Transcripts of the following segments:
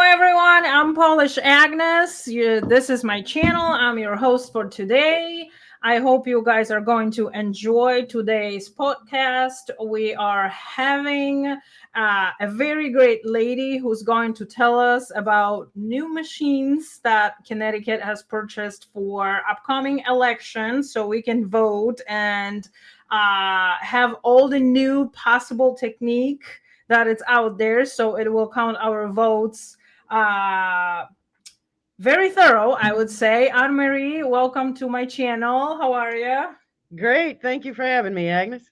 everyone. I'm Polish Agnes. This is my channel. I'm your host for today. I hope you guys are going to enjoy today's podcast. We are having a very great lady who's going to tell us about new machines that Connecticut has purchased for upcoming elections so we can vote and have all the new possible technique that it's out there, so it will count our votes uh very thorough, I would say. Anne Marie, welcome to my channel. How are you? Great. Thank you for having me, Agnes.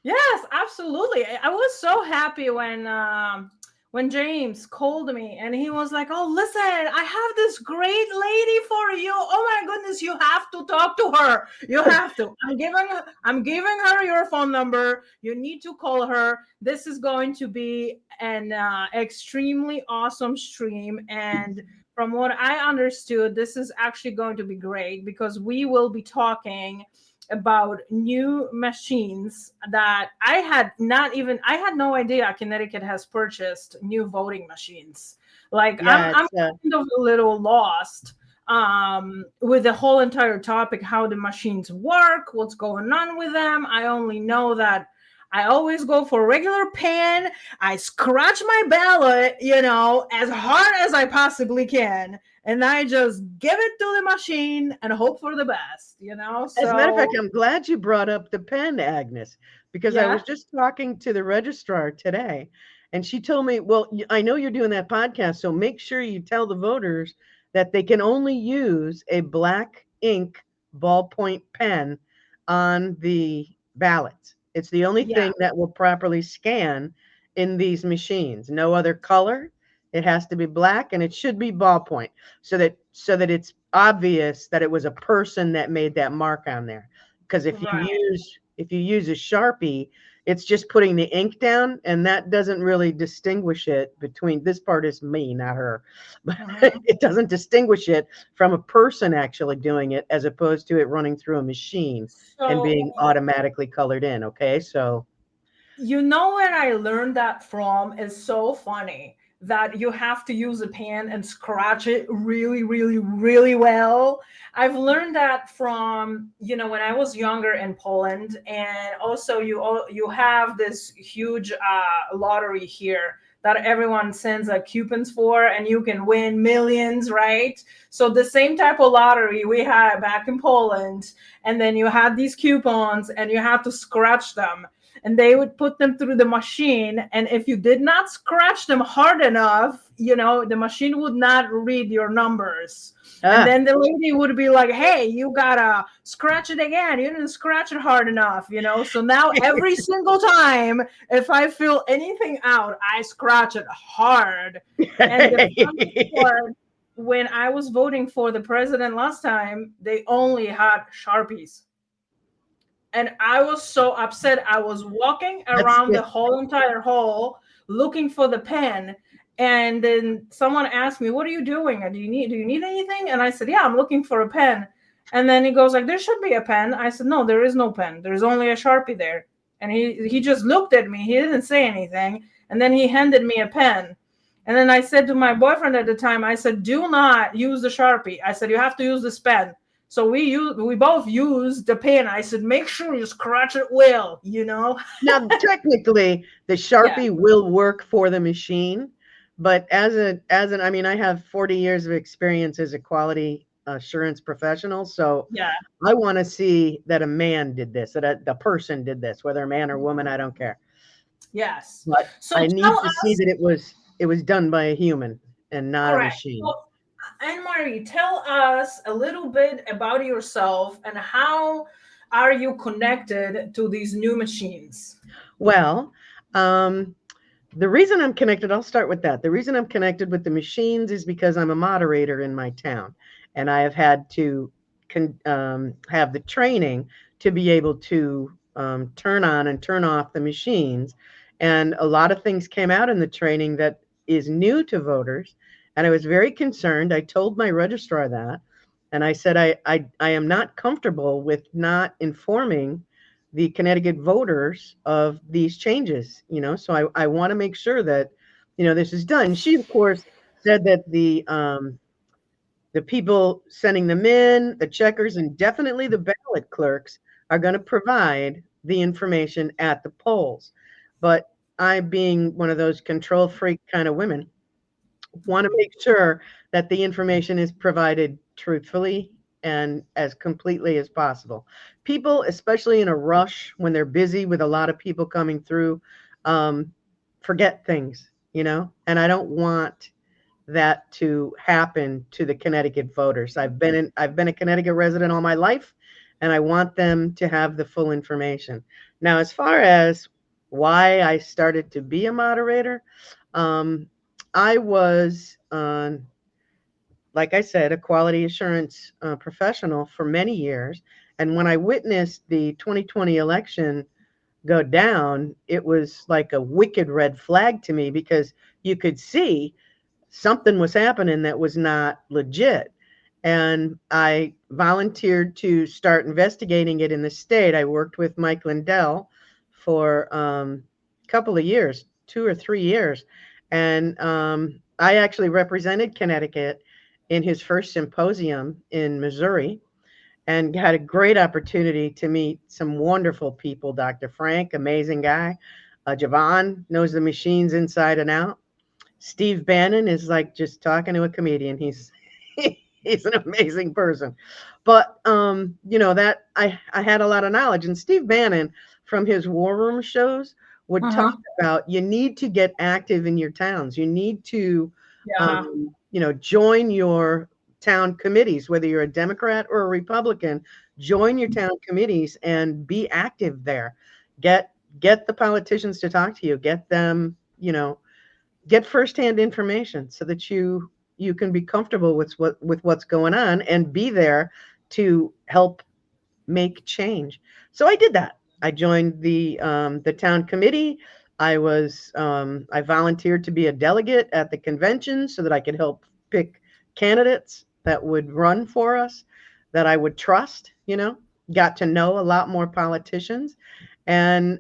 Yes, absolutely. I was so happy when James called me and he was like, "Oh, listen, I have this great lady for you. Oh my goodness, you have to talk to her. You have to. I'm giving her your phone number. You need to call her. This is going to be an extremely awesome stream, and from what I understood, this is actually going to be great because we will be talking about new machines that I had no idea Connecticut has purchased new voting machines. Like Yeah, I'm it's kind of a little lost with the whole entire topic, how the machines work, what's going on with them. I only know that I always go for regular pen. I scratch my ballot, as hard as I possibly can, and I just give it to the machine and hope for the best. as a matter of fact, So I'm glad you brought up the pen, Agnes, because I yeah. was just talking to the registrar today, and she told me, well, I know you're doing that podcast, so make sure you tell the voters that they can only use a black ink ballpoint pen on the ballots. It's the only Yeah. thing that will properly scan in these machines. No other color. It has to be black and it should be ballpoint so that it's obvious that it was a person that made that mark on there. Because Right. if you use a Sharpie, it's just putting the ink down, and that doesn't really distinguish it between this part is me, not her. But Mhm. it doesn't distinguish it from a person actually doing it as opposed to it running through a machine and So being automatically colored in. Okay. So where I learned that from is so funny that you have to use a pen and scratch it really, really, really well. I've learned that from, when I was younger in Poland, and also you have this huge lottery here that everyone sends coupons for, and you can win millions, right? So the same type of lottery we had back in Poland, and then you had these coupons, and you had to scratch them, and they would put them through the machine, and if you did not scratch them hard enough, the machine would not read your numbers, and ah, then the lady would be like, "Hey, you gotta scratch it again, you didn't scratch it hard enough." So now every single time, if I fill anything out, I scratch it hard. And the funny part, when I was voting for the president last time, they only had Sharpies, and I was so upset. I was walking that's around the whole entire hall looking for the pen, and then someone asked me, "What are you doing? Do you need anything?" And I said, "Yeah, I'm looking for a pen." And then he goes like, "There should be a pen." I said, "No, there is no pen. There's only a Sharpie there." And he just looked at me. He didn't say anything, and then he handed me a pen. And then I said to my boyfriend at the time, I said, "Do not use the Sharpie." I said, "You have to use this pen." So we both used the pen. I said, "Make sure you scratch it well." Now, technically, the Yeah. Sharpie will work for the machine, but I mean, I have 40 years of experience as a quality assurance professional, so Yeah. I want to see that a man did this, that the person did this, whether a man or woman, I don't care. Yes. But So I tell need to see us, that it was done by a human and not a correct. machine. So, Anne Marie, tell us a little bit about yourself and how are you connected to these new machines? Well, um, the reason I'm connected, I'll start with that. The reason I'm connected with the machines is because I'm a moderator in my town, and I have had to have the training to be able to turn on and turn off the machines. And a lot of things came out in the training that is new to voters. And I was very concerned. I told my registrar that, and I said, I am not comfortable with not informing the Connecticut voters of these changes, so I want to make sure that, this is done. She, of course, said that the people sending them in, the checkers, and definitely the ballot clerks are going to provide the information at the polls. But I, being one of those control freak kind of women, want to make sure that the information is provided truthfully and as completely as possible. People, especially in a rush when they're busy with a lot of people coming through, um, forget things, and I don't want that to happen to the Connecticut voters. I've been a Connecticut resident all my life, and I want them to have the full information. Now, as far as why I started to be a moderator, um, I was, like I said, a quality assurance professional for many years. And when I witnessed the 2020 election go down, it was like a wicked red flag to me because you could see something was happening that was not legit. And I volunteered to start investigating it in the state. I worked with Mike Lindell for a couple of years, 2 or 3 years. And I actually represented Connecticut in his first symposium in Missouri and had a great opportunity to meet some wonderful people. Dr. Frank, amazing guy. Javon knows the machines inside and out. Steve Bannon is like just talking to a comedian. He's he's an amazing person. But that I had a lot of knowledge. And Steve Bannon from his War Room shows would talk about you need to get active in your towns. You need to Yeah. join your town committees, whether you're a Democrat or a Republican, join your town committees and be active there. Get the politicians to talk to you, get them, get firsthand information so that you can be comfortable with what's going on and be there to help make change. So I did that. I joined the town committee. I volunteered to be a delegate at the convention so that I could help pick candidates that would run for us, that I would trust. Got to know a lot more politicians, and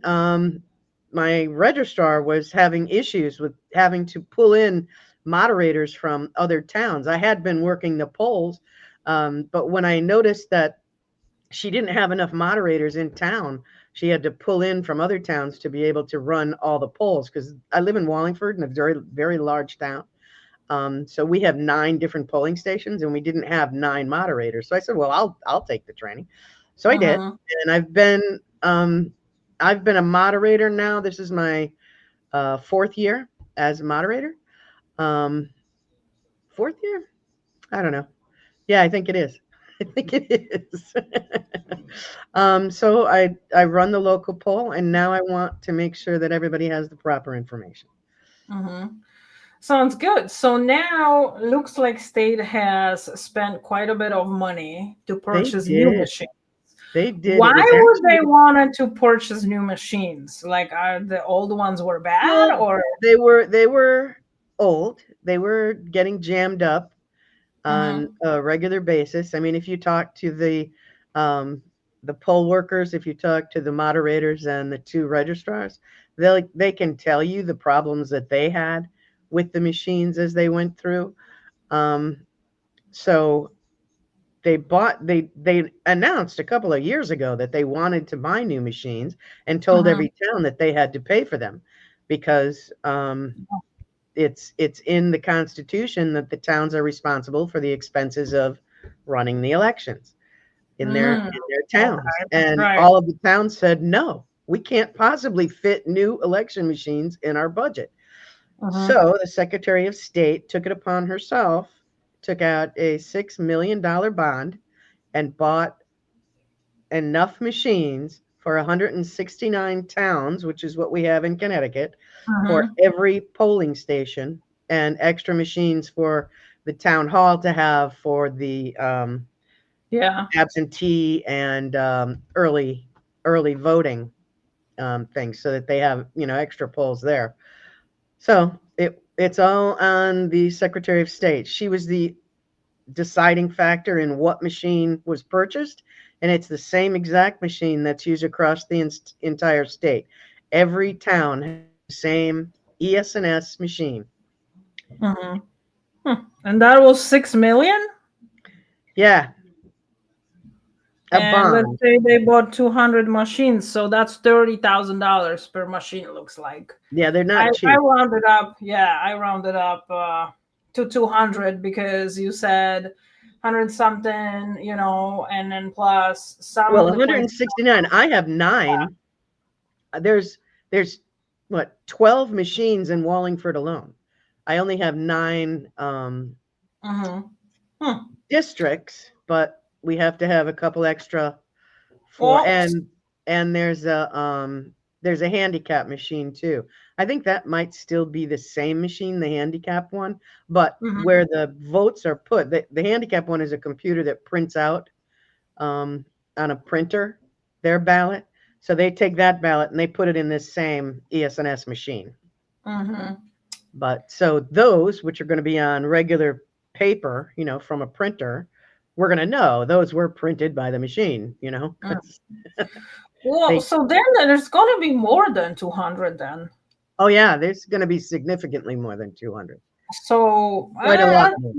my registrar was having issues with having to pull in moderators from other towns. I had been working the polls, but when I noticed that she didn't have enough moderators in town, she had to pull in from other towns to be able to run all the polls, because I live in Wallingford, in a very, very large town. So we have 9 different polling stations, and we didn't have 9 moderators. So I said, well, I'll take the training. So I did, and I've been a moderator now. This is my 4th year as a moderator. 4th year? I don't know. Yeah, I think it is. I think it is. So I run the local poll, and now I want to make sure that everybody has the proper information. Sounds good. So now looks like state has spent quite a bit of money to purchase new machines. They did. Why would they wanted to purchase new machines? Like, are the old ones were bad, or they were old? They were getting jammed up on a regular basis. I mean, if you talk to the poll workers, if you talk to the moderators and the 2 registrars, they can tell you the problems that they had with the machines as they went through. So they announced a couple of years ago that they wanted to buy new machines and told every town that they had to pay for them because it's in the Constitution that the towns are responsible for the expenses of running the elections in their towns. And all of the towns said, no, we can't possibly fit new election machines in our budget. So the Secretary of State took it upon herself, took out a $6 million bond and bought enough machines for 169 towns, which is what we have in Connecticut, for every polling station, and extra machines for the town hall to have for the absentee and early voting things, so that they have extra polls there. So it's all on the Secretary of State. She was the deciding factor in what machine was purchased, and it's the same exact machine that's used across the entire state. Every town has the same ES&S machine. And that was 6 million. Yeah, a And let's bond. say they bought 200 machines, so that's $30,000 per machine. It looks like. Yeah, they're I not I cheap. rounded up. Yeah, I rounded up to 200 because you said 100 something, and then plus some Well, of the places. 169. I have 9. There's what, 12 machines in Wallingford alone. I only have 9 Mm-hmm. Hmm. districts, but we have to have a couple extra for, Well, and there's a handicap machine too. I think that might still be the same machine, the handicap one, but mhm. where the votes are put, the handicap one is a computer that prints out on a printer their ballot. So they take that ballot and they put it in this same ES&S machine. Mhm. But so those, which are going to be on regular paper, from a printer, we're going to know those were printed by the machine, Mm. 'cause Well, they, so then there's going to be more than 200 then. oh yeah, there's going to be significantly more than 200, So, quite a lot more.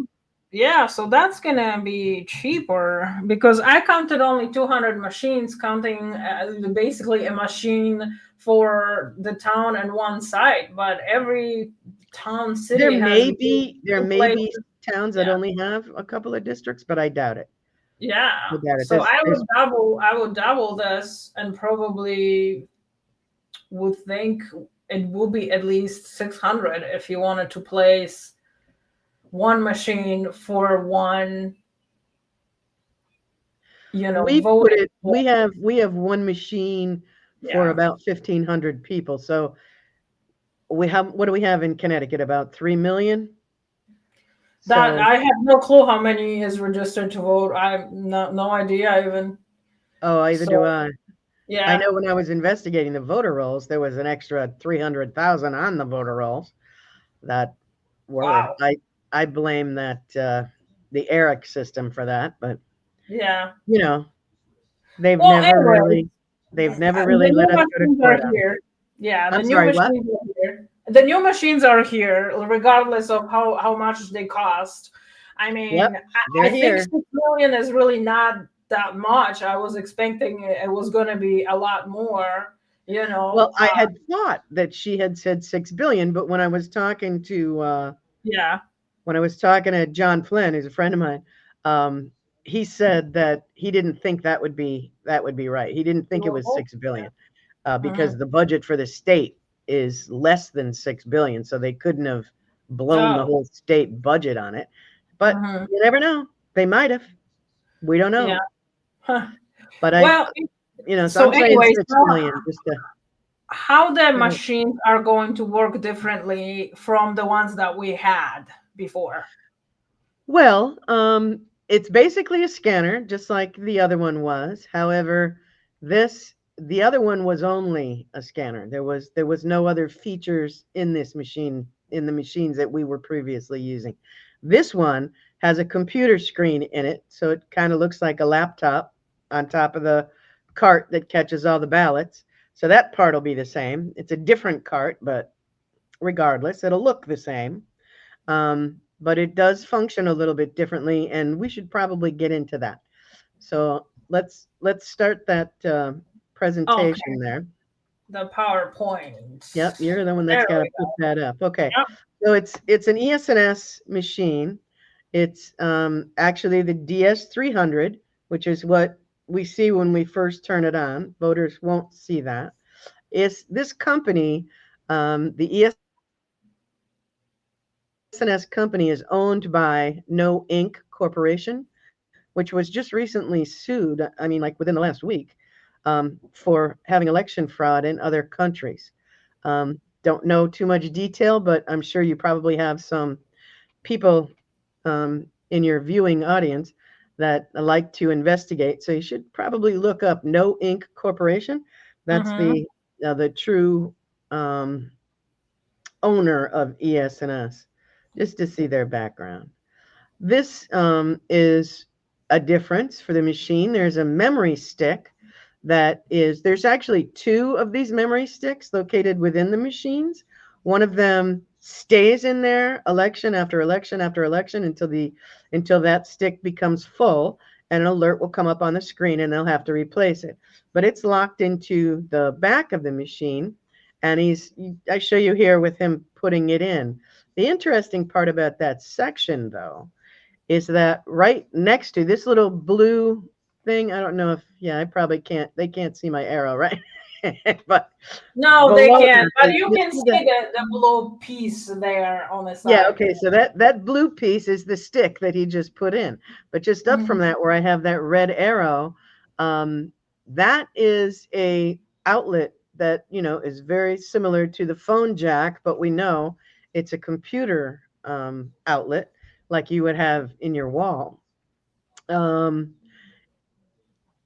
yeah, so that's going to be cheaper because I counted only 200 machines, counting basically a machine for the town and one site, but every town, There city has may be there two may be places. towns that Yeah. only have a couple of districts, but I doubt it. Yeah. I doubt it. So There's I would double this and probably would think it will be at least 600 if you wanted to place one machine for one, we put voting. it we have one machine for Yeah. about 1,500 people. So what do we have in Connecticut? About 3 million. That So, I have no clue how many is registered to vote. I have no idea even. oh, either do So I. I yeah. know when I was investigating the voter rolls, there was an extra 300,000 on the voter rolls that were, Wow. I blame that, the ERIC system for that, but Yeah. you know, they've Well, never anyway, really, they've never the really new let us go to machines are court on it. here. Yeah, the I'm new sorry, what? machines are here. The new machines are here, regardless of how much they cost. I Yep, mean, I they're think here. 6 million is really not that much. I was expecting it was going to be a lot more. You Well, know. I had thought that she had said 6 billion, but Yeah. when I was talking to John Flynn, who's a friend of mine, he said that he didn't think that would be right. He didn't think it was Oh, 6 billion mhm. because the budget for the state is less than 6 billion, so they couldn't have blown the Oh. whole state budget on it. But Mhm. you never know; they might have. We don't Yeah. know. Huh. But Well, so so I'm saying anyway, 6 million just to. how the Go ahead. machines are going to work differently from the ones that we had before. Well, it's basically a scanner, just like the other one was. However, the other one was only a scanner. There was no other features in this machine, in the machines that we were previously using. This one has a computer screen in it, so it kind of looks like a laptop on top of the cart that catches all the ballots. So that part will be the same. It's a different cart, but regardless, it'll look the same. But it does function a little bit differently, and we should probably get into that. So let's start that Okay, presentation there. the PowerPoint. Yep, you're the one that's There got to we put go. that up. Okay, Yep. so it's an ES&S machine. It's actually the DS300, which is what we see when we first turn it on. Voters won't see that. Is this company, the ES&S company, is owned by No Inc. Corporation, which was just recently sued, I mean, like within the last week, for having election fraud in other countries. Don't know too much detail, but I'm sure you probably have some people in your viewing audience that like to investigate. So you should probably look up No Inc. Corporation. That's Mm-hmm. the true owner of ES&S, just to see their background. This is a difference for the machine. There's a memory stick there's actually two of these memory sticks located within the machines. One of them stays in there election after election after election until that stick becomes full, and an alert will come up on the screen and they'll have to replace it. But it's locked into the back of the machine, and I show you here with him putting it in. The interesting part about that section, though, is that right next to this little blue thing, I don't know if, yeah, I probably can't, they can't see my arrow, right? But No, they below can't. But that, you you can see see the, the blue piece there on the yeah, side. okay, so that blue piece is the stick that he just put in. But just up from Mhm. that, where I have that red arrow, that is a outlet that, is very similar to the phone jack, but we know it's a computer outlet like you would have in your wall. Um,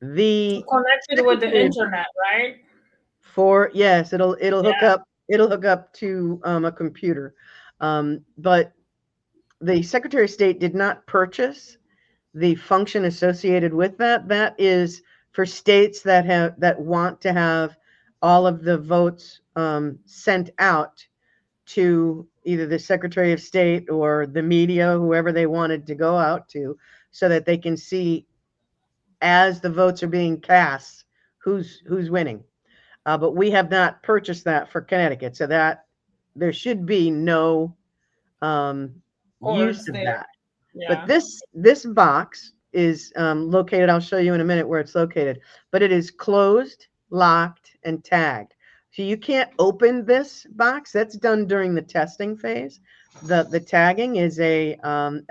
the Connected with the Secretary of internet, right? yes, Yeah. it'll hook up to a computer. But the Secretary of State did not purchase the function associated with that. That is for states that want to have all of the votes sent out to either the Secretary of State or the media, whoever they wanted to go out to, so that they can see as the votes are being cast who's winning. But we have not purchased that for Connecticut, so that there should be no use Cords of there. that. But Yeah. this box is located. I'll show you in a minute where it's located. But it is closed, locked, and tagged. So you can't open this box. That's done during the testing phase. The tagging is a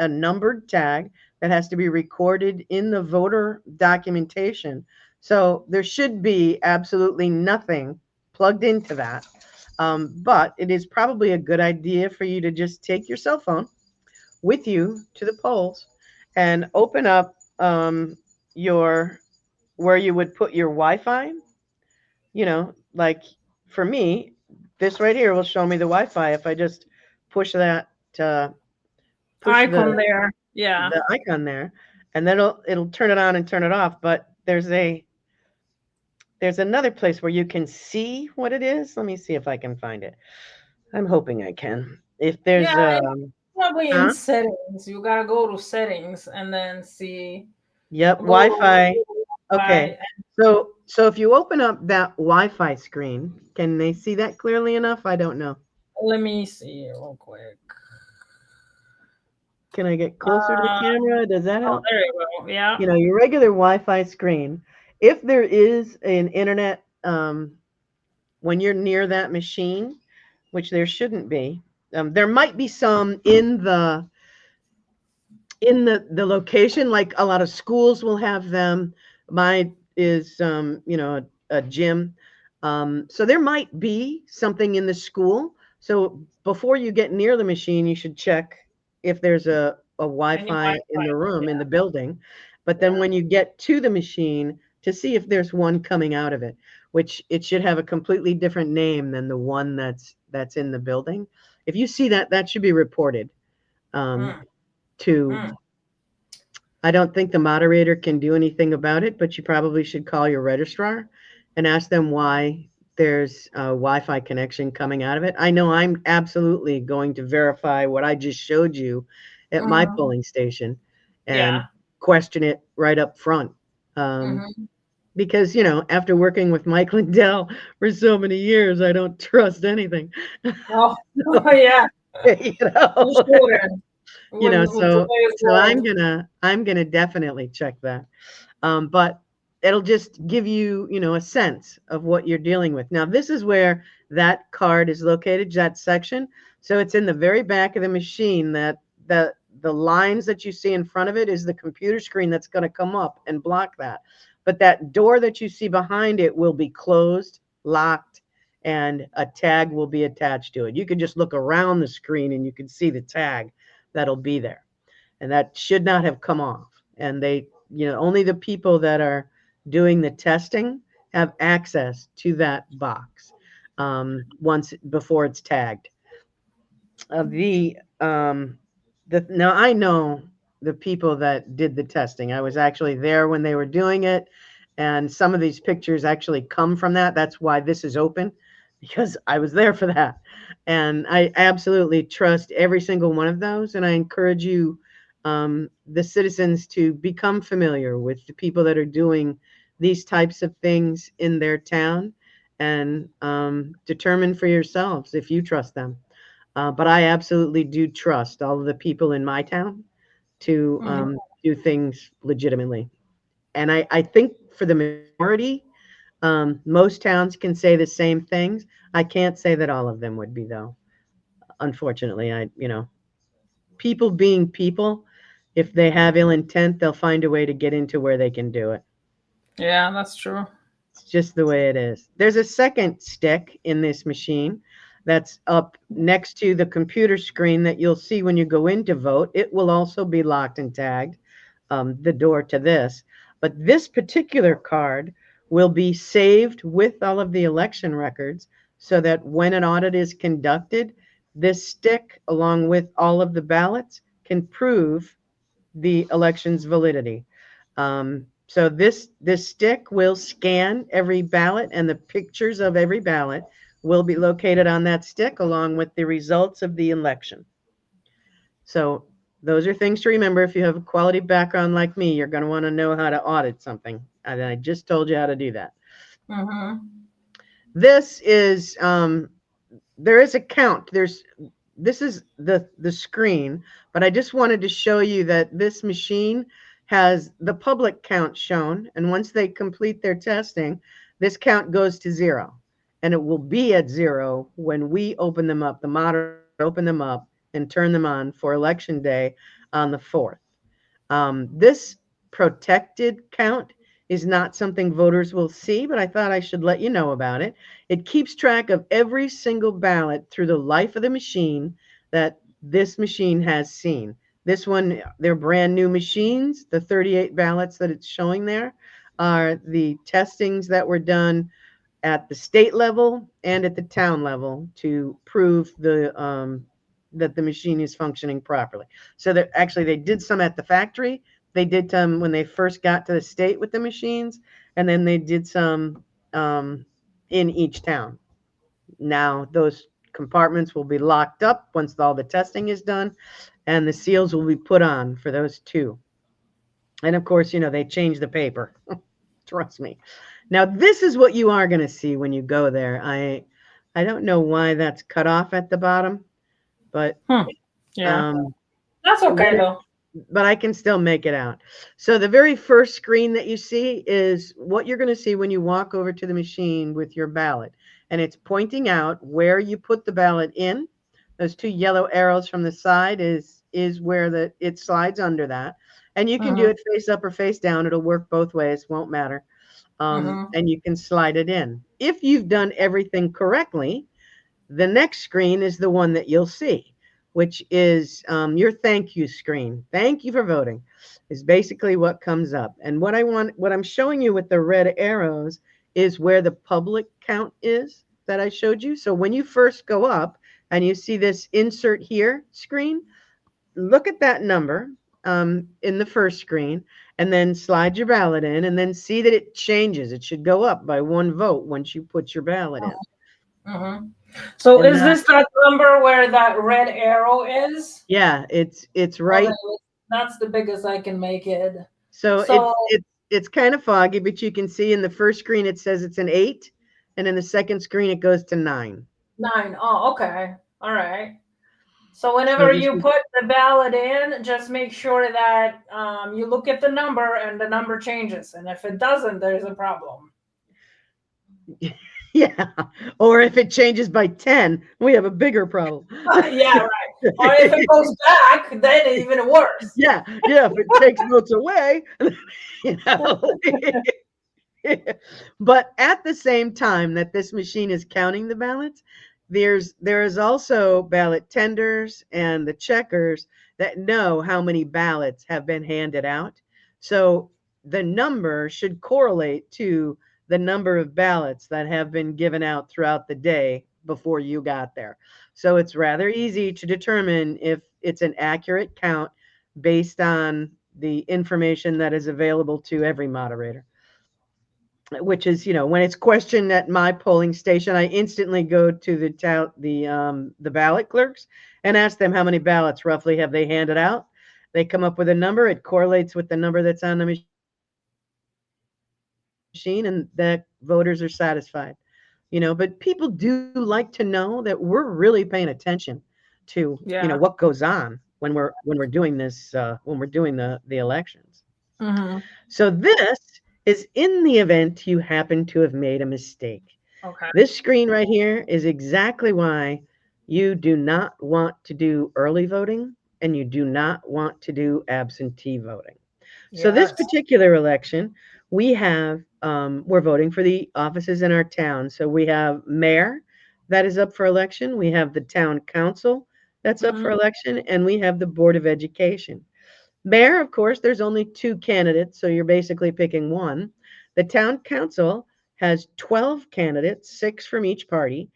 numbered tag that has to be recorded in the voter documentation. So there should be absolutely nothing plugged into that. But it is probably a good idea for you to just take your cell phone with you to the polls and open up your where you would put your Wi-Fi. Like for me, this right here will show me the Wi-Fi if I just push that push Icon there. Yeah. the icon there, and then it'll turn it on and turn it off. But there's another place where you can see what it is. Let me see if I can find it. I'm hoping I can. If there's Yeah, it's probably in huh? settings. You gotta go to settings and then see Yep, go to Wi-Fi. Okay. Wi-Fi. So if you open up that Wi-Fi screen, can they see that clearly enough? I don't know. Let me see real quick. Can I get closer to the camera? Does that Oh, help? there you go. Yeah. Your regular Wi-Fi screen. If there is an internet when you're near that machine, which there shouldn't be, there might be some in the location. Like a lot of schools will have them. Mine is a gym. So there might be something in the school. So before you get near the machine, you should check if there's a Any Wi-Fi in Wi-Fi. the room, in Yeah. the building. But then Yeah. when you get to the machine, to see if there's one coming out of it, which it should have a completely different name than the one that's in the building. If you see that, that should be reported Mm, to. mm. I don't think the moderator can do anything about it, but you probably should call your registrar and ask them why there's a Wi-Fi connection coming out of it. I know I'm absolutely going to verify what I just showed you at my Mhm. polling station and Yeah. question it right up front. Mhm. Because, after working with Mike Lindell for so many years, I don't trust anything. Oh, yeah. you You know, shouldn't. With so today's so I'm world. gonna definitely check that. But it'll just give you, a sense of what you're dealing with. Now, this is where that card is located, that section. So it's in the very back of the machine. That the lines that you see in front of it is the computer screen that's going to come up and block that. But that door that you see behind it will be closed, locked, and a tag will be attached to it. You can just look around the screen and you can see the tag that'll be there. And that should not have come off. And only the people that are doing the testing have access to that box once before it's tagged. Now I know the people that did the testing. I was actually there when they were doing it, and some of these pictures actually come from that. That's why this is open, because I was there for that. And I absolutely trust every single one of those. And I encourage you, the citizens, to become familiar with the people that are doing these types of things in their town and determine for yourselves if you trust them. But I absolutely do trust all of the people in my town to Mhm. do things legitimately. And I think for the majority, most towns can say the same things. I can't say that all of them would be, though. Unfortunately, people being people, if they have ill intent, they'll find a way to get into where they can do it. Yeah, that's true. It's just the way it is. There's a second stick in this machine that's up next to the computer screen that you'll see when you go in to vote. It will also be locked and tagged, the door to this. But this particular card will be saved with all of the election records so that when an audit is conducted, this stick, along with all of the ballots, can prove the election's validity. So this stick will scan every ballot, and the pictures of every ballot will be located on that stick along with the results of the election. So those are things to remember. If you have a quality background like me, you're going to want to know how to audit something. And I just told you how to do that. Mm-hmm. This is there is a count. This is the screen, but I just wanted to show you that this machine has the public count shown, and once they complete their testing, this count goes to 0, and it will be at 0 when we open them up. The moderator open them up and turn them on for election day on the 4th. This protected count is not something voters will see, but I thought I should let you know about it. It keeps track of every single ballot through the life of the machine that this machine has seen. This one, they're brand new machines. The 38 ballots that it's showing there are the testings that were done at the state level and at the town level to prove that the machine is functioning properly. So that actually they did some at the factory. They did some when they first got to the state with the machines, and then they did some in each town. Now those compartments will be locked up once all the testing is done, and the seals will be put on for those two. And of course, they change the paper. Trust me. Now, this is what you are going to see when you go there. I don't know why that's cut off at the bottom, but Hmm. Yeah, um, that's what okay it, though. but I can still make it out. So the very first screen that you see is what you're going to see when you walk over to the machine with your ballot, and it's pointing out where you put the ballot in. Those two yellow arrows from the side is where it slides under that, and you can do Mm-hmm. it face up or face down. It'll work both ways, won't matter. Mm-hmm. And you can slide it in. If you've done everything correctly, the next screen is the one that you'll see, which is your thank you screen. Thank you for voting is basically what comes up. And what I'm showing you with the red arrows is where the public count is that I showed you. So when you first go up and you see this insert here screen, look at that number in the first screen and then slide your ballot in and then see that it changes. It should go up by 1 vote once you put your ballot in. Mm-hmm. So And is this that number where that red arrow is? yeah, it's Okay, right. that's the biggest I can make it. So So it's kind of foggy, but you can see in the first screen it says it's an 8, and in the second screen it goes to 9. 9. Oh, okay. All right. So So whenever this you is put the ballot in, just make sure that you look at the number and the number changes. And if it doesn't, there's a problem. yeah. Or if it changes by 10, we have a bigger problem. Yeah, right. Or if it goes back, then even worse. Yeah, yeah, if it takes votes away, you know. But at the same time that this machine is counting the ballots, there is also ballot tenders and the checkers that know how many ballots have been handed out. So the number should correlate to the number of ballots that have been given out throughout the day before you got there. So it's rather easy to determine if it's an accurate count based on the information that is available to every moderator. which is, when it's questioned at my polling station, I instantly go to the ballot clerks and ask them how many ballots roughly have they handed out. They come up with a number. It correlates with the number that's on the machine, and the voters are satisfied. But people do like to know that we're really paying attention to, Yeah. what goes on when we're doing this, when we're doing the elections. Mhm. So this is in the event you happen to have made a mistake. Okay. This screen right here is exactly why you do not want to do early voting and you do not want to do absentee voting. So this Yes. particular election, we're voting for the offices in our town. So we have mayor that is up for election. We have the town council that's up for Mhm. election, and we have the board of education. Mayor, of course, there's only two candidates, so you're basically picking one. The town council has 12 candidates, six from each party,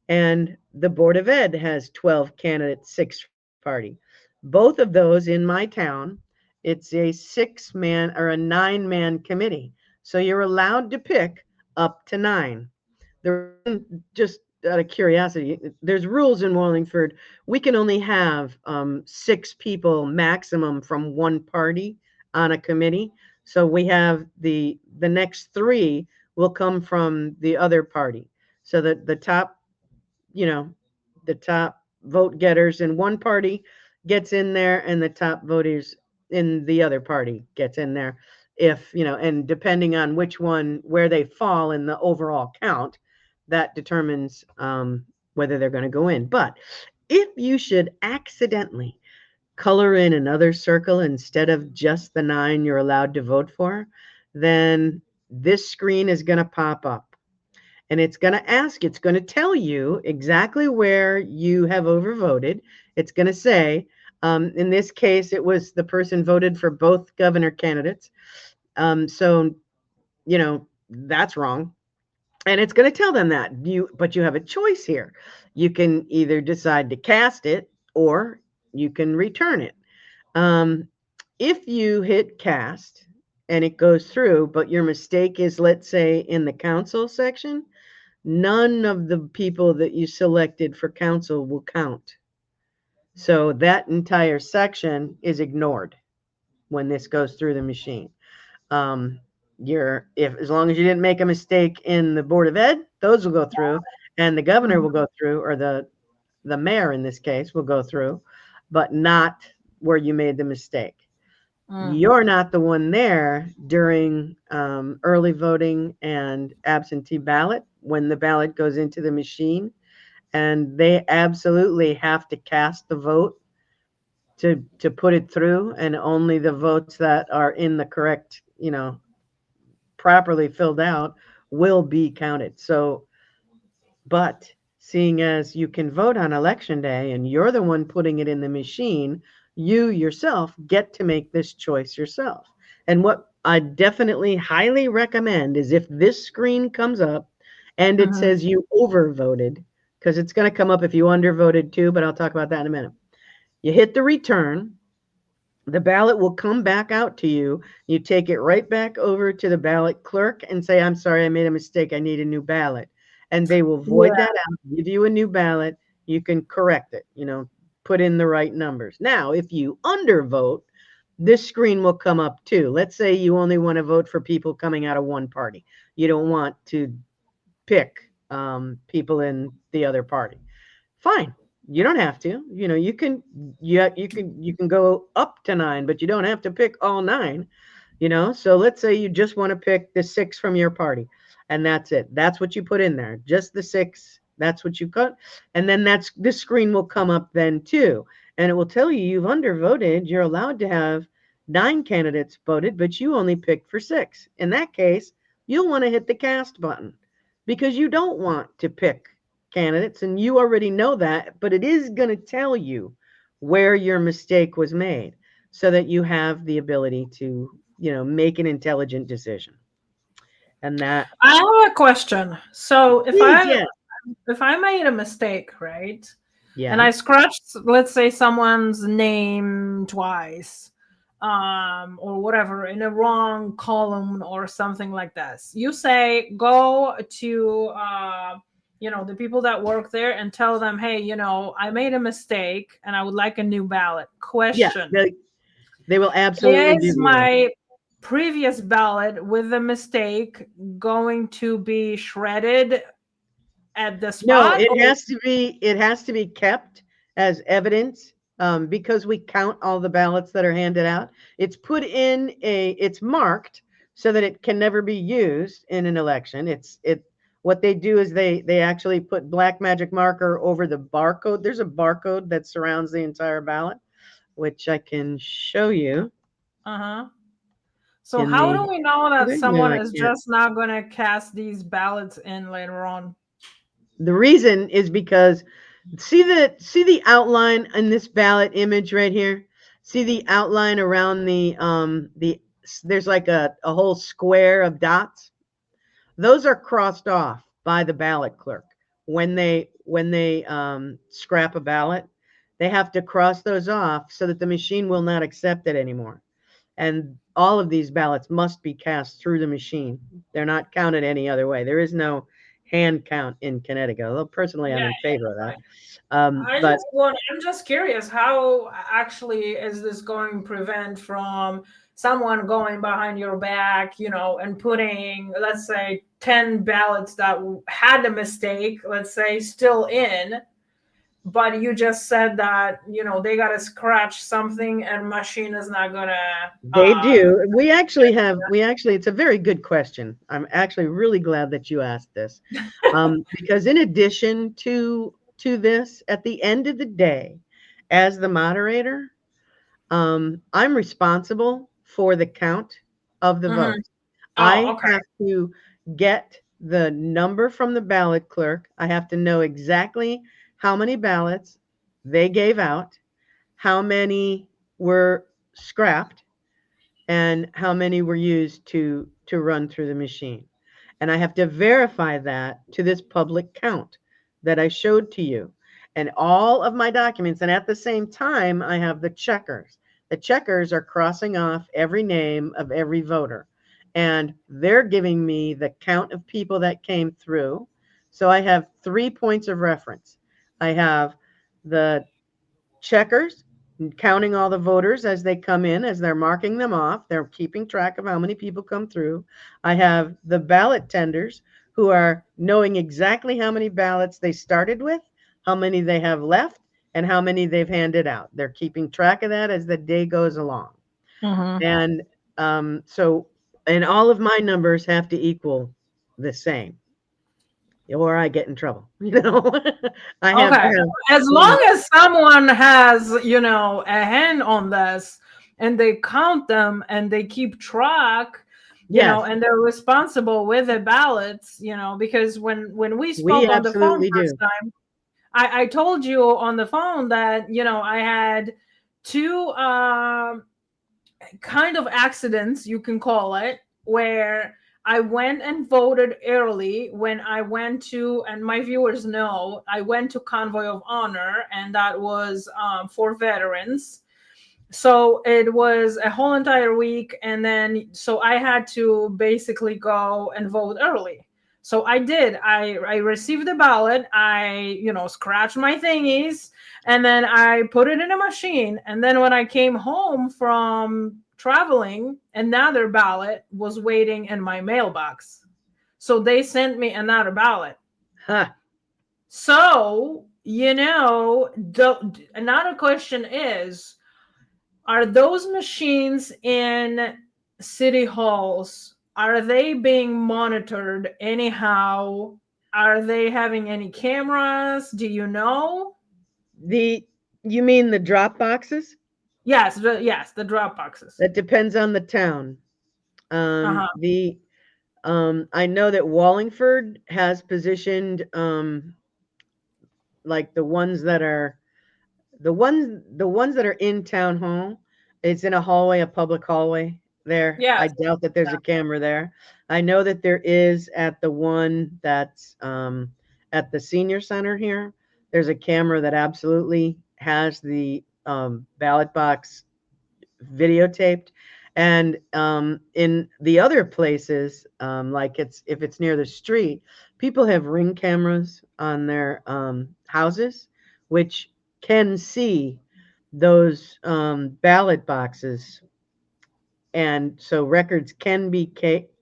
and the board of ed has 12 candidates, six party. Both of those in my town, it's a 6-man or a 9-man committee. So you're allowed to pick up to 9. Just out of curiosity, there's rules in Wallingford. We can only have 6 people maximum from one party on a committee. So we have the next 3 will come from the other party. So that you know, the top vote getters in one party gets in there, and the top voters in the other party gets in there. If, and depending on which one, where they fall in the overall count, that determines whether they're going to go in. But if you should accidentally color in another circle instead of just the 9 you're allowed to vote for, then this screen is going to pop up. And it's going to it's going to tell you exactly where you have overvoted. It's going to say, in this case, it was the person voted for both governor candidates. So, that's wrong. And it's going to tell them that but you have a choice here. You can either decide to cast it or you can return it. Um, if you hit cast and it goes through, but your mistake is, let's say, in the council section, none of the people that you selected for council will count. So that entire section is ignored when this goes through the machine. If as long as you didn't make a mistake in the board of ed, those will go through, and the governor will go through, or the mayor in this case will go through, but not where you made the mistake. You're not the one there during early voting and absentee ballot when the ballot goes into the machine, and they absolutely have to cast the vote to put it through, and only the votes that are in the correct, properly filled out will be counted. So, but seeing as you can vote on election day and you're the one putting it in the machine, you yourself get to make this choice yourself. And what I definitely highly recommend is if this screen comes up and it says you overvoted, because it's going to come up if you undervoted too, but I'll talk about that in a minute. You hit the return, the ballot will come back out to you. You take it right back over to the ballot clerk and say, I'm sorry, I made a mistake. I need a new ballot. And they will void that out, give you a new ballot. You can correct it, put in the right numbers. Now, if you undervote, this screen will come up too. Let's say you only want to vote for people coming out of one party. You don't want to pick people in the other party. Fine. You don't have to. You can go up to 9, but you don't have to pick all 9. So let's say you just want to pick the 6 from your party, and that's it. That's what you put in there. Just the 6. That's what you cut. And then this screen will come up then too. And it will tell you you've undervoted. You're allowed to have 9 candidates voted, but you only picked for 6. In that case, you'll want to hit the cast button because you don't want to pick candidates, and you already know that, but it is going to tell you where your mistake was made so that you have the ability to, make an intelligent decision. And that I have a question. So yes. if I made a mistake, right? Yeah. And I scratched, let's say, someone's name twice, or whatever in a wrong column or something like this, you say go to the people that work there and tell them, hey, I made a mistake and I would like a new ballot. Yeah, Question: they will absolutely give is you that. my previous ballot with the mistake going to be shredded at the No, spot? it has to be kept as evidence, because we count all the ballots that are handed out. It's put in it's marked so that it can never be used in an election. What they do is they actually put black magic marker over the barcode. There's a barcode that surrounds the entire ballot, which I can show you Uh-huh. So in how the. do we know that No, someone I is can't. just not going to cast these ballots in later on? The reason is because see the outline in this ballot image right here. See the outline around the there's like a whole square of dots. Those are crossed off by the ballot clerk when they scrap a ballot. They have to cross those off so that the machine will not accept it anymore. And all of these ballots must be cast through the machine. They're not counted any other way. There is no hand count in Connecticut. Although personally, I'm Yeah, in favor of yeah. that. But I'm just curious, how actually is this going to prevent from someone going behind your back, and putting, let's say, 10 ballots that had a mistake, let's say, still in, but you just said that, they got to scratch something and machine is not going to, they do. We actually, it's a very good question. I'm actually really glad that you asked this, because in addition to this, at the end of the day, as the moderator, I'm responsible for the count of the Mhm. votes. Oh, I okay. have to get the number from the ballot clerk. I have to know exactly how many ballots they gave out, how many were scrapped, and how many were used to run through the machine. And I have to verify that to this public count that I showed to you and all of my documents. And at the same time, I have the checkers. The checkers are crossing off every name of every voter. And they're giving me the count of people that came through. So I have 3 points of reference. I have the checkers counting all the voters as they come in, as they're marking them off. They're keeping track of how many people come through. I have the ballot tenders who are knowing exactly how many ballots they started with, how many they have left, and how many they've handed out. They're keeping track of that as the day goes along. Mhm. And so, and all of my numbers have to equal the same, or I get in trouble. I have to Okay. have, As yeah, long as someone has, a hand on this and they count them and they keep track, yes, and they're responsible with the ballots, because when we we spoke on the phone absolutely first do. time, I told you on the phone that, I had two kind of accidents, you can call it, where I went and voted early when I went to, and my viewers know, I went to Convoy of Honor, and that was for veterans. So it was a whole entire week. And then, so I had to basically go and vote early. So I did. I received the ballot. I, scratched my thingies and then I put it in a machine. And then when I came home from traveling, another ballot was waiting in my mailbox. So they sent me another ballot. Huh. So, another question is, are those machines in city halls, are they being monitored anyhow? Are they having any cameras? Do you know? The You mean the drop boxes? Yes, the drop boxes. That depends on the town. Uh-huh. The I know that Wallingford has positioned like the ones that are in town hall. It's in a hallway, a public hallway there. I Yes. doubt that there's Yeah. a camera there. I know that there is at the one that's at the senior center here. There's a camera that absolutely has the ballot box videotaped. And in the other places, like if it's near the street, people have ring cameras on their houses, which can see those ballot boxes, and so records can be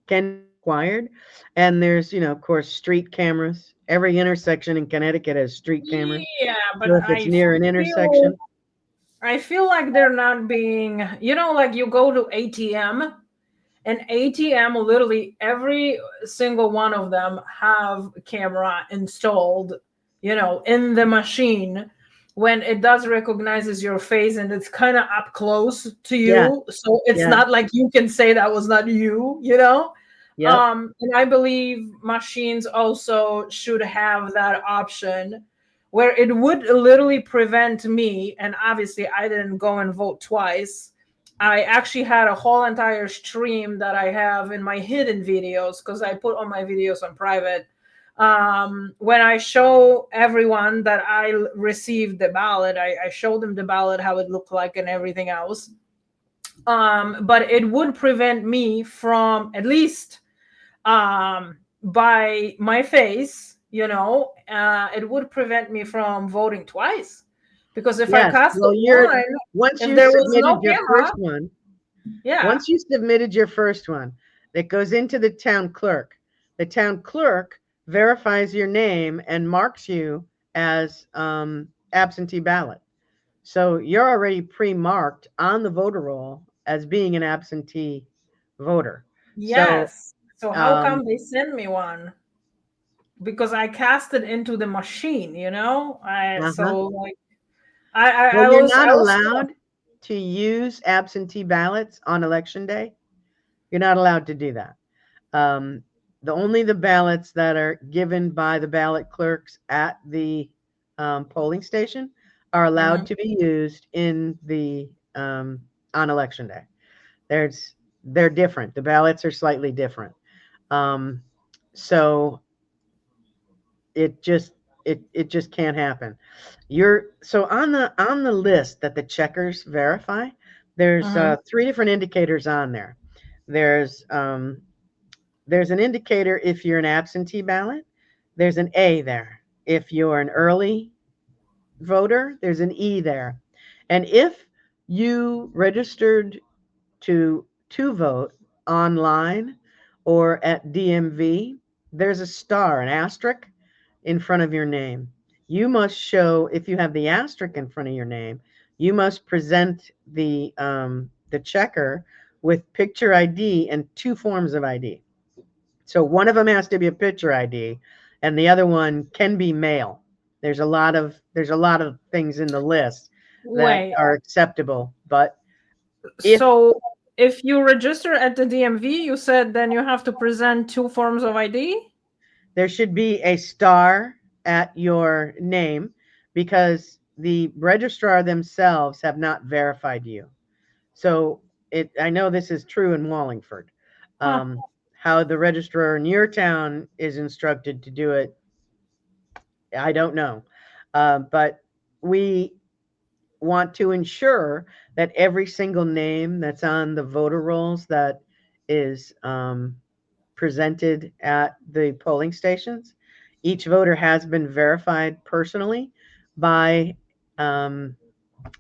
acquired. And there's, of course, street cameras. Every intersection in Connecticut has street cameras. Yeah, but So if it's near an feel intersection, I feel like they're not being, like you go to ATM, and ATM, literally every single one of them have camera installed, in the machine, when it does recognizes your face and it's kind of up close to yeah, you. So it's yeah, not like you can say that was not you. yep, And I believe machines also should have that option where it would literally prevent me. And obviously, I didn't go and vote twice. I actually had a whole entire stream that I have in my hidden videos, because I put all my videos on private. When I show everyone that I received the ballot, I show them the ballot, how it looked like, and everything else. But it would prevent me from, at least by my face, it would prevent me from voting twice. Because if I yes. cast Well, the one, once if you there was no submitted your camera, first one, yeah. once you submitted your first one, it goes into the town clerk. The town clerk verifies your name and marks you as absentee ballot. So you're already pre-marked on the voter roll as being an absentee voter. So, Yes. So how um, come they send me one? Because I cast it into the machine, I uh-huh. so like I I, Well, I you're was not I was allowed to use absentee ballots on election day. You're not allowed to do that. Um, the ballots that are given by the ballot clerks at the polling station are allowed Mhm. to be used in the on election day. They're different. The ballots are slightly different. Um, so it just it just can't happen. You're so on the list that the checkers verify. There's Mhm. three different indicators on there. There's there's an indicator if you're an absentee ballot. There's an A there. If you're an early voter, there's an E there. And if you registered to vote online or at DMV, there's a star, an asterisk in front of your name. You must show, if you have the asterisk in front of your name, you must present the checker with picture ID and two forms of ID. So one of them has to be a picture ID, and the other one can be mail. There's a lot of things in the list that Wait. are acceptable, but if So if you register at the DMV, you said then you have to present two forms of ID? there should be a star at your name because the registrar themselves have not verified you. So I know this is true in Wallingford. Huh. Um, how the registrar in your town is instructed to do it, I don't know. But we want to ensure that every single name that's on the voter rolls that is presented at the polling stations, each voter has been verified personally by um,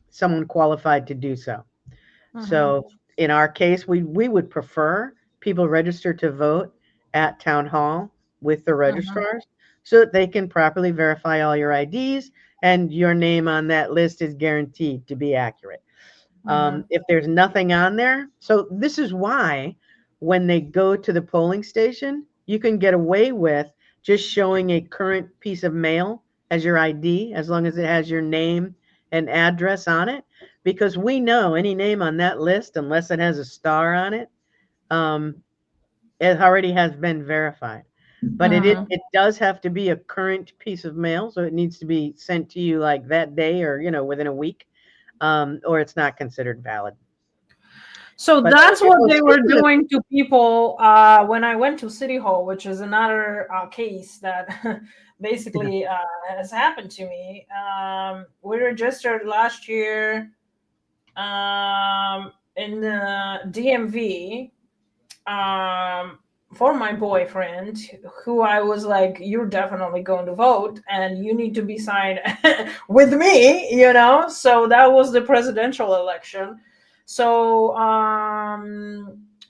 someone qualified to do so. Mhm. So in our case, we would prefer people register to vote at town hall with the Mhm. registrars so that they can properly verify all your IDs and your name on that list is guaranteed to be accurate. Mhm. If there's nothing on there, so this is why when they go to the polling station, you can get away with just showing a current piece of mail as your ID, as long as it has your name and address on it, because we know any name on that list, unless it has a star on it, um, it already has been verified. But Mhm. it does have to be a current piece of mail, so it needs to be sent to you like that day or within a week, or it's not considered valid. So But that's what well, they were speaking of, doing to people when I went to City Hall, which is another case that yeah, basically has happened to me. We registered last year. in the DMV, um, for my boyfriend, who I was like, "You're definitely going to vote, and you need to be signed with me," you know. So that was the presidential election. So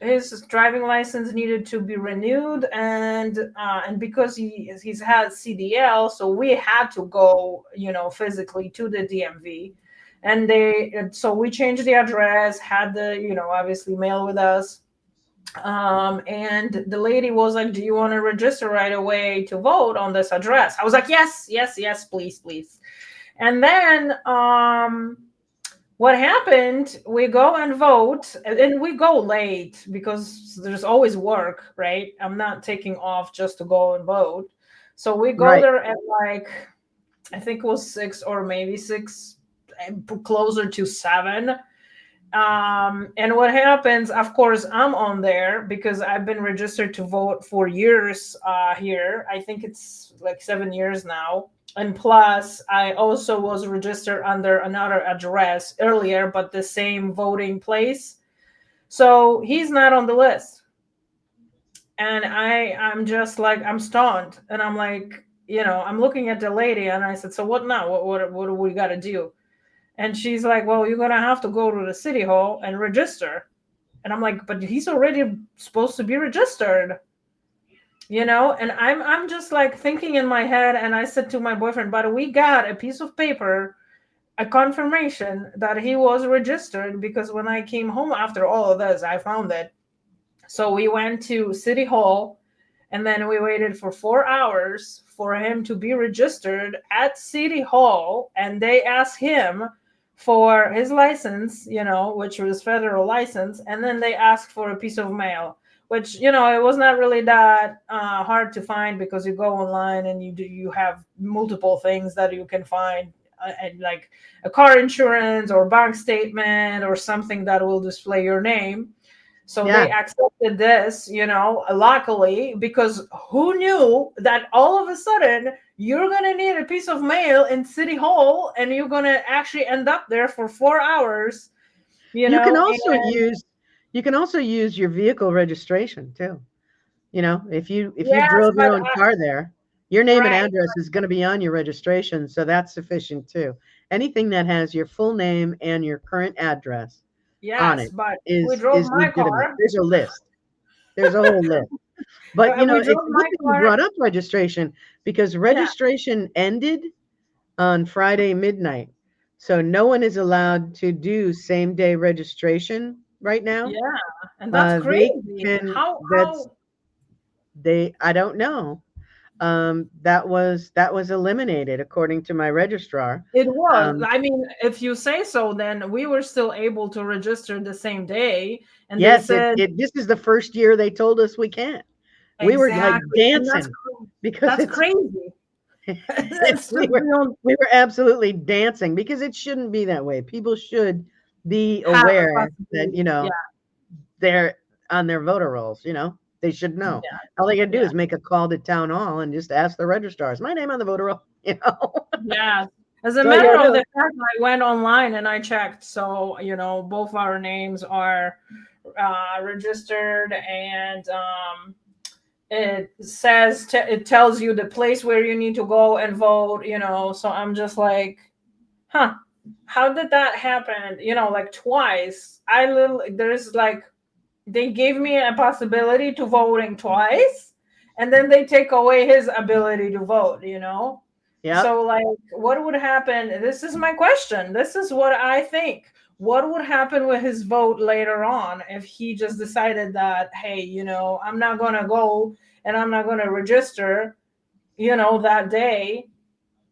his driving license needed to be renewed, and because he's had CDL, so we had to go, you know, physically to the DMV. So we changed the address, had the, you know, obviously mail with us. And the lady was like, "Do you want to register right away to vote on this address?" I was like, "Yes, yes, yes, please, please." And then what happened, we go and vote, and we go late because there's always work, right? I'm not taking off just to go and vote. So we go Right. there at like, I think it was 6 or maybe 6, closer to 7. And what happens, of course, I'm on there because I've been registered to vote for years here. I think it's like 7 years now. And plus, I also was registered under another address earlier, but the same voting place. So he's not on the list. And I'm just like, I'm stunned. And I'm like, you know, I'm looking at the lady and I said, "So what now? What do we got to do?" And she's like, "Well, you're gonna have to go to the city hall and register." And I'm like, "But he's already supposed to be registered, you know?" And I'm just like thinking in my head, and I said to my boyfriend, "But we got a piece of paper, a confirmation that he was registered, because when I came home after all of this, I found it." So we went to City Hall, and then we waited for 4 hours for him to be registered at City Hall. And they asked him for his license, you know, which was federal license. And then they asked for a piece of mail, which, you know, it was not really that hard to find, because you go online and you have multiple things that you can find, and like a car insurance or bank statement or something that will display your name. So Yeah. they accepted this, you know, luckily, because who knew that all of a sudden you're going to need a piece of mail in City Hall, and you're going to actually end up there for 4 hours, you You can know? also And use you can also use your vehicle registration too. You know, if you yes, drove your but own car there, your name and right. address is going to be on your registration, so that's sufficient too. Anything that has your full name and your current address on Yes, it but we is drove my legitimate. car. There's a list. There's a whole list. But you know, We it's drove a good my thing you car. brought up registration because Yeah. registration ended on Friday midnight. So no one is allowed to do same day registration right now. Yeah. And that's They crazy. can that's How they I don't know. That was eliminated according to my registrar. it was. Um, I mean, if you say so, then we were still able to register the same day. And they yes, said, this is the first year they told us we can't. We were like exactly. And dancing because that's it's crazy. That's we just were beyond. we were absolutely dancing because it shouldn't be that way. People should be Have a aware that, possibility. Yeah. they're on their voter rolls, you know. They should know. Yeah. All they gotta do Yeah. is make a call to town hall and just ask the registrars, my name on the voter roll, you know. Yeah. As a That's all you matter gotta of do. the fact, I went online and I checked. So, you know, both our names are registered, and it tells you the place where you need to go and vote, you know. So I'm just like, huh, how did that happen? You know, like twice. There's like, they gave me a possibility to voting twice, and then they take away his ability to vote, you know. Yep. So like, what would happen? This is my question. This is what I think. What would happen with his vote later on if he just decided that, hey, you know, I'm not going to go and I'm not going to register, you know, that day?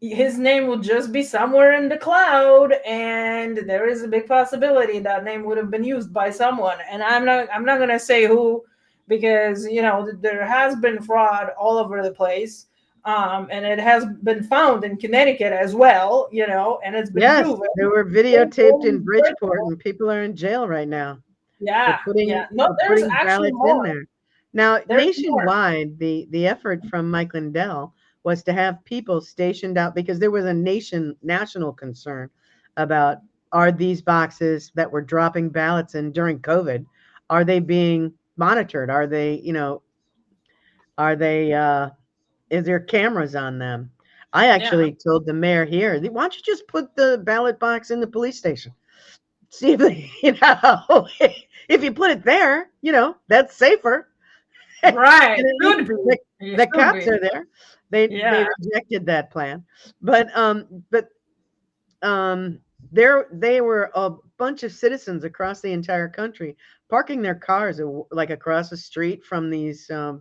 His name would just be somewhere in the cloud, and there is a big possibility that name would have been used by someone. And I'm not going to say who, because, you know, there has been fraud all over the place. And it has been found in Connecticut as well, you know, and it's been Yes, proven. they were In videotaped in Bridgeport Bridgeport. and people are in jail right now for Yeah, putting yeah. No, for there's putting actually ballots in more. there. Now, There's more. nationwide, the effort from Mike Lindell was to have people stationed out because there was a national concern about are these boxes that we're dropping ballots in during COVID, are they being monitored? Are they, is there cameras on them? I Yeah. actually told the mayor here, why don't you just put the ballot box in the police station? See if they, if you put it there, that's safer. Right. And at least Should be. It the should cops be. are there. They Yeah. rejected that plan, but um, they were a bunch of citizens across the entire country parking their cars like across the street from these the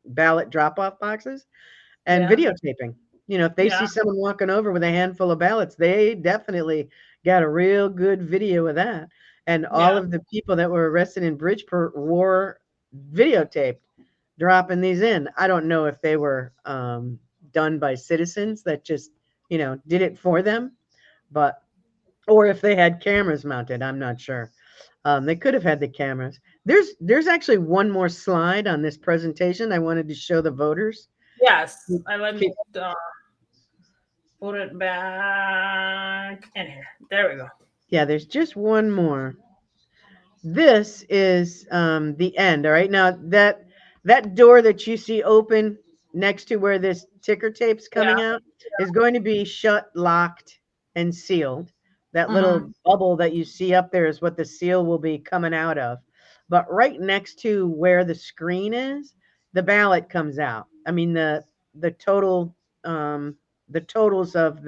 ballot drop off boxes and Yeah. videotaping. If they see Yeah. someone walking over with a handful of ballots, they definitely got a real good video of that. And all Yeah. of the people that were arrested in Bridgeport were videotaped dropping these in. I don't know if they were done by citizens that just, did it for them, but or if they had cameras mounted. I'm not sure. They could have had the cameras. There's actually one more slide on this presentation. I wanted to show the voters. Yes. Let me put it back in here. There we go. Yeah, there's just one more. This is the end. All right. Now that door that you see open next to where this ticker tape's coming out is going to be shut, locked, and sealed. That little bubble that you see up there is what the seal will be coming out of. But right next to where the screen is, the ballot comes out. I mean the total the totals of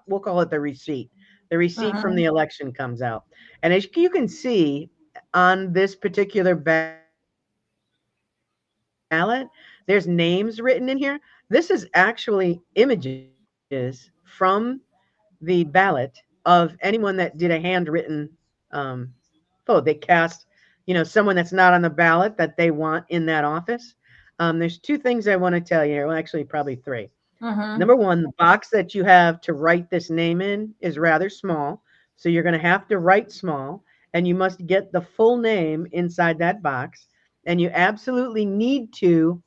we'll call it the receipt. The receipt from the election comes out. And as you can see on this particular ballot, there's names written in here. This is actually images from the ballot of anyone that did a handwritten vote. They cast, someone that's not on the ballot that they want in that office. There's two things I want to tell you here. Well, actually, probably three. Number one, the box that you have to write this name in is rather small. So you're going to have to write small, and you must get the full name inside that box. And you absolutely need to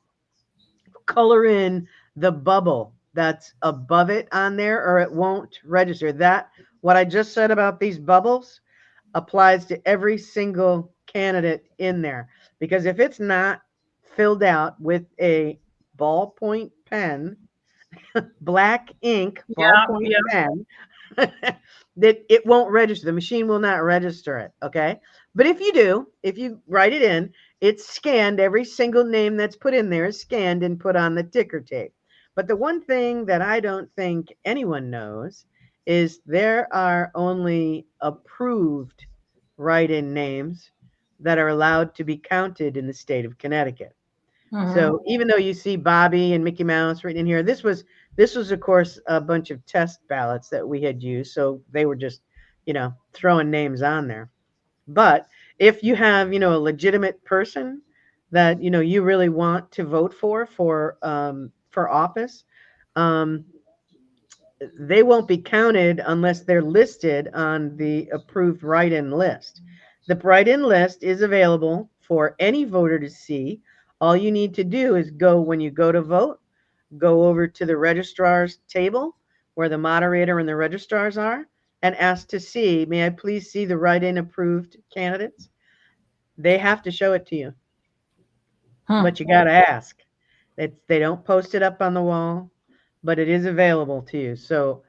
color in the bubble that's above it on there, or it won't register. What I just said about these bubbles applies to every single candidate in there. Because if it's not filled out with a ballpoint pen, black ink ballpoint pen, that it won't register. The machine will not register it. Okay. But if you write it in, it's scanned. Every single name that's put in there is scanned and put on the ticker tape. But the one thing that I don't think anyone knows is there are only approved write-in names that are allowed to be counted in the state of Connecticut. So even though you see Bobby and Mickey Mouse written in here, this was, of course, a bunch of test ballots that we had used. So they were just, throwing names on there. But if you have, a legitimate person that, you really want to vote for office, they won't be counted unless they're listed on the approved write-in list. The write-in list is available for any voter to see. All you need to do is when you go to vote, go over to the registrar's table where the moderator and the registrars are and ask to see, may I please see the write-in approved candidates? They have to show it to you, but you got to ask. They don't post it up on the wall, but it is available to you. So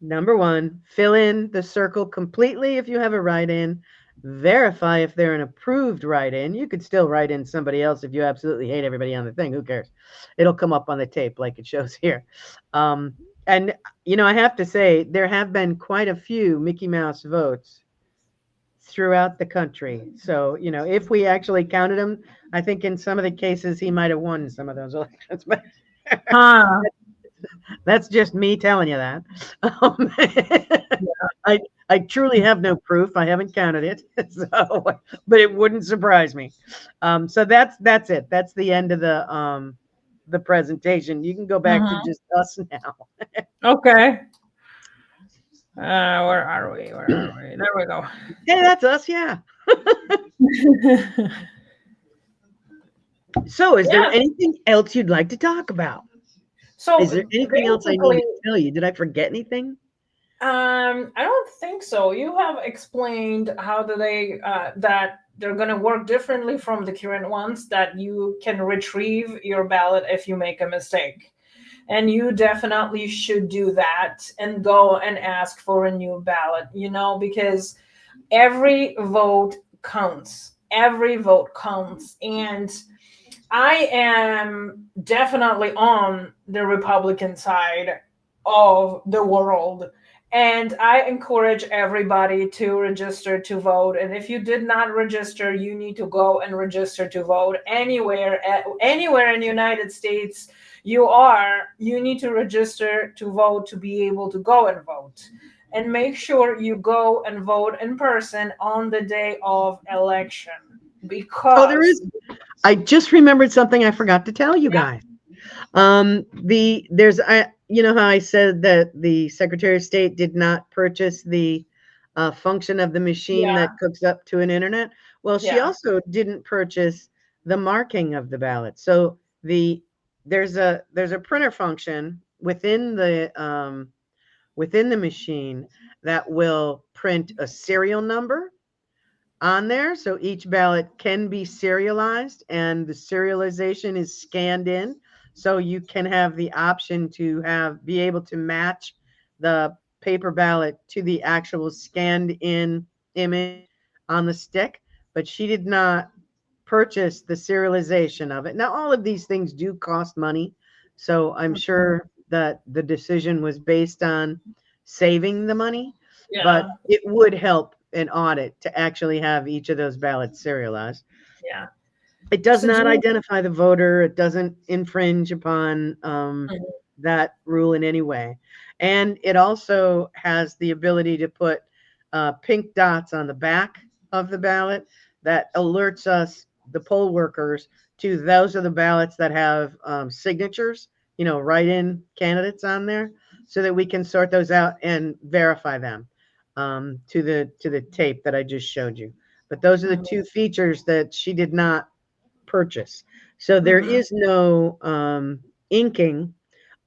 number one, fill in the circle completely if you have a write-in. Verify if they're an approved write-in. You could still write in somebody else if you absolutely hate everybody on the thing. Who cares? It'll come up on the tape like it shows here. And, I have to say, there have been quite a few Mickey Mouse votes throughout the country. So, if we actually counted them, I think in some of the cases he might have won some of those elections. But that's just me telling you that. I truly have no proof. I haven't counted it, but it wouldn't surprise me. So that's it. That's the end of the presentation. You can go back to just us now. Okay. Where are we? There we go. Hey, that's us. Yeah. So, is there anything else you'd like to talk about? So is there anything else I need to tell you? Did I forget anything? I don't think so. You have explained how do they that they're going to work differently from the current ones, that you can retrieve your ballot if you make a mistake. And you definitely should do that and go and ask for a new ballot, because every vote counts. Every vote counts. And I am definitely on the Republican side of the world. And I encourage everybody to register to vote. And if you did not register, you need to go and register to vote anywhere in the United States you need to register to vote to be able to go and vote. And make sure you go and vote in person on the day of election, Oh, there because is. I just remembered something I forgot to tell you yeah, guys. There's I you know how I said that the Secretary of State did not purchase the function of the machine yeah, that cooks up to an internet. Well, she yeah. also didn't purchase the marking of the ballot. So the there's a printer function within the machine that will print a serial number on there. So each ballot can be serialized and the serialization is scanned in. So you can have the option to be able to match the paper ballot to the actual scanned in image on the stick. But she did not purchase the serialization of it. Now, all of these things do cost money. So I'm Mhm. sure that the decision was based on saving the money, but Yeah, it would help an audit to actually have each of those ballots serialized. yeah. It does So not do identify the voter. It doesn't infringe upon Mhm. that rule in any way. And it also has the ability to put pink dots on the back of the ballot that alerts us, the poll workers, to those are the ballots that have signatures, write in candidates on there, so that we can sort those out and verify them to the tape that I just showed you. But those are the Mhm. two features that she did not purchase. So there Mhm. is no inking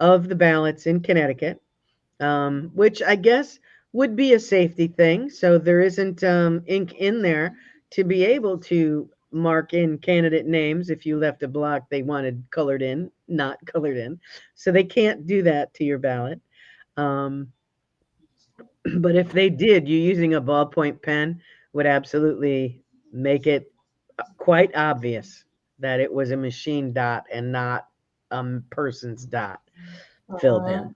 of the ballots in Connecticut, which I guess would be a safety thing. So there isn't ink in there to be able to mark in candidate names if you left a block they wanted colored in, not colored in. So they can't do that to your ballot. Um, but if they did, you using a ballpoint pen would absolutely make it quite obvious that it was a machine dot and not a person's dot filled Mhm. in.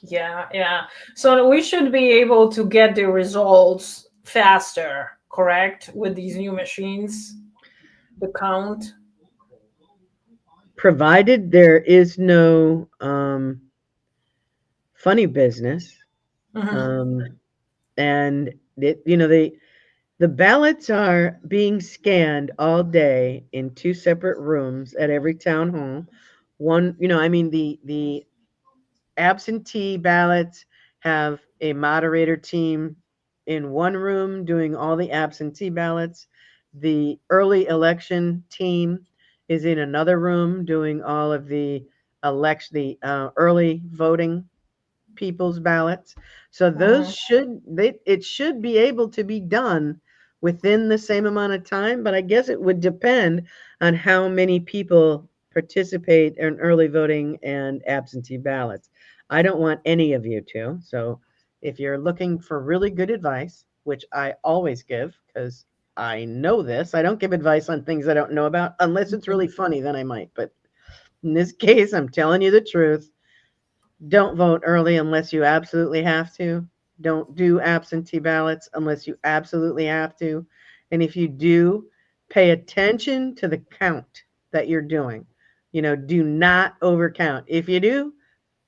Yeah, yeah. So we should be able to get the results faster, correct? With these new machines, the count. Provided there is no funny business, Mhm. um, and the ballots are being scanned all day in two separate rooms at every town hall. One, I mean the absentee ballots have a moderator team in one room doing all the absentee ballots. The early election team is in another room doing all of the early voting people's ballots. So Mhm. it should be able to be done within the same amount of time, but I guess it would depend on how many people participate in early voting and absentee ballots. I don't want any of you to. So if you're looking for really good advice, which I always give because I know this, I don't give advice on things I don't know about unless it's really funny, then I might. But in this case, I'm telling you the truth. Don't vote early unless you absolutely have to. Don't do absentee ballots unless you absolutely have to. And if you do, pay attention to the count that you're doing. Do not overcount. If you do,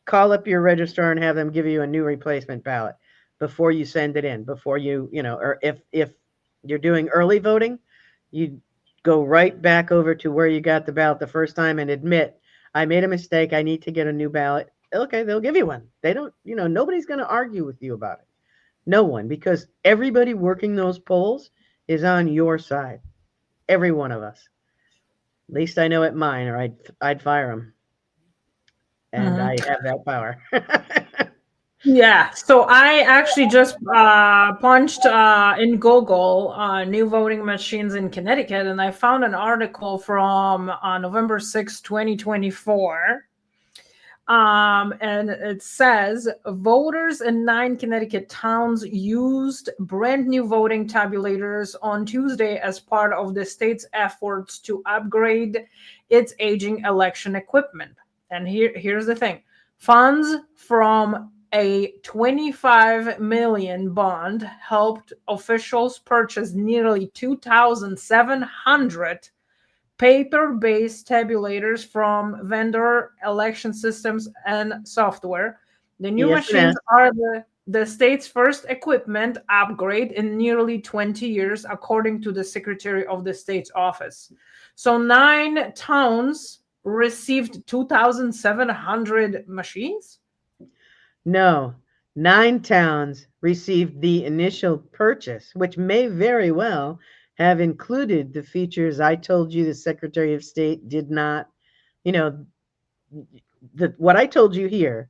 call up your registrar and have them give you a new replacement ballot before you send it in, before or if you're doing early voting, you go right back over to where you got the ballot the first time and admit, I made a mistake. I need to get a new ballot. Okay, they'll give you one. They don't, nobody's going to argue with you about it. No one, because everybody working those polls is on your side. Every one of us. At least I know at mine, or I'd fire them, and Mhm. I have that power. Yeah, so I actually just punched in Google new voting machines in Connecticut, and I found an article from November 6, 2024. And it says voters in 9 Connecticut towns used brand new voting tabulators on Tuesday as part of the state's efforts to upgrade its aging election equipment. And here's the thing: funds from a 25 million bond helped officials purchase nearly 2,700 paper-based tabulators from vendor election systems and software. The new machines ES&S. are the state's first equipment upgrade in nearly 20 years, according to the Secretary of the State's office. So 9 towns received 2,700 machines? No, 9 towns received the initial purchase, which may very well have included the features I told you the Secretary of State did not, you know, what I told you here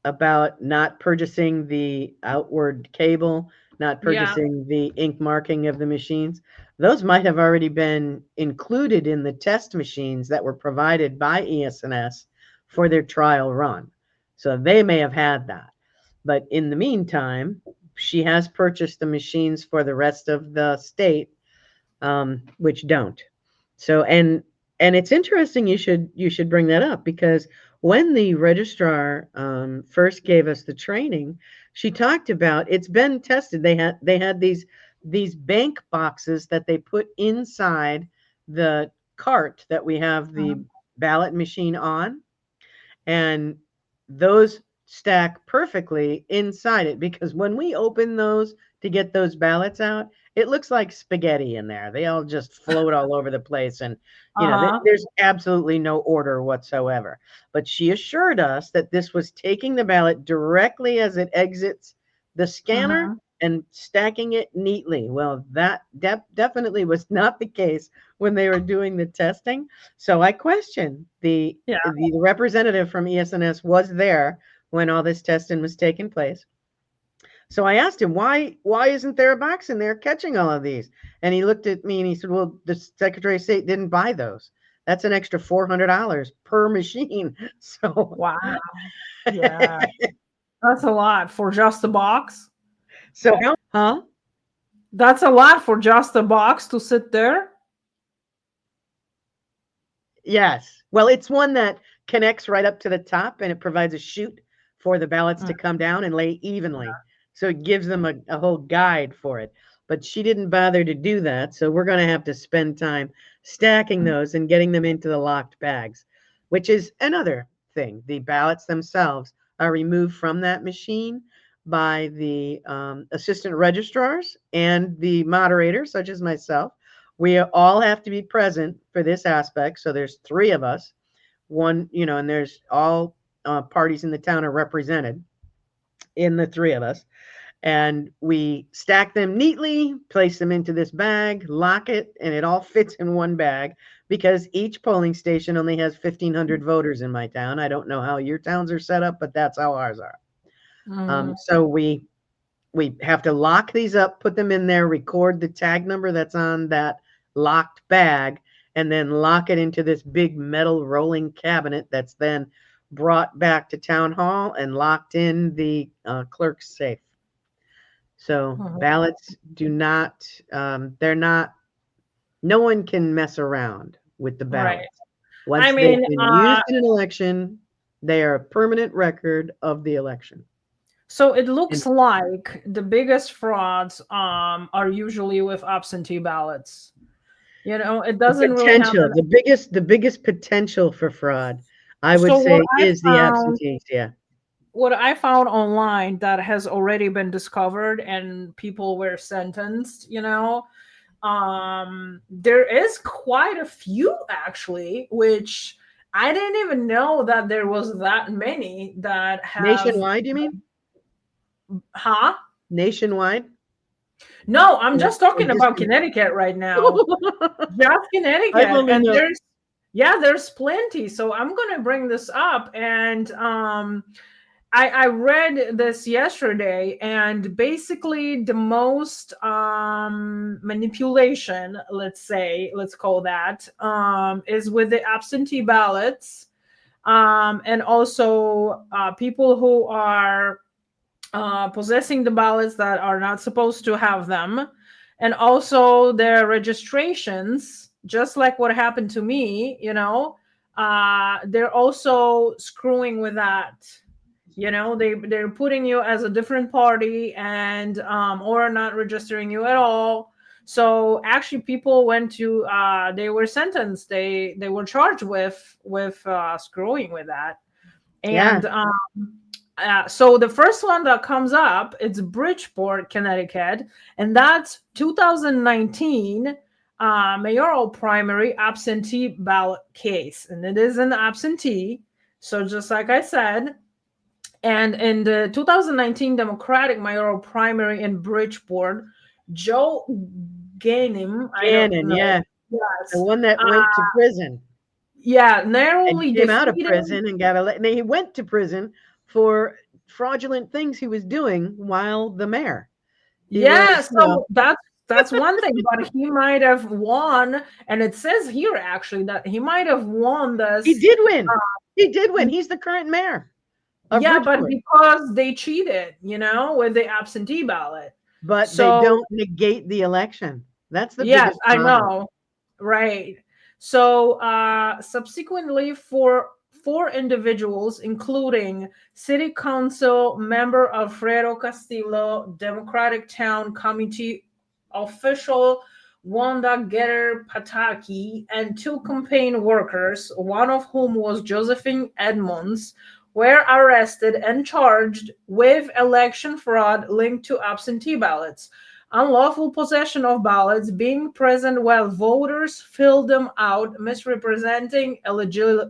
about not purchasing the outward cable, not Yeah. purchasing the ink marking of the machines. Those might have already been included in the test machines that were provided by ES&S for their trial run. So they may have had that. But in the meantime, she has purchased the machines for the rest of the state, which don't. So and it's interesting you should bring that up, because when the registrar first gave us the training, she talked about it's been tested. They had these bank boxes that they put inside the cart that we have the ballot machine on, and those stack perfectly inside it, because when we open those to get those ballots out, it looks like spaghetti in there. They all just float all over the place, and Uh-huh. there's absolutely no order whatsoever. But she assured us that this was taking the ballot directly as it exits the scanner Uh-huh. and stacking it neatly. Well, that definitely was not the case when they were doing the testing. So I question Yeah. the representative from ES&S was there when all this testing was taking place. So I asked him, why isn't there a box in there catching all of these? And he looked at me and he said, well, the Secretary of State didn't buy those. That's an extra $400 per machine. So Wow. Yeah. That's a lot for just a box. so huh? That's a lot for just a box to sit there. Yes. Well, it's one that connects right up to the top, and it provides a chute for the ballots to come down and lay evenly. So it gives them a whole guide for it. But she didn't bother to do that. So we're going to have to spend time stacking those and getting them into the locked bags, which is another thing. The ballots themselves are removed from that machine by the assistant registrars and the moderators, such as myself. We all have to be present for this aspect. So there's 3 of us, one, and there's all parties in the town are represented in the 3 of us. And we stack them neatly, place them into this bag, lock it, and it all fits in one bag, because each polling station only has 1,500 voters in my town. I don't know how your towns are set up, but that's how ours are. So we have to lock these up, put them in there, record the tag number that's on that locked bag, and then lock it into this big metal rolling cabinet that's then brought back to town hall and locked in the clerk's safe. So ballots do not, they're not, no one can mess around with the ballots. Right. Once they've been used in an election, they are a permanent record of the election. So it looks like the biggest frauds are usually with absentee ballots. It doesn't really happen. The biggest potential for fraud, I would say, is the absentees. Yeah. What I found online that has already been discovered and people were sentenced, there is quite a few actually, which I didn't even know that there was that many that have. Nationwide, you mean? Huh? Nationwide? No, I'm just talking about Connecticut right now. Just Connecticut. And Yeah, there's plenty. So I'm gonna bring this up, and I read this yesterday, and basically the most manipulation, let's call that, is with the absentee ballots, and also people who are possessing the ballots that are not supposed to have them, and also their registrations, just like what happened to me, they're also screwing with that. They're putting you as a different party, and or not registering you at all. So actually people went to they were sentenced, they were charged with screwing with that. Yeah. And so the first one that comes up, it's Bridgeport, Connecticut, and that's 2019 mayoral primary absentee ballot case, and it is an absentee. So just like I said, and in the 2019 Democratic mayoral primary in Bridgeport, Joe Ganim, I don't Gannon, know, yeah. The yes, one that uh, went to prison yeah, and narrowly came out of defeated. prison and got elected. He went to prison for fraudulent things he was doing while the mayor. He Yeah, was, so that's one thing, but he might have won, and it says here actually that he might have won he this. did win. He did uh, win. He's the current mayor of yeah, but Bridgeport. because they cheated, with the absentee ballot. But they So don't negate the election. That's the yes, biggest I problem. know. Right. So subsequently, for four individuals, including City Council member Alfredo Castillo, Democratic Town Committee official Wanda Getter Pataki, and two campaign workers, one of whom was Josephine Edmonds, were arrested and charged with election fraud linked to absentee ballots, unlawful possession of ballots, being present while voters fill them out, misrepresenting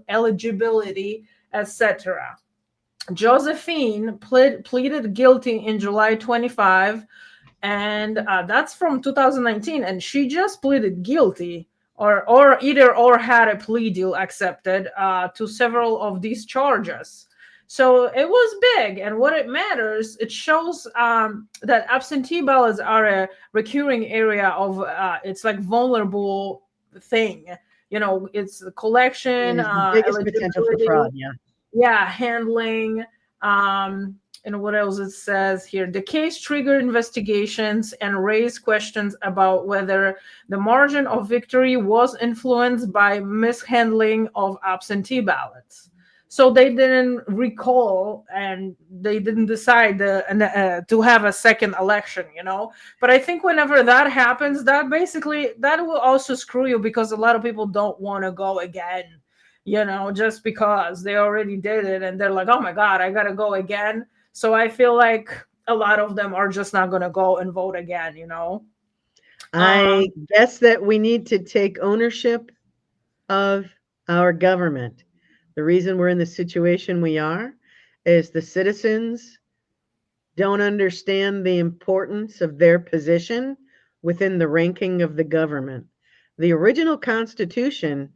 eligibility, etc. Josephine pleaded guilty in July 25, and that's from 2019, and she just pleaded guilty, or either or had a plea deal accepted to several of these charges. So it was big, and what it matters, it shows that absentee ballots are a recurring area of it's like vulnerable thing. It's It collection, is the biggest potential for eligibility, fraud. Yeah. yeah, handling, and what else it says here. The case triggered investigations and raised questions about whether the margin of victory was influenced by mishandling of absentee ballots. So they didn't recall, and they didn't decide to have a second election, But I think whenever that happens, that basically that will also screw you, because a lot of people don't want to go again, just because they already did it and they're like, oh my God, I gotta go again. So I feel like a lot of them are just not gonna go and vote again. I guess that we need to take ownership of our government. The reason we're in the situation we are is the citizens don't understand the importance of their position within the ranking of the government. The original Constitution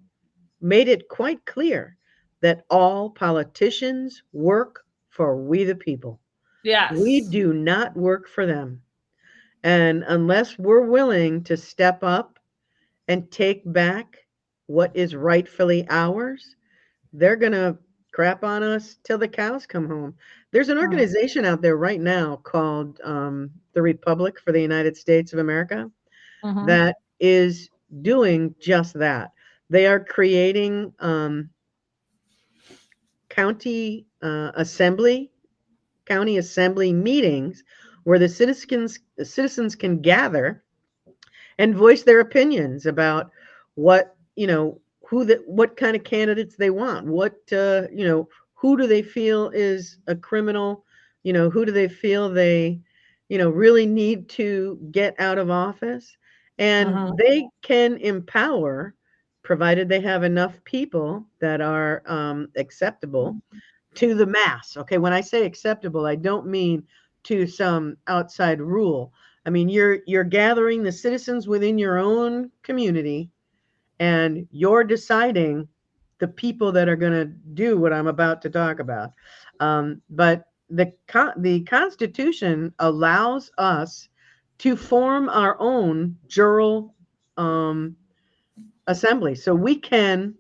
made it quite clear that all politicians work for we the people. We Yes. do not work for them. And unless we're willing to step up and take back what is rightfully ours, they're going to crap on us till the cows come home. There's an Mhm. organization out there right now called the Republic for the United States of America Mhm. that is doing just that. They are creating county assembly, county assembly meetings where the citizens can gather and voice their opinions about what what kind of candidates they want, who do they feel is a criminal, who do they feel they really need to get out of office, and Mhm. they can empower, provided they have enough people that are acceptable to the mass. Okay, when I say acceptable, I don't mean to some outside rule. I mean you're gathering the citizens within your own community and you're deciding the people that are going to do what I'm about to talk about. But the Constitution allows us to form our own jural assembly. So we can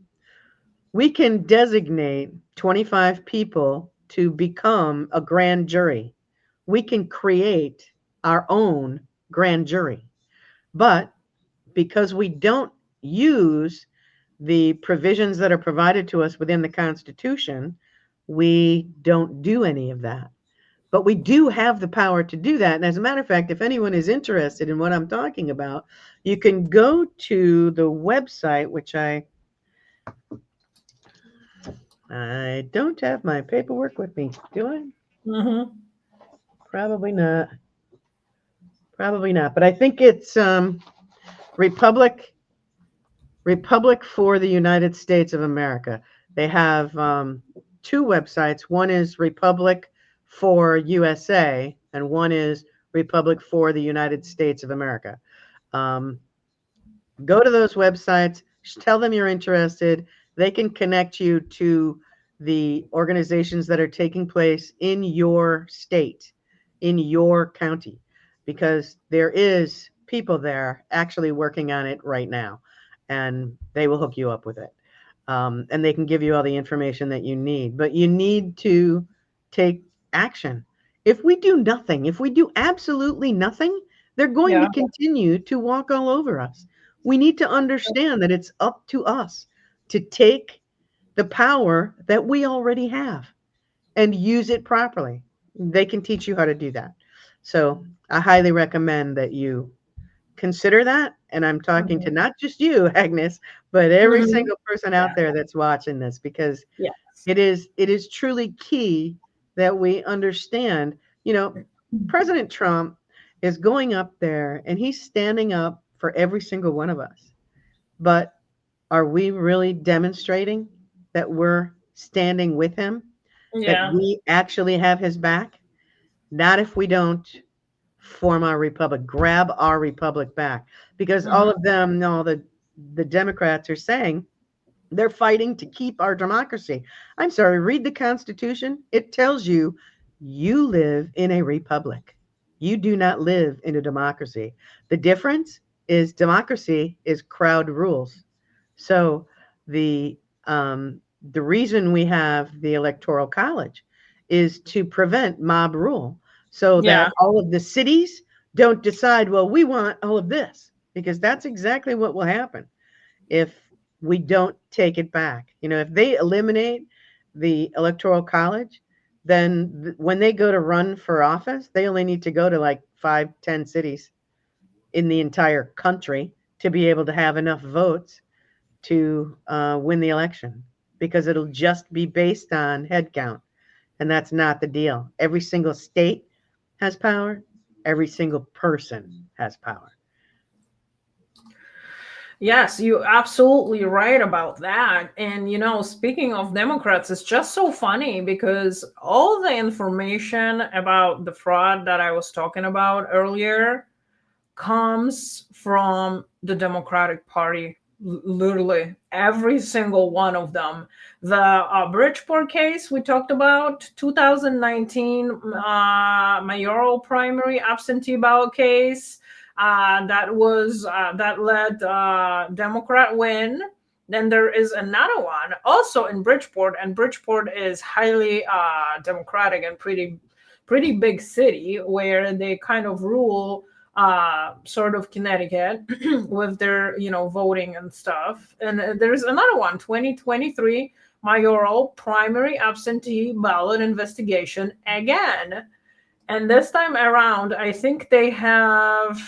designate 25 people to become a grand jury. We can create our own grand jury. But because we don't use the provisions that are provided to us within the Constitution, we don't do any of that. But we do have the power to do that. And as a matter of fact, if anyone is interested in what I'm talking about, you can go to the website, which I don't have my paperwork with me, do I? Mm-hmm. Probably not. Probably not. But I think it's Republic for the United States of America. They have two websites. One is Republic for USA, and one is Republic for the United States of America. Go to those websites, tell them you're interested. They can connect you to the organizations that are taking place in your state, in your county, because there is people there actually working on it right now, and they will hook you up with it. And they can give you all the information that you need, but you need to take action. If we do nothing, if we do absolutely nothing, they're going Yeah. to continue to walk all over us. We need to understand that it's up to us to take the power that we already have and use it properly. They can teach you how to do that. So I highly recommend that you consider that. And I'm talking to not just you, Agnes, but every Mhm. single person out there that's watching this, because Yes. it is truly key that we understand. President Trump is going up there and he's standing up for every single one of us. But are we really demonstrating that we're standing with him, that Yeah. we actually have his back? Not if we don't form our republic, grab our republic back. Because all of them, all the Democrats are saying they're fighting to keep our democracy. I'm sorry, read the Constitution. It tells you you live in a republic. You do not live in a democracy. The difference is democracy is crowd rules. So the reason we have the Electoral College is to prevent mob rule, so Yeah. that all of the cities don't decide, well, we want all of this, because that's exactly what will happen if we don't take it back. If they eliminate the Electoral College, then when they go to run for office, they only need to go to like 5-10 cities in the entire country to be able to have enough votes to win the election, because it'll just be based on head count. And that's not the deal. Every single state has power. Every single person has power. Yes, you're absolutely right about that. And, speaking of Democrats, it's just so funny because all the information about the fraud that I was talking about earlier comes from the Democratic Party. Literally every single one of them. The Bridgeport case we talked about, 2019 mayoral primary absentee ballot case, that led Democrat win. Then there is another one also in Bridgeport, and Bridgeport is highly democratic and pretty big city where they kind of rule sort of Connecticut with their voting and stuff. And there's another one, 2023 mayoral primary absentee ballot investigation again. And this time around, I think they have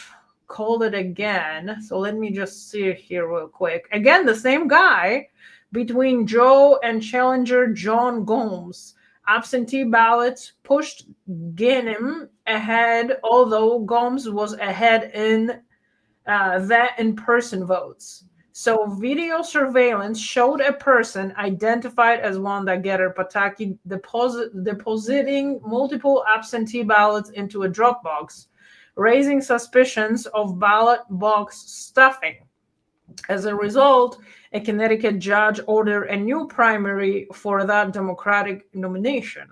called it again. So let me just see it here real quick. Again, the same guy, between Joe and challenger John Gomes. Absentee ballots pushed Ghanem ahead, although Gomes was ahead in the in-person votes. So video surveillance showed a person identified as Wanda Getter Pataki depositing multiple absentee ballots into a drop box, raising suspicions of ballot box stuffing. As a result, a Connecticut judge ordered a new primary for that Democratic nomination.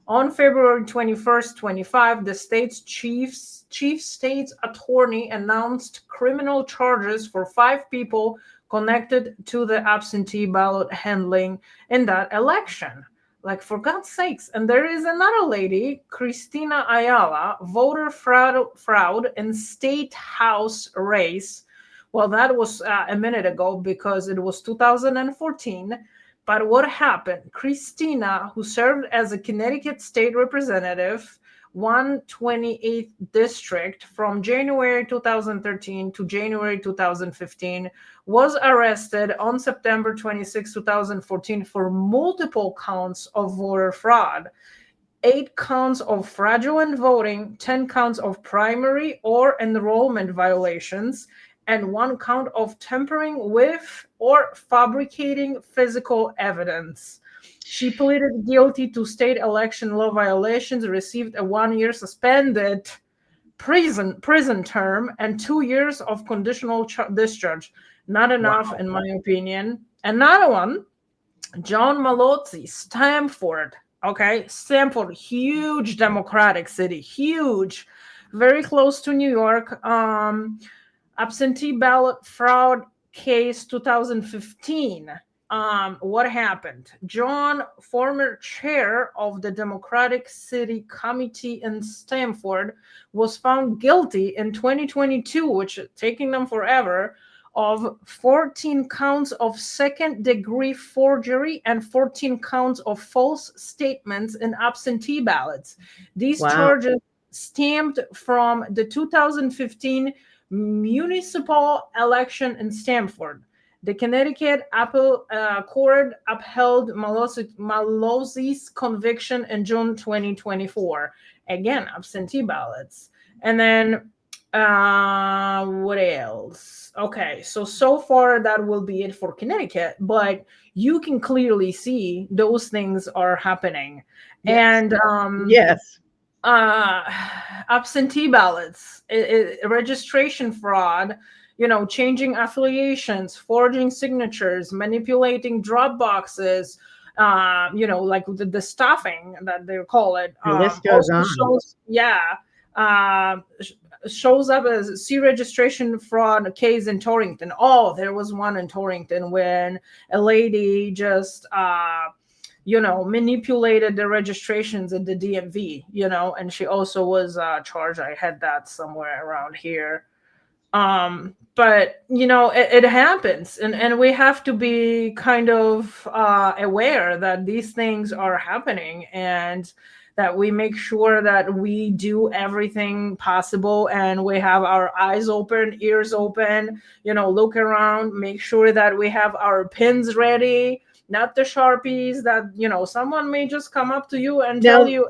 On February 21st, 2025, the state's chief state's attorney announced criminal charges for 5 people connected to the absentee ballot handling in that election. Like, for God's sakes. And there is another lady, Cristina Ayala, voter fraud in state house race. Well, that was a minute ago because it was 2014. But what happened? Christina, who served as a Connecticut state representative, 128th district from January 2013 to January 2015, was arrested on September 2014 for multiple counts of voter fraud. 8 counts of fraudulent voting, 10 counts of primary or enrollment violations, and 1 count of tampering with or fabricating physical evidence. She pleaded guilty to state election law violations, received a 1-year suspended prison term, and 2 years of conditional discharge. Not enough, in my opinion. Another one, John Malozzi, Stamford. Okay, Stamford, huge Democratic city, huge, very close to New York. Absentee ballot fraud case 2015. What happened? John, former chair of the Democratic City Committee in Stamford, was found guilty in 2022, which is taking them forever, of 14 counts of second-degree forgery and 14 counts of false statements in absentee ballots. These charges stemmed from the 2015 municipal election in Stamford. The Connecticut court upheld Malozzi's conviction in June 2024. Again, absentee ballots. And then what else? Okay, so far that will be it for Connecticut, but you can clearly see those things are happening. Yes. And Yes. absentee ballots, registration fraud, changing affiliations, forging signatures, manipulating drop boxes, like the stuffing that they call it. The list goes on. Shows up as see registration fraud case in Torrington. Oh, there was one in Torrington when a lady just manipulated the registrations at the DMV, and she also was charged. I had that somewhere around here. But it happens, and we have to be kind of aware that these things are happening, and that we make sure that we do everything possible and we have our eyes open, ears open, look around, make sure that we have our pins ready, not the Sharpies that, someone may just come up to you and tell you.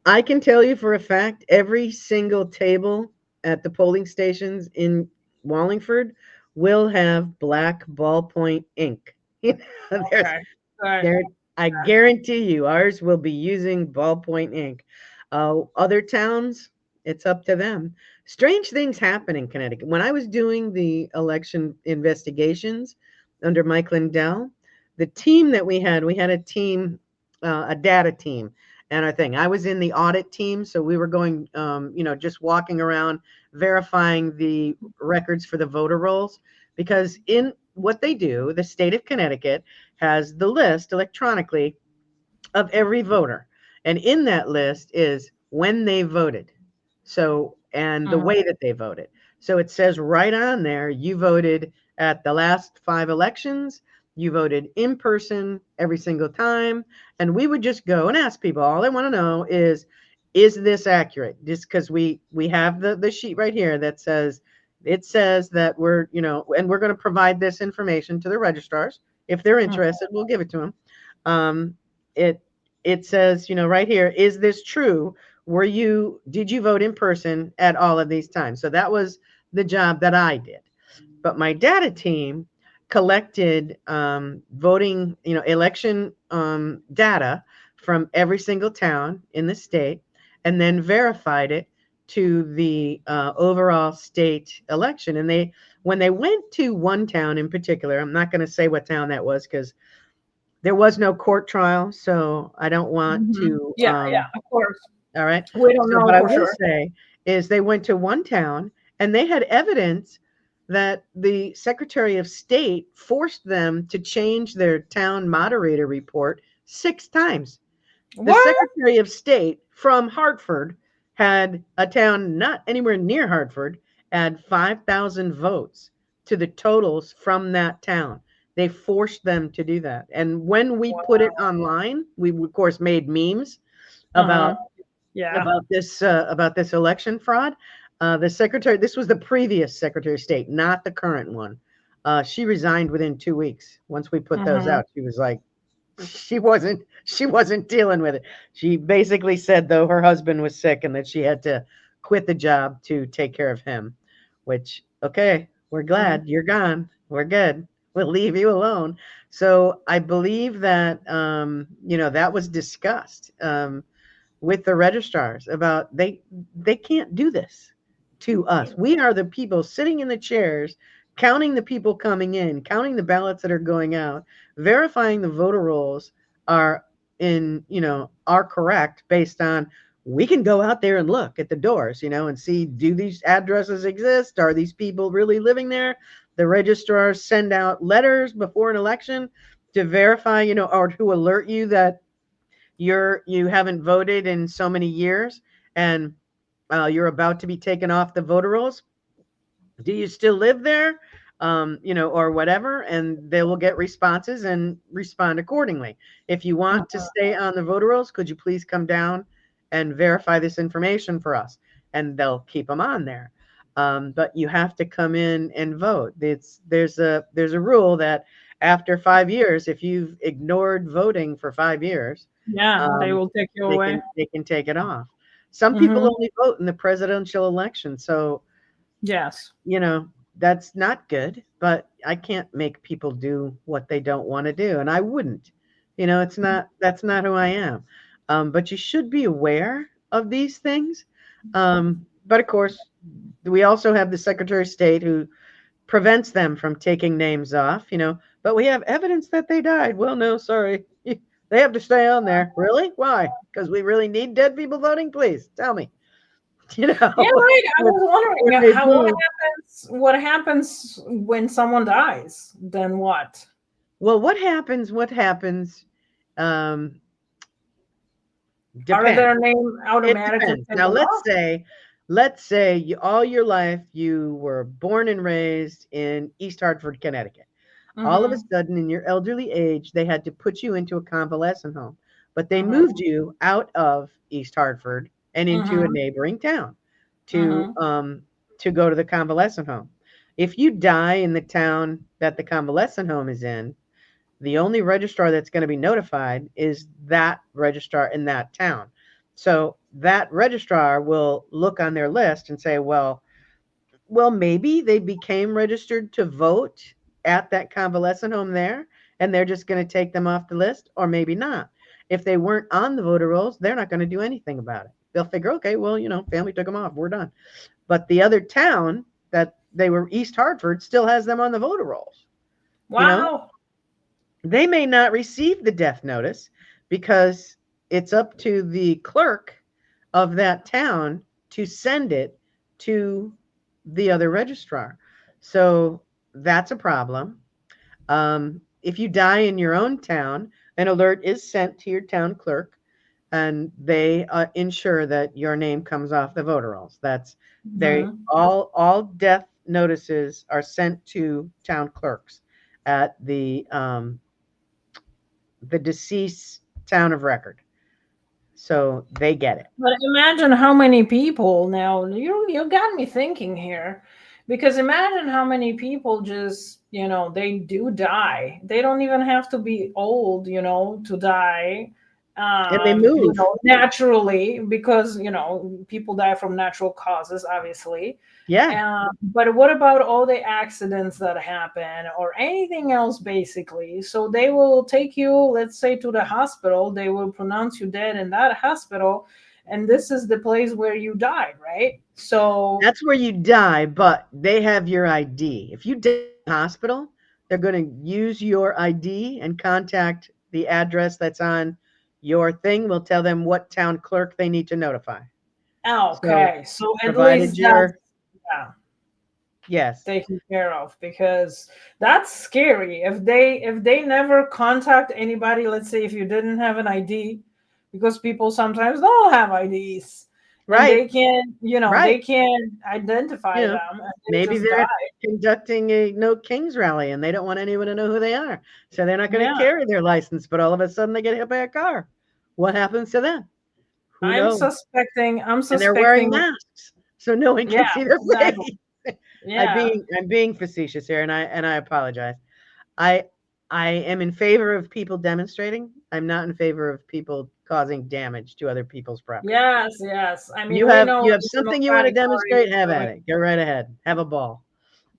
I can tell you for a fact, every single table at the polling stations in Wallingford will have black ballpoint ink. Okay. Right. I guarantee you, ours will be using ballpoint ink. Other towns, it's up to them. Strange things happen in Connecticut. When I was doing the election investigations under Mike Lindell, the team that we had a team, a data team, and a thing. I was in the audit team, so we were going, just walking around verifying the records for the voter rolls, because in what they do, the state of Connecticut has the list electronically of every voter. And in that list is when they voted. So, and the way that they voted. So it says right on there, you voted at the last 5 elections, you voted in person every single time. And we would just go and ask people, all they want to know is this accurate? Just because we have the sheet right here that says, it says that we're, and we're going to provide this information to the registrars. If they're interested, we'll give it to them. It says, right here, is this true? Did you vote in person at all of these times? So that was the job that I did. But my data team collected voting, election data from every single town in the state, and then verified it to the overall state election. And when they went to one town in particular, I'm not going to say what town that was because there was no court trial, so I don't want to. Yeah, yeah, of course. All right. We don't So, know but I for will sure. say is they went to one town and they had evidence that the Secretary of State forced them to change their town moderator report 6 times. The What? Secretary of State from Hartford had a town not anywhere near Hartford add 5,000 votes to the totals from that town. They forced them to do that. And when we put it online, we of course made memes about Yeah. about this election fraud. The secretary, this was the previous Secretary of State, not the current one. She resigned within 2 weeks. Once we put those out, she was like, she wasn't dealing with it. She basically said though her husband was sick and that she had to quit the job to take care of him. Which, okay, we're glad you're gone. We're good. We'll leave you alone. So I believe that that was discussed. With the registrars about they can't do this to us. We are the people sitting in the chairs, counting the people coming in, counting the ballots that are going out, verifying the voter rolls are are correct based on we can go out there and look at the doors, and see, do these addresses exist? Are these people really living there? The registrars send out letters before an election to verify, or to alert you that you haven't voted in so many years and you're about to be taken off the voter rolls. Do you still live there? Or whatever, and they will get responses and respond accordingly. If you want to stay on the voter rolls, could you please come down and verify this information for us? And they'll keep them on there. But you have to come in and vote. There's a rule that after 5 years, if you've ignored voting for 5 years, Yeah, they will take you away. they can take it off. Some people only vote in the presidential election, so Yes, that's not good. But I can't make people do what they don't want to do, and I wouldn't. That's not who I am. But you should be aware of these things. But of course, we also have the Secretary of State who prevents them from taking names off. But we have evidence that they died. Well, no, sorry. They have to stay on there. Really? Why? Because we really need dead people voting? Please tell me. Yeah, right. I was wondering what happens when someone dies? Then what? Well, what happens? Um, Are depends. their name automatically? Now, let's say all your life you were born and raised in East Hartford, Connecticut. All of a sudden, in your elderly age, they had to put you into a convalescent home, but they moved you out of East Hartford and into a neighboring town to go to the convalescent home. If you die in the town that the convalescent home is in, the only registrar that's going to be notified is that registrar in that town. So that registrar will look on their list and say, well, maybe they became registered to vote at that convalescent home there, and they're just going to take them off the list, or maybe not. If they weren't on the voter rolls, they're not going to do anything about it. They'll figure, okay, well, family took them off. We're done. But the other town that they were, East Hartford, still has them on the voter rolls. Wow. They may not receive the death notice because it's up to the clerk of that town to send it to the other registrar. So that's a problem. If you die in your own town, an alert is sent to your town clerk, and they ensure that your name comes off the voter rolls. That's all death notices are sent to town clerks at the deceased town of record. So they get it. But imagine how many people now. You got me thinking here, because imagine how many people just they do die. They don't even have to be old, to die. And they move. Naturally, because people die from natural causes, obviously. Yeah. But what about all the accidents that happen or anything else, basically? So they will take you, let's say, to the hospital. They will pronounce you dead in that hospital. and this is the place where you died, right? So That's where you die, but they have your ID. If you die in the hospital, they're going to use your ID and contact the address that's on your thing. We'll tell them what town clerk they need to notify. So, okay, so at provided least that's, you're, yeah, yes, taken care of, because that's scary if they never contact anybody. Let's say if you didn't have an ID, because people sometimes don't have IDs, and right, they can, right. they can identify You know, them, and they maybe just die. they're conducting a No Kings rally and they don't want anyone to know who they are. So they're not going to Yeah, carry their license, but all of a sudden they get hit by a car. What happens to them? Who i'm knows? suspecting i'm And they're wearing suspecting masks, so no one yeah, can see their exactly. face. Yeah, I'm being facetious here, and I apologize. I I am in favor of people demonstrating. I'm not in favor of people causing damage to other people's property. yes, yes, I You mean, we have know you what have the something you want to Democratic Party demonstrate, is have at doing. it. Go right ahead. Have a ball.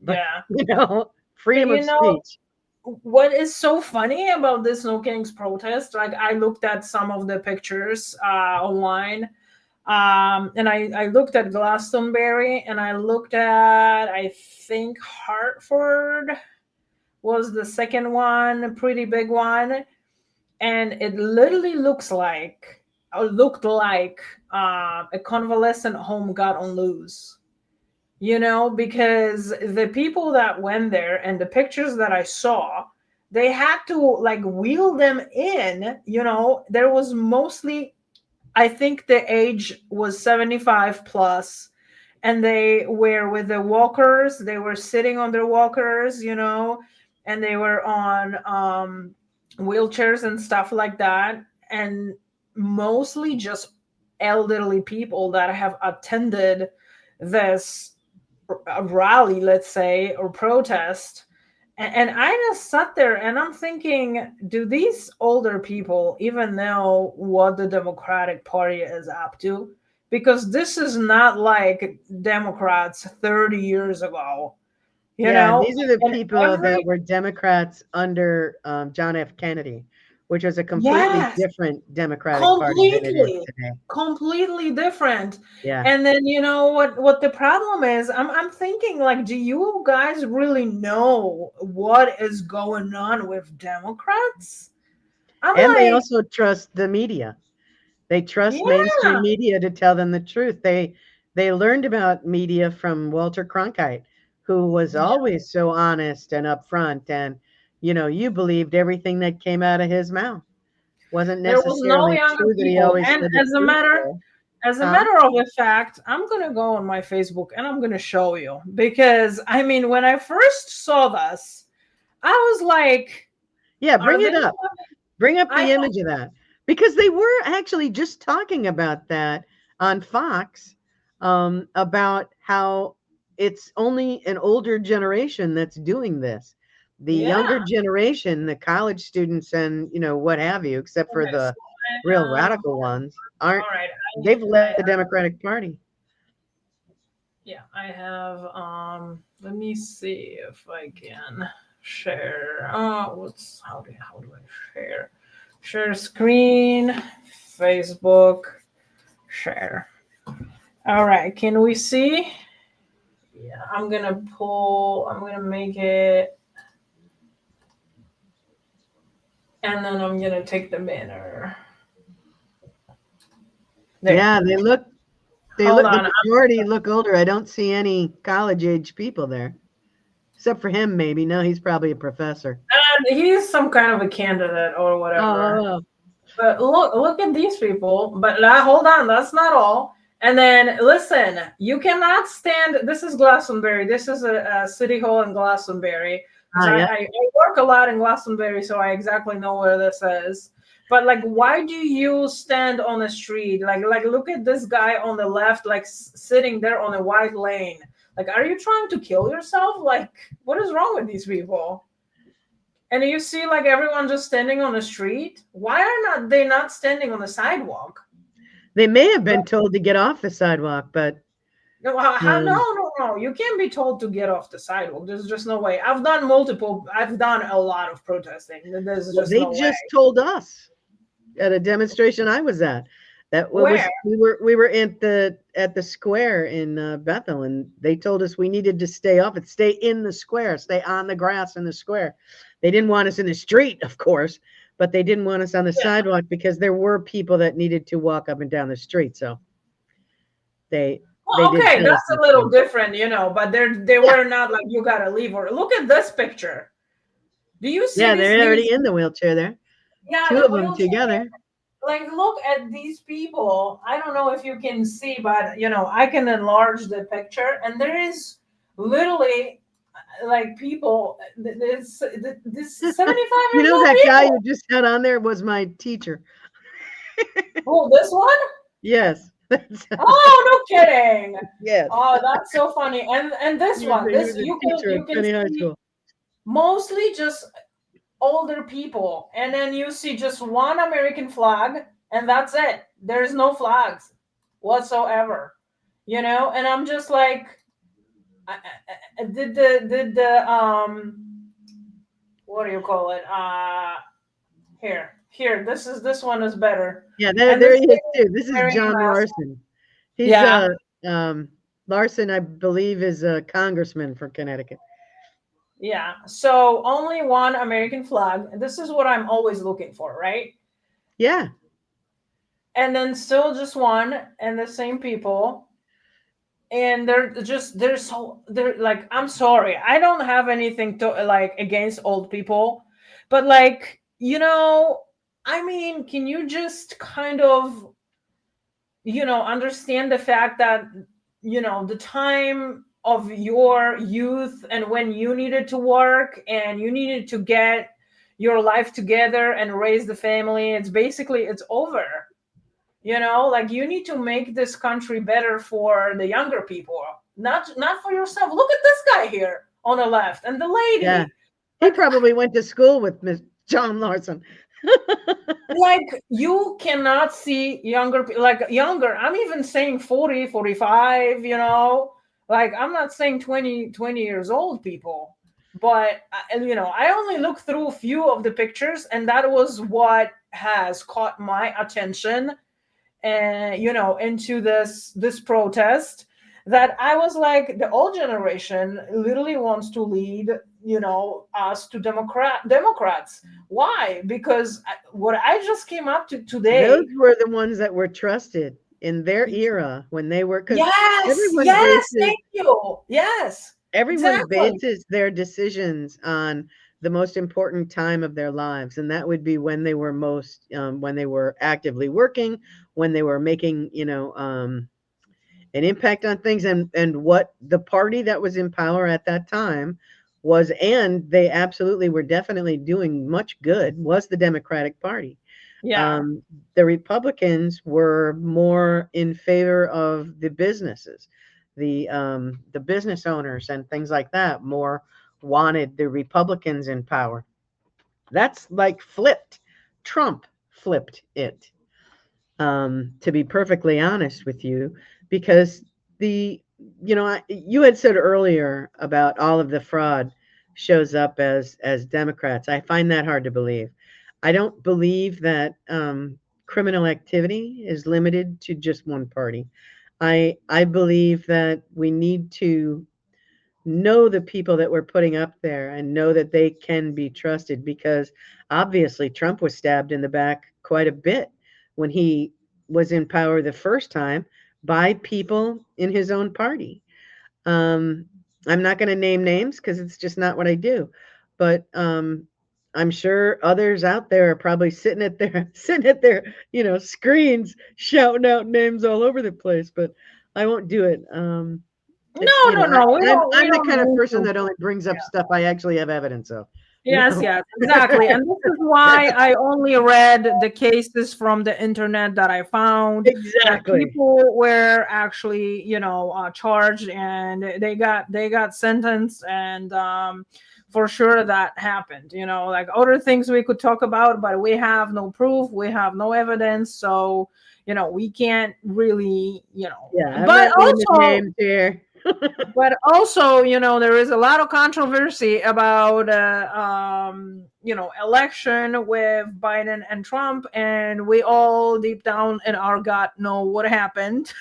But Yeah, but freedom of speech. what is so funny about this No Kings protest, like I looked at some of the pictures online, and I looked at Glastonbury, and I looked at, I think, Hartford was the second one, a pretty big one, and it literally looked like a convalescent home got on loose, because the people that went there and the pictures that I saw, they had to like wheel them in. There was mostly, I think the age was 75 plus, and they were with the walkers, they were sitting on their walkers, and they were on wheelchairs and stuff like that, and mostly just elderly people that have attended this rally, let's say, or protest. And I just sat there and I'm thinking, do these older people even know what the Democratic Party is up to? Because this is not like Democrats 30 years ago, you Yeah, know? these are the And people that were Democrats under John F. Kennedy, which was a completely yes, different Democratic Party than it is completely, today. completely different. Yeah. And then you know what the problem is? I'm thinking, like, do you guys really know what is going on with Democrats? I'm And they like, also trust the media. They trust yeah, mainstream media to tell them the truth. They learned about media from Walter Cronkite, who was yeah. always so honest and upfront, and you believed everything that came out of his mouth. Wasn't There was no necessarily younger true that he people. always And said the truth, though. as a Huh? matter of a fact, I'm gonna go on my Facebook and I'm gonna show you, because I mean, when I first saw this, I was like, Yeah, are bring they? it up. Bring up I the image of that, because they were actually just talking about that on Fox, about how it's only an older generation that's doing this. The younger yeah. generation, the college students and what have you, except for Okay, so the I real have, radical ones, aren't. all right, They've I left the Democratic Party. yeah, I have, let me see if I can share. How do I share? Share screen, Facebook, share. All right, can we see? Yeah, I'm gonna make it, and then I'm gonna take the banner. There. Yeah, Hold the on. majority look older. I don't see any college age people there. Except for him, maybe. No, he's probably a professor. And he's some kind of a candidate or whatever. Oh, But look at these people. But hold on, that's not all. And then listen, you cannot stand. This is Glastonbury. This is a city hall in Glastonbury. Because yeah. I work a lot in Glastonbury, so I exactly know where this is. But like, why do you stand on the street? Like, look at this guy on the left, like sitting there on a white lane. Like, are you trying to kill yourself? Like, what is wrong with these people? And you see, like, everyone just standing on the street. Why are not they not standing on the sidewalk? They may have been told to get off the sidewalk, but No, um, no. You can't be told to get off the sidewalk. There's just no way. I've done a lot of protesting. There's just they no way. just told us at a demonstration I was at That what Where? was we were at the square in Bethel, and they told us we needed to stay off it, stay in the square, stay on the grass in the square. They didn't want us in the street, of course, but they didn't want us on the sidewalk because there were people that needed to walk up and down the street. So they Well, did okay, tell us that's that. a little different, but they Yeah, were not like you gotta leave. Or look at this picture. Do you see yeah, they're these? already in the wheelchair there. Yeah, Two the of them wheelchair. together. Like, look at these people. I don't know if you can see, but I can enlarge the picture, and there is literally like people. This 75 You years know old that guy people. you just had on there was my teacher. Oh, this one? Yes. Oh, no kidding. Yes. Oh, that's so funny. And this one, He this was a teacher you at can Penny High see School. mostly just older people, and then you see just one American flag, and that's it. There's no flags whatsoever, And I'm just like, did the what do you call it? Here. This one is better. Yeah, And there this he thing is too. This is wearing a John mask. Larson. He's Yeah, um Larson, I believe, is a congressman for Connecticut. yeah. So only one American flag. This is what I'm always looking for, right? Yeah. And then still just one and the same people, and they're like, I'm sorry, I don't have anything to like against old people, but like, I mean, can you just kind of understand the fact that the time of your youth and when you needed to work and you needed to get your life together and raise the family, it's over. Like, you need to make this country better for the younger people, not for yourself. Look at this guy here on the left and the Yeah. lady. He Like, probably went to school with Miss John Larson. you cannot see younger like younger. I'm even saying 40, 45, like, I'm not saying 20 years old people, but I only looked through a few of the pictures, and that was what has caught my attention, and into this protest, that I was like, the old generation literally wants to lead us to Democrats. Why? Because what I just came up to Those today. were the ones that were trusted in their era when they were, because Yes, everyone yes, bases thank you. Yes, everyone exactly. bases their decisions on the most important time of their lives, and that would be when they were when they were actively working, when they were making an impact on things, and what the party that was in power at that time was, and they absolutely were definitely doing much good, was the Democratic Party. Yeah, um, the Republicans were more in favor of the businesses, the business owners and things like that. More wanted the Republicans in power. That's like flipped. Trump flipped it. To be perfectly honest with you, because the you had said earlier about all of the fraud shows up as Democrats. I find that hard to believe. I don't believe that criminal activity is limited to just one party. I believe that we need to know the people that we're putting up there and know that they can be trusted, because obviously Trump was stabbed in the back quite a bit when he was in power the first time by people in his own party. Um, I'm not going to name names because it's just not what I do, but I'm sure others out there are probably sitting at their screens shouting out names all over the place, but I won't do it. It's no, no, no, we I'm the don't kind of need person to. that only brings up stuff I actually have evidence of. You Yes, know. yes, exactly. And this is why I only read the cases from the internet that I found, that Exactly. people were actually, charged, and they got sentenced, and for sure that happened. Like other things we could talk about, but we have no proof, we have no evidence, so we can't really. Yeah, I'm But not naming also, names here. But also, there is a lot of controversy about, election with Biden and Trump, and we all deep down in our gut know what happened,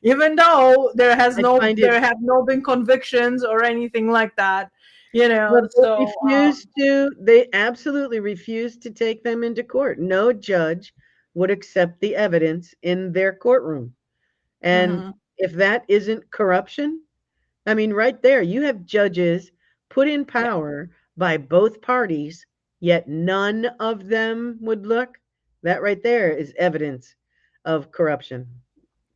even though I find it. there have no been convictions or anything like that. But So they absolutely refused to take them into court. No judge would accept the evidence in their courtroom. And mhm. if that isn't corruption, I mean, right there, you have judges put in Yeah, power by both parties, yet none of them would look. That right there is evidence of corruption,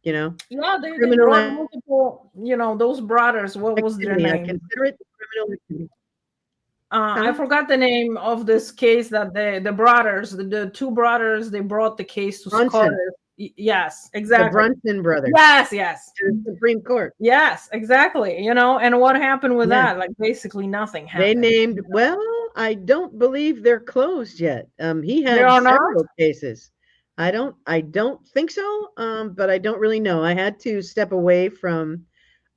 you know? yeah, they Criminal brought multiple, those brothers. What was their activity. I name? consider it criminal activity. I Huh? forgot the name of this case that the brothers, the two brothers, they brought the case to Brunson, Scotland. Yes, the exactly. Brunson brothers Yes, yes, to the Supreme Court. yes, exactly. And what happened with Yeah. that? Like basically nothing They happened. named, well, I don't believe they're closed yet. He There had are not. several cases. I don't think so, but I don't really know. I had to step away from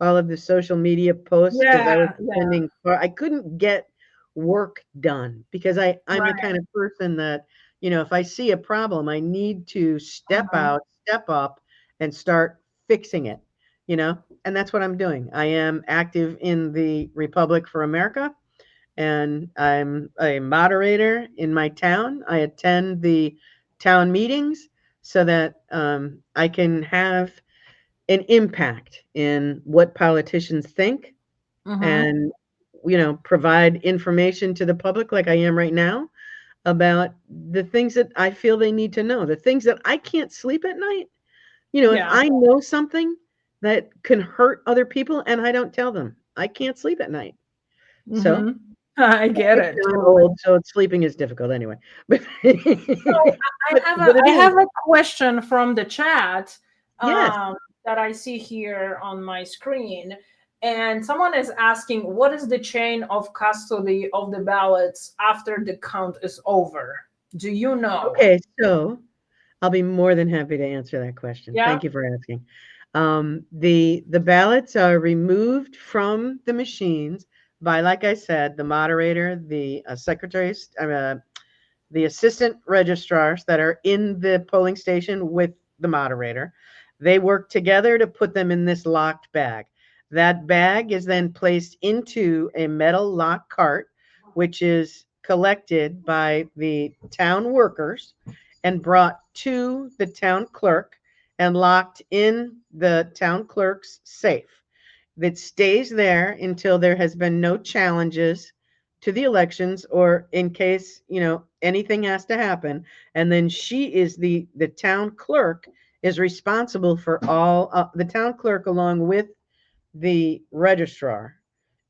all of the social media posts because I was Yeah, yeah, spending, I couldn't get work done because I'm the right. kind of person that, if I see a problem, I need to step Mhm. out, step up, and start fixing it, and that's what I'm doing. I am active in the Republic for America, and I'm a moderator in my town. I attend the town meetings so that I can have an impact in what politicians think Mhm. and, provide information to the public like I am right now about the things that I feel they need to know, the things that I can't sleep at night. If Yeah. I know something that can hurt other people and I don't tell them, I can't sleep at night. So Mhm. I get Right it now I'm totally. old, so sleeping is difficult anyway. But So but it I is. have a question from the chat, Yes. um, that I see here on my screen, and someone is asking, what is the chain of custody of the ballots after the count is over? Do you know? Okay, so I'll be more than happy to answer that question. Yeah. Thank you for asking. The ballots are removed from the machines by, like I said, the moderator, the secretaries, the assistant registrars that are in the polling station with the moderator. They work together to put them in this locked bag. That bag is then placed into a metal lock cart, which is collected by the town workers and brought to the town clerk and locked in the town clerk's safe. That stays there until there has been no challenges to the elections or in case, anything has to happen. And then she is the town clerk is responsible for all, the town clerk along with the registrar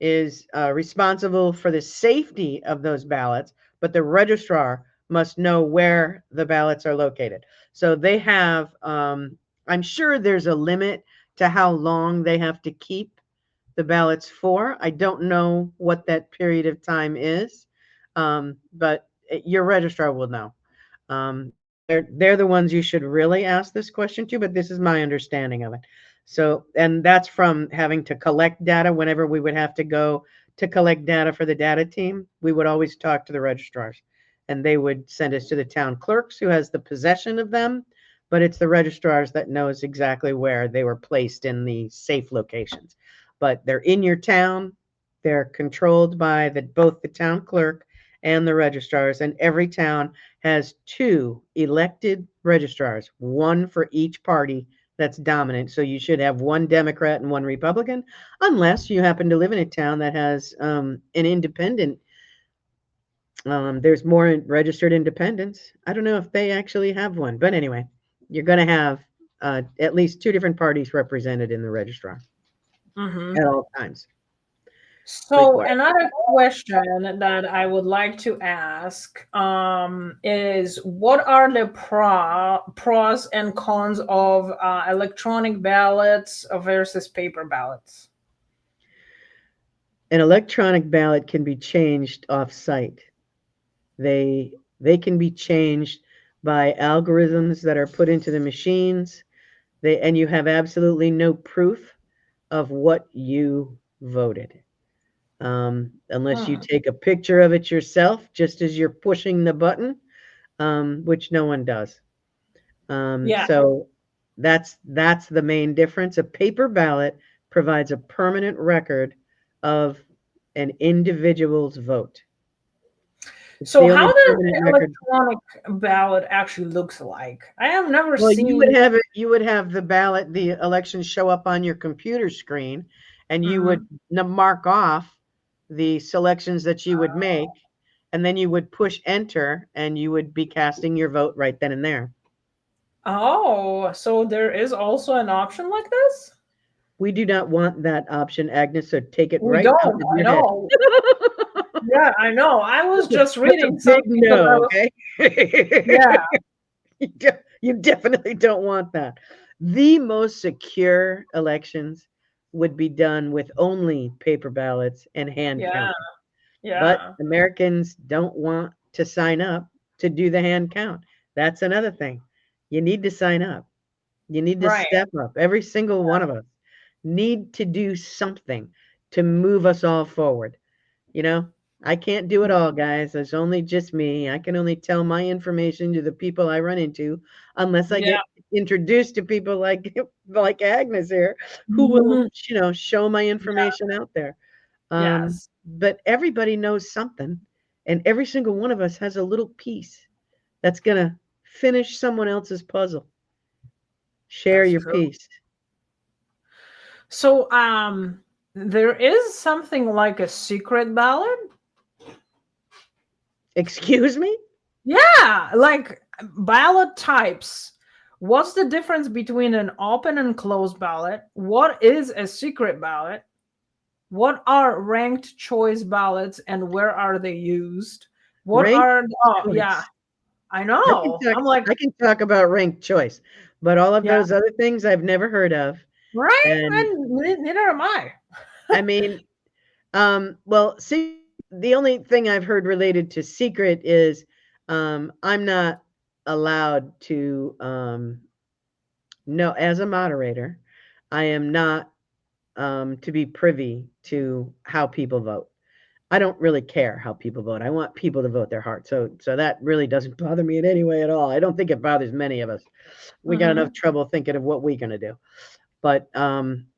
is responsible for the safety of those ballots, but the registrar must know where the ballots are located. So they have, I'm sure there's a limit to how long they have to keep the ballots for. I don't know what that period of time is, but your registrar will know. They're the ones you should really ask this question to, but this is my understanding of it. So, and that's from having to collect data. Whenever we would have to go to collect data for the data team, we would always talk to the registrars, and they would send us to the town clerks who has the possession of them. But it's the registrars that knows exactly where they were placed in the safe locations. But they're in your town. They're controlled by both the town clerk and the registrars, and every town has two elected registrars, one for each party that's dominant. So you should have one Democrat and one Republican, unless you happen to live in a town that has an independent. There's more registered independents. I don't know if they actually have one, but anyway, you're going to have at least two different parties represented in the registrar Mhm. at all times. So Required. another question that I would like to ask, is what are the pros and cons of electronic ballots versus paper ballots? An electronic ballot can be changed off-site. They can be changed by algorithms that are put into the machines. And you have absolutely no proof of what you voted. Unless you Hmm. take a picture of it yourself, just as you're pushing the button, which no one does. Yeah. So that's the main difference. A paper ballot provides a permanent record of an individual's vote. It's So the how only does permanent the record. electronic ballot actually looks like? I have never Well, seen. you would have the ballot, the election show up on your computer screen, and you would Mhm. mark off the selections that you would make, and then you would push enter, and you would be casting your vote right then and there. Oh, so there is also an option like this? We do not want that option, Agnes, so take it We right out don't. of I your head. know. Yeah, I know. I was just That's a reading big something because I no, was, okay? yeah, You definitely don't want that. The most secure elections would be done with only paper ballots and hand yeah, count. But yeah. Americans don't want to sign up to do the hand count. That's another thing. You need to sign up. You need to Right. step up. Every single one of us need to do something to move us all forward. You know, I can't do it all, guys. It's only just me. I can only tell my information to the people I run into, unless I Yeah. get introduced to people like like Agnes here, who will, Mhm. show my Yeah. information out there. Yes. But everybody knows something, and every single one of us has a little piece that's gonna finish someone else's puzzle. Share That's your true. piece. So, there is something like a secret ballot. Excuse me? Yeah, like ballot types. What's the difference between an open and closed ballot? What is a secret ballot? What are ranked choice ballots and where are they used? What Ranked are, oh, yeah, choice. I I can know. talk I'm like, I can talk about ranked choice, but all of yeah, those other things I've never heard of. right? And And neither am I. I mean, well, see, the only thing I've heard related to secret is I'm not allowed to no, as a moderator, I am not to be privy to how people vote. I don't really care how people vote. I want people to vote their heart. So that really doesn't bother me in any way at all. I don't think it bothers many of us. We got enough Mhm. trouble thinking of what we're gonna do. But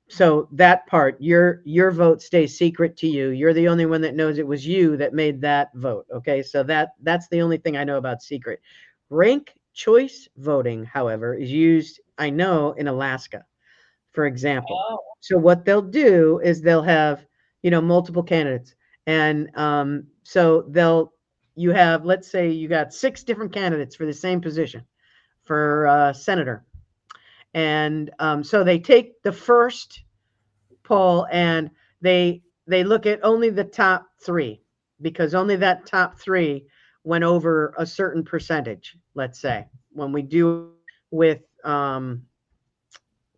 so that part, your vote stays secret to you. You're the only one that knows it was you that made that vote. Okay, so that's the only thing I know about secret. Rank choice voting, however, is used, I know, in Alaska, for example. Oh, So what they'll do is they'll have, multiple candidates. And so you have, let's say you got 6 different candidates for the same position for senator. And so they take the first poll and they look at only the top 3, because only that top 3 went over a certain percentage, let's say. When we do with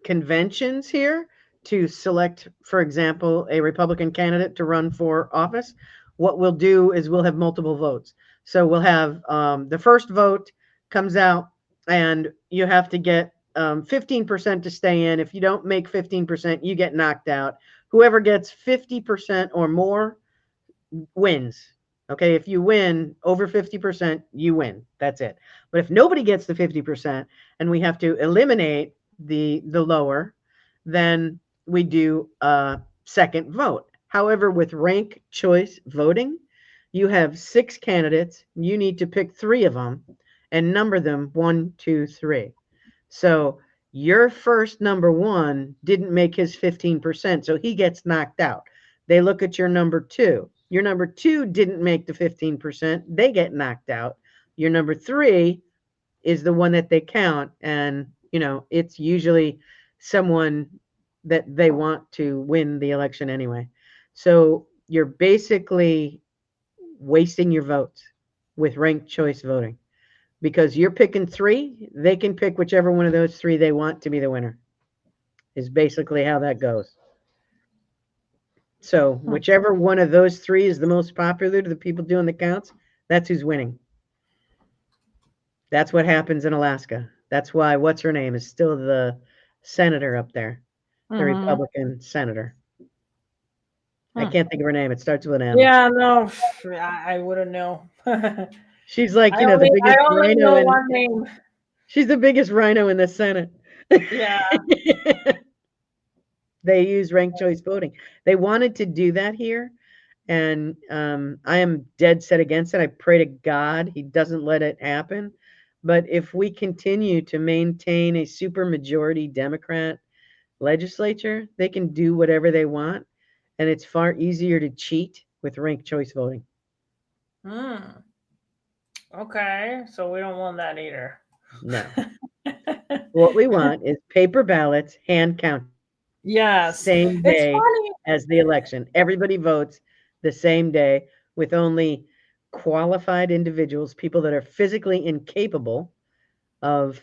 conventions here to select, for example, a Republican candidate to run for office, what we'll do is we'll have multiple votes. So we'll have the first vote comes out, and you have to get 15% to stay in. If you don't make 15%, you get knocked out. Whoever gets 50% or more wins. Okay, if you win over 50%, you win. That's it. But if nobody gets the 50% and we have to eliminate the lower, then we do a second vote. However, with rank choice voting, you have 6 candidates. You need to pick 3 of them and number them 1, 2, 3. So your first number 1 didn't make his 15%, so he gets knocked out. They look at your number 2. Your number 2 didn't make the 15%, they get knocked out. Your number 3 is the one that they count, and it's usually someone that they want to win the election anyway. So you're basically wasting your votes with ranked choice voting, because you're picking 3, they can pick whichever one of those 3 they want to be the winner, is basically how that goes. So hmm. whichever one of those 3 is the most popular to the people doing the counts, that's who's winning. That's what happens in Alaska. That's why what's her name is still the senator up there. the Mhm. Republican senator. I Hmm. can't think of her name. It starts with an M. Yeah, no, I wouldn't know. I She's like, the I biggest only rhino know in. one name. She's the biggest rhino in the Senate. Yeah. They use ranked choice voting. They wanted to do that here, and I am dead set against it. I pray to God he doesn't let it happen. But if we continue to maintain a supermajority Democrat legislature, they can do whatever they want, and it's far easier to cheat with ranked choice voting. Hmm. Okay, so we don't want that either. No. What we want is paper ballots, hand counted, Yes. same It's day funny. as the election. Everybody votes the same day with only qualified individuals, people that are physically incapable of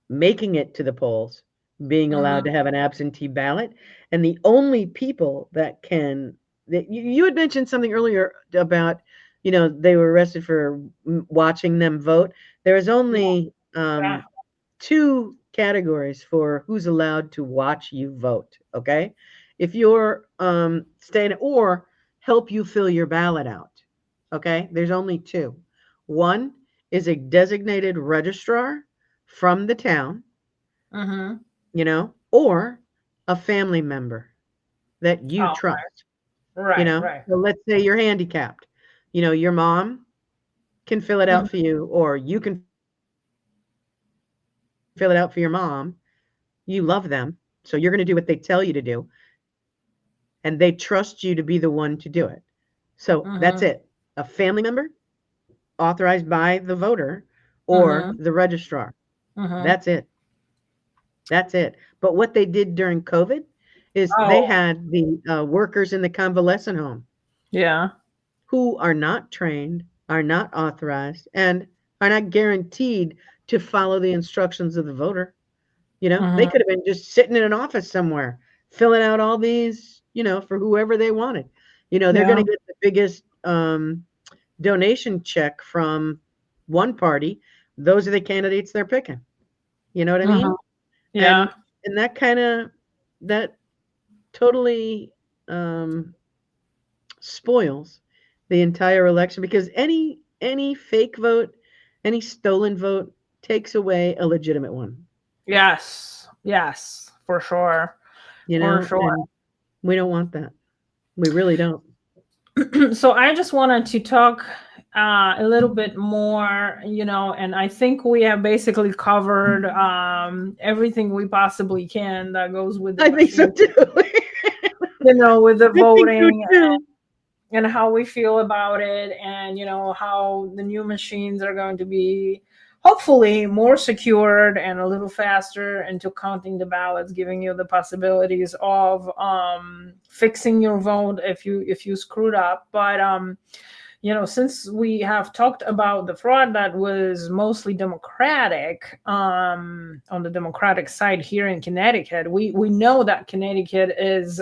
making it to the polls, being allowed to Mhm. have an absentee ballot. And the only people that can, that you had mentioned something earlier about, they were arrested for watching them vote. There is only Yeah. two categories for who's allowed to watch you vote. Okay. If you're staying or help you fill your ballot out. Okay. There's only two. One is a designated registrar from the town, Mhm. or a family member that you Oh, trust, right, right. So let's say you're handicapped. Your mom can fill it Mhm. out for you, or you can fill it out for your mom. You love them, so you're going to do what they tell you to do, and they trust you to be the one to do it. So that's Mhm. it. A family member authorized by the voter or Mhm. the registrar. Mhm. That's it. That's it. But what they did during COVID is they Oh, had the workers in the convalescent home yeah. who are not trained, are not authorized, and are not guaranteed to follow the instructions of the voter. They Mhm. could have been just sitting in an office somewhere, filling out all these, for whoever they wanted. They're going Yeah. to get the biggest donation check from one party. Those are the candidates they're picking. You know what I Mhm. mean? And Yeah. and that totally um, spoils the entire election, because any fake vote, any stolen vote takes away a legitimate one. Yes. Yes. For sure. For sure. And we don't want that. We really don't. So I just wanted to talk a little bit more, and I think we have basically covered everything we possibly can that goes with the I think so machine, too. with the I think so voting too. and how we feel about it, and how the new machines are going to be hopefully more secured and a little faster into counting the ballots, giving you the possibilities of fixing your vote if you screwed up. But since we have talked about the fraud that was mostly democratic, on the democratic side here in Connecticut, we know that Connecticut is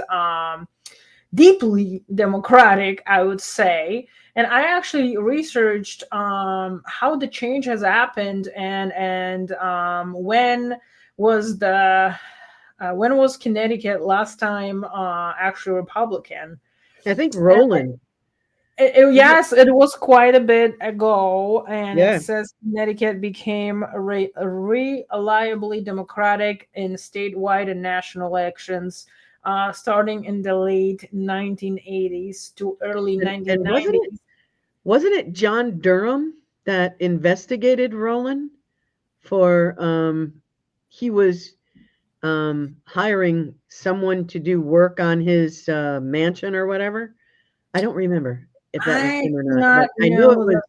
deeply democratic, I would say. And I actually researched how the change has happened, and was the when was Connecticut last time actually Republican? I think Roland. Isn't it? Yes, it was quite a bit ago, and it Yeah. says Connecticut became reliably democratic in statewide and national elections, starting in the late 1980s to early And wasn't it 1990s. wasn't it John Durham that investigated Roland for he was hiring someone to do work on his mansion or whatever. I don't remember if that was I him or do not, but not know the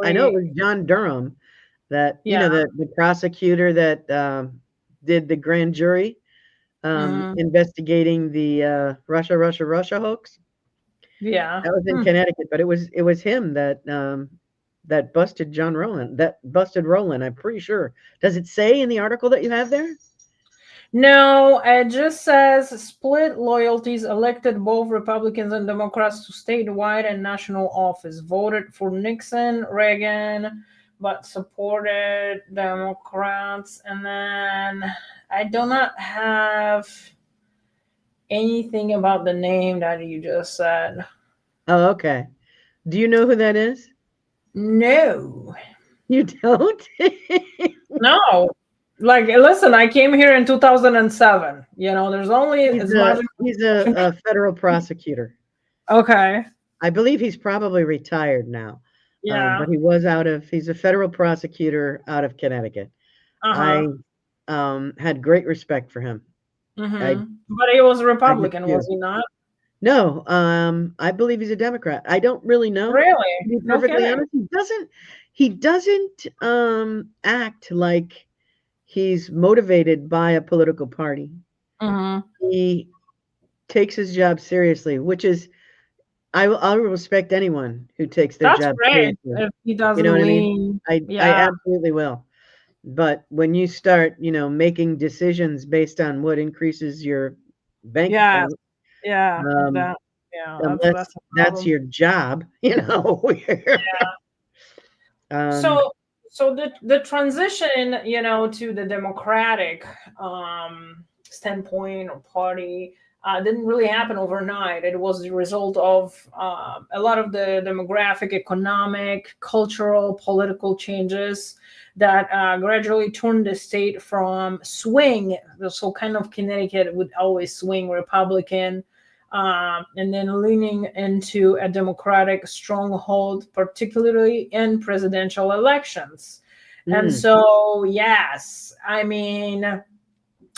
I know it story. was John Durham that, Yeah. the prosecutor that did the grand jury Mhm. investigating the Russia hoax. Yeah. That was in Hmm. Connecticut, but it was him that busted John Rowland. That busted Rowland. I'm pretty sure. Does it say in the article that you have there? No, it just says split loyalties, elected both Republicans and Democrats to statewide and national office, voted for Nixon, Reagan, but supported Democrats. And then I do not have anything about the name that you just said. Oh, okay. Do you know who that is? No, You don't? no. Like, listen, I came here in 2007. There's only as much. He's a federal prosecutor. Okay. I believe he's probably retired now, but Yeah. he's a federal prosecutor out of Connecticut. Uh huh. I had great respect for him. I But he was a I just Republican, was do. he not? No, I believe he's a Democrat. I don't really know, to Really? be No perfectly kidding. honest. He doesn't act like he's motivated by a political party. Mm-hmm. He takes his job seriously, which is I will respect anyone who takes their That's job great seriously. if he You know what doesn't I mean? lean. I Yeah. absolutely will. But when you start, making decisions based on what increases your bank Yeah. account, Yeah. um, That. Yeah. unless That's a that's problem. your job, um, So, the transition, to the Democratic standpoint or party didn't really happen overnight. It was the result of a lot of the demographic, economic, cultural, political changes that gradually turned the state from swing. So, kind of Connecticut would always swing Republican, and then leaning into a democratic stronghold, particularly in presidential elections. And mm, so, yes, I mean,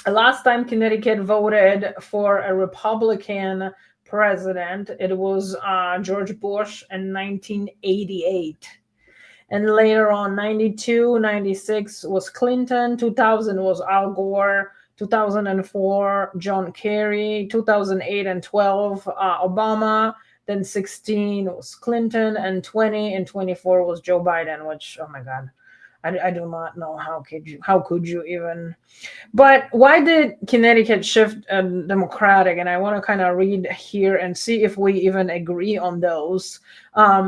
last time Connecticut voted for a Republican president, it was George Bush in 1988. And later on, 92, 96 was Clinton, 2000 was Al Gore, 2004 John Kerry, 2008 and 12 Obama, then 16 was Clinton, and 20 and 24 was Joe Biden. Which, oh my God, I do not know how could you even. But why did Connecticut shift Democratic? And I want to kind of read here and see if we even agree on those,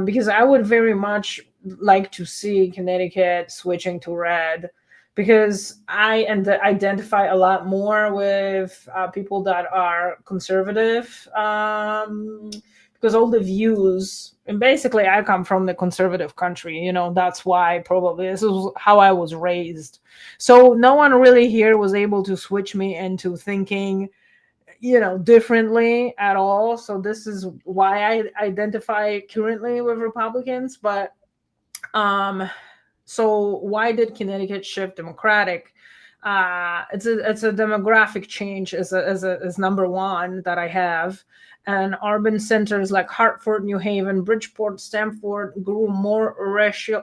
because I would very much like to see Connecticut switching to red, because identify a lot more with people that are conservative, because all the views, and basically I come from the conservative country, that's why probably this is how I was raised. So no one really here was able to switch me into thinking, differently at all. So this is why I identify currently with Republicans. But um, so why did Connecticut shift Democratic? It's a demographic change as number one that I have. And urban centers like Hartford, New Haven, Bridgeport, Stamford grew more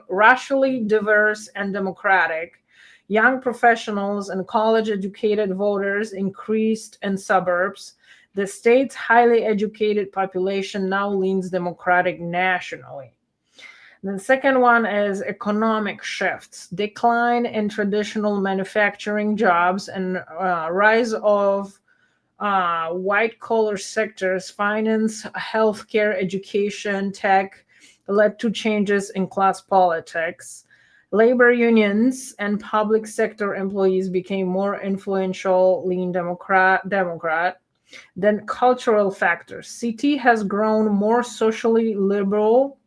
racially diverse and democratic. Young professionals and college educated voters increased in suburbs. The state's highly educated population now leans Democratic nationally. The second one is economic shifts, decline in traditional manufacturing jobs, and rise of white collar sectors, finance, healthcare, education, tech, led to changes in class politics. Labor unions and public sector employees became more influential, lean Democrat. Then cultural factors. CT has grown more socially liberal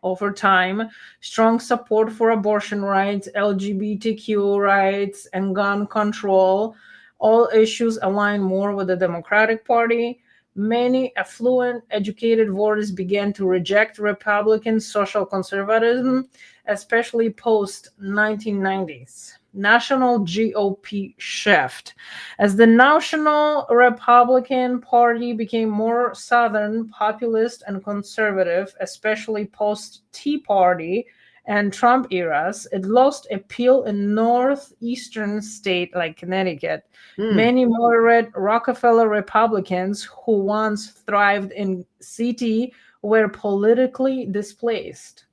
over time. Strong support for abortion rights, LGBTQ rights, and gun control. All issues align more with the Democratic Party. Many affluent, educated voters began to reject Republican social conservatism, especially post 1990s. National GOP shift. As the National Republican Party became more Southern, populist, and conservative, especially post Tea Party and Trump eras, it lost appeal in northeastern states like Connecticut. mm, Many moderate Rockefeller Republicans who once thrived in CT were politically displaced.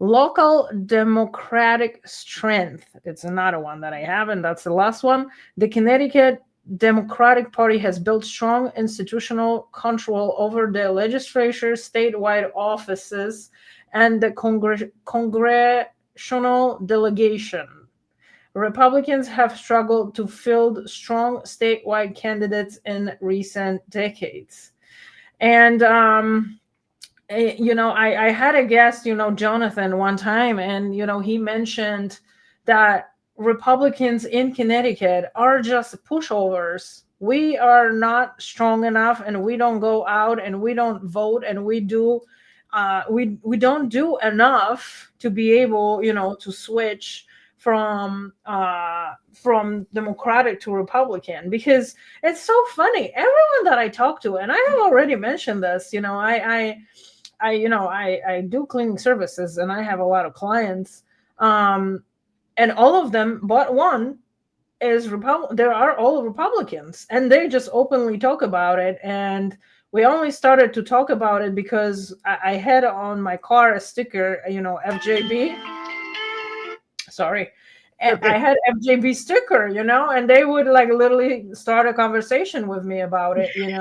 Local democratic strength. It's another one that I have, and that's the last one. The Connecticut Democratic Party has built strong institutional control over the legislature, statewide offices, and the congressional delegation. Republicans have struggled to field strong statewide candidates in recent decades. And I had a guest, Jonathan, one time, and he mentioned that Republicans in Connecticut are just pushovers. We are not strong enough, and we don't go out and we don't vote, and we don't do enough to be able, to switch from Democratic to Republican, because it's so funny. Everyone that I talk to, and I have already mentioned this, I do cleaning services, and I have a lot of clients, and all of them but one is There are all Republicans, and they just openly talk about it. And we only started to talk about it because I had on my car a sticker, FJB. Sorry. And I had FJB sticker, and they would like literally start a conversation with me about it, and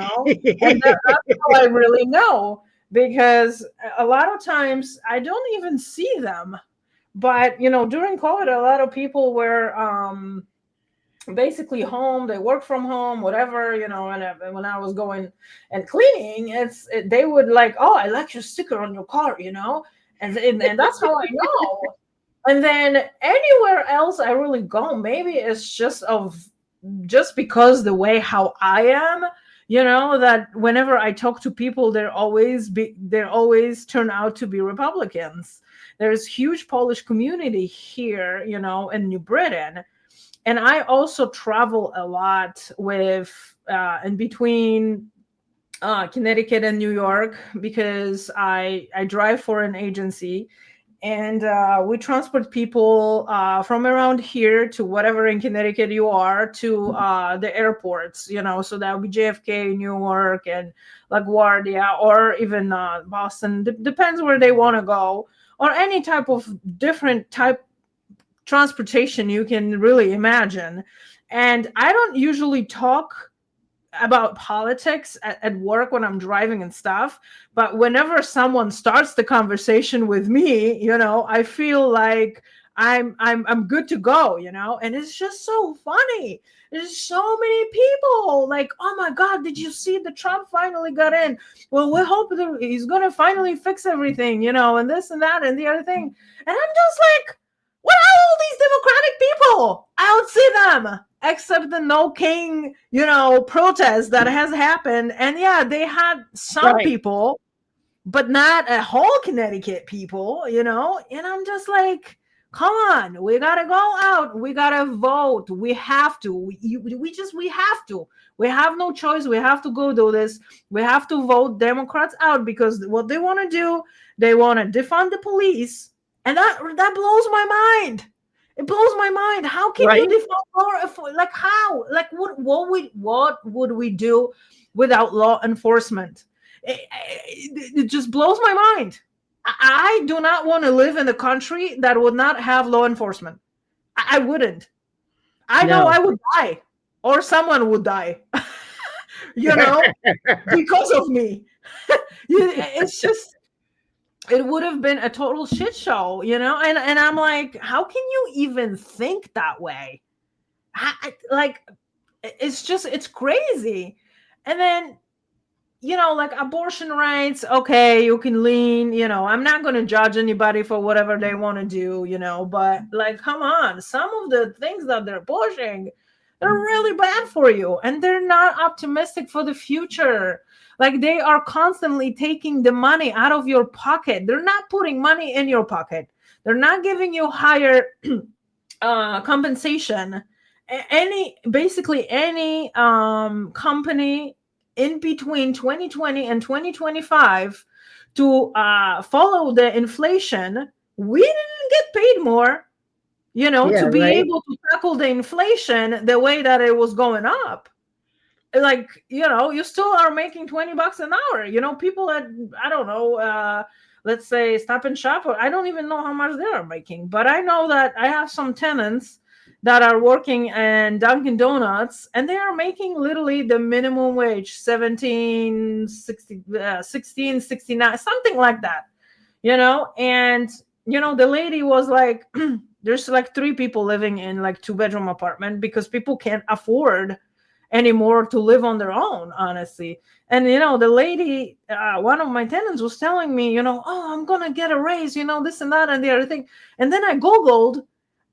that's how I really know, because a lot of times I don't even see them. But during COVID, a lot of people were basically home. They work from home, whatever, and when I was going and cleaning, they would like, oh, I like your sticker on your car, and that's how I know. And then anywhere else I really go, maybe it's just because the way how I am, that whenever I talk to people, they're always turn out to be Republicans. There's huge Polish community here, in New Britain. And I also travel a lot with in between Connecticut and New York, because I drive for an agency, and we transport people from around here to whatever in Connecticut you are, to the airports, so that would be JFK, Newark, and LaGuardia, or even Boston. Depends where they want to go, or any type of different type transportation you can really imagine. And I don't usually talk about politics at work when I'm driving and stuff, but whenever someone starts the conversation with me, I feel like I'm good to go, and it's just so funny. There's so many people like, oh my God, did you see the Trump finally got in? Well, we hope that he's gonna finally fix everything, and this and that and the other thing. And I'm just like, what are all these Democratic people? I don't see them, except the No King, protest that has happened. And yeah, they had some Right. people, but not a whole Connecticut people, and I'm just like, come on, we gotta go out, we gotta vote, we have to, we have to, we have no choice, we have to go do this, we have to vote Democrats out, because what they want to do, they want to defund the police, and that blows my mind. It blows my mind. How can you Right. defund law? Like how? Like what would we do without law enforcement? It just blows my mind. I do not want to live in a country that would not have law enforcement. I wouldn't. I know No. I would die, or someone would die, because of me. It's just, it would have been a total shit show, and I'm like, how can you even think that way? Like, it's crazy. And then, like abortion rights, okay, you can lean, I'm not going to judge anybody for whatever they want to do, but like, come on, some of the things that they're pushing, they're really bad for you, and they're not optimistic for the future. Like, they are constantly taking the money out of your pocket. They're not putting money in your pocket. They're not giving you higher compensation. Basically any company in between 2020 and 2025 to follow the inflation, we didn't get paid more, Yeah, to be right. able to tackle the inflation the way that it was going up. Like, you still are making $20 an hour. People at, I don't know, let's say Stop and Shop, or I don't even know how much they are making, but I know that I have some tenants that are working in Dunkin' Donuts, and they are making literally the minimum wage, 17.60, 16.69, something like that. And the lady was like, There's like three people living in like two-bedroom apartment because people can't afford anymore to live on their own, honestly. And the lady, one of my tenants was telling me, oh, I'm gonna get a raise, this and that and the other thing. And then I Googled,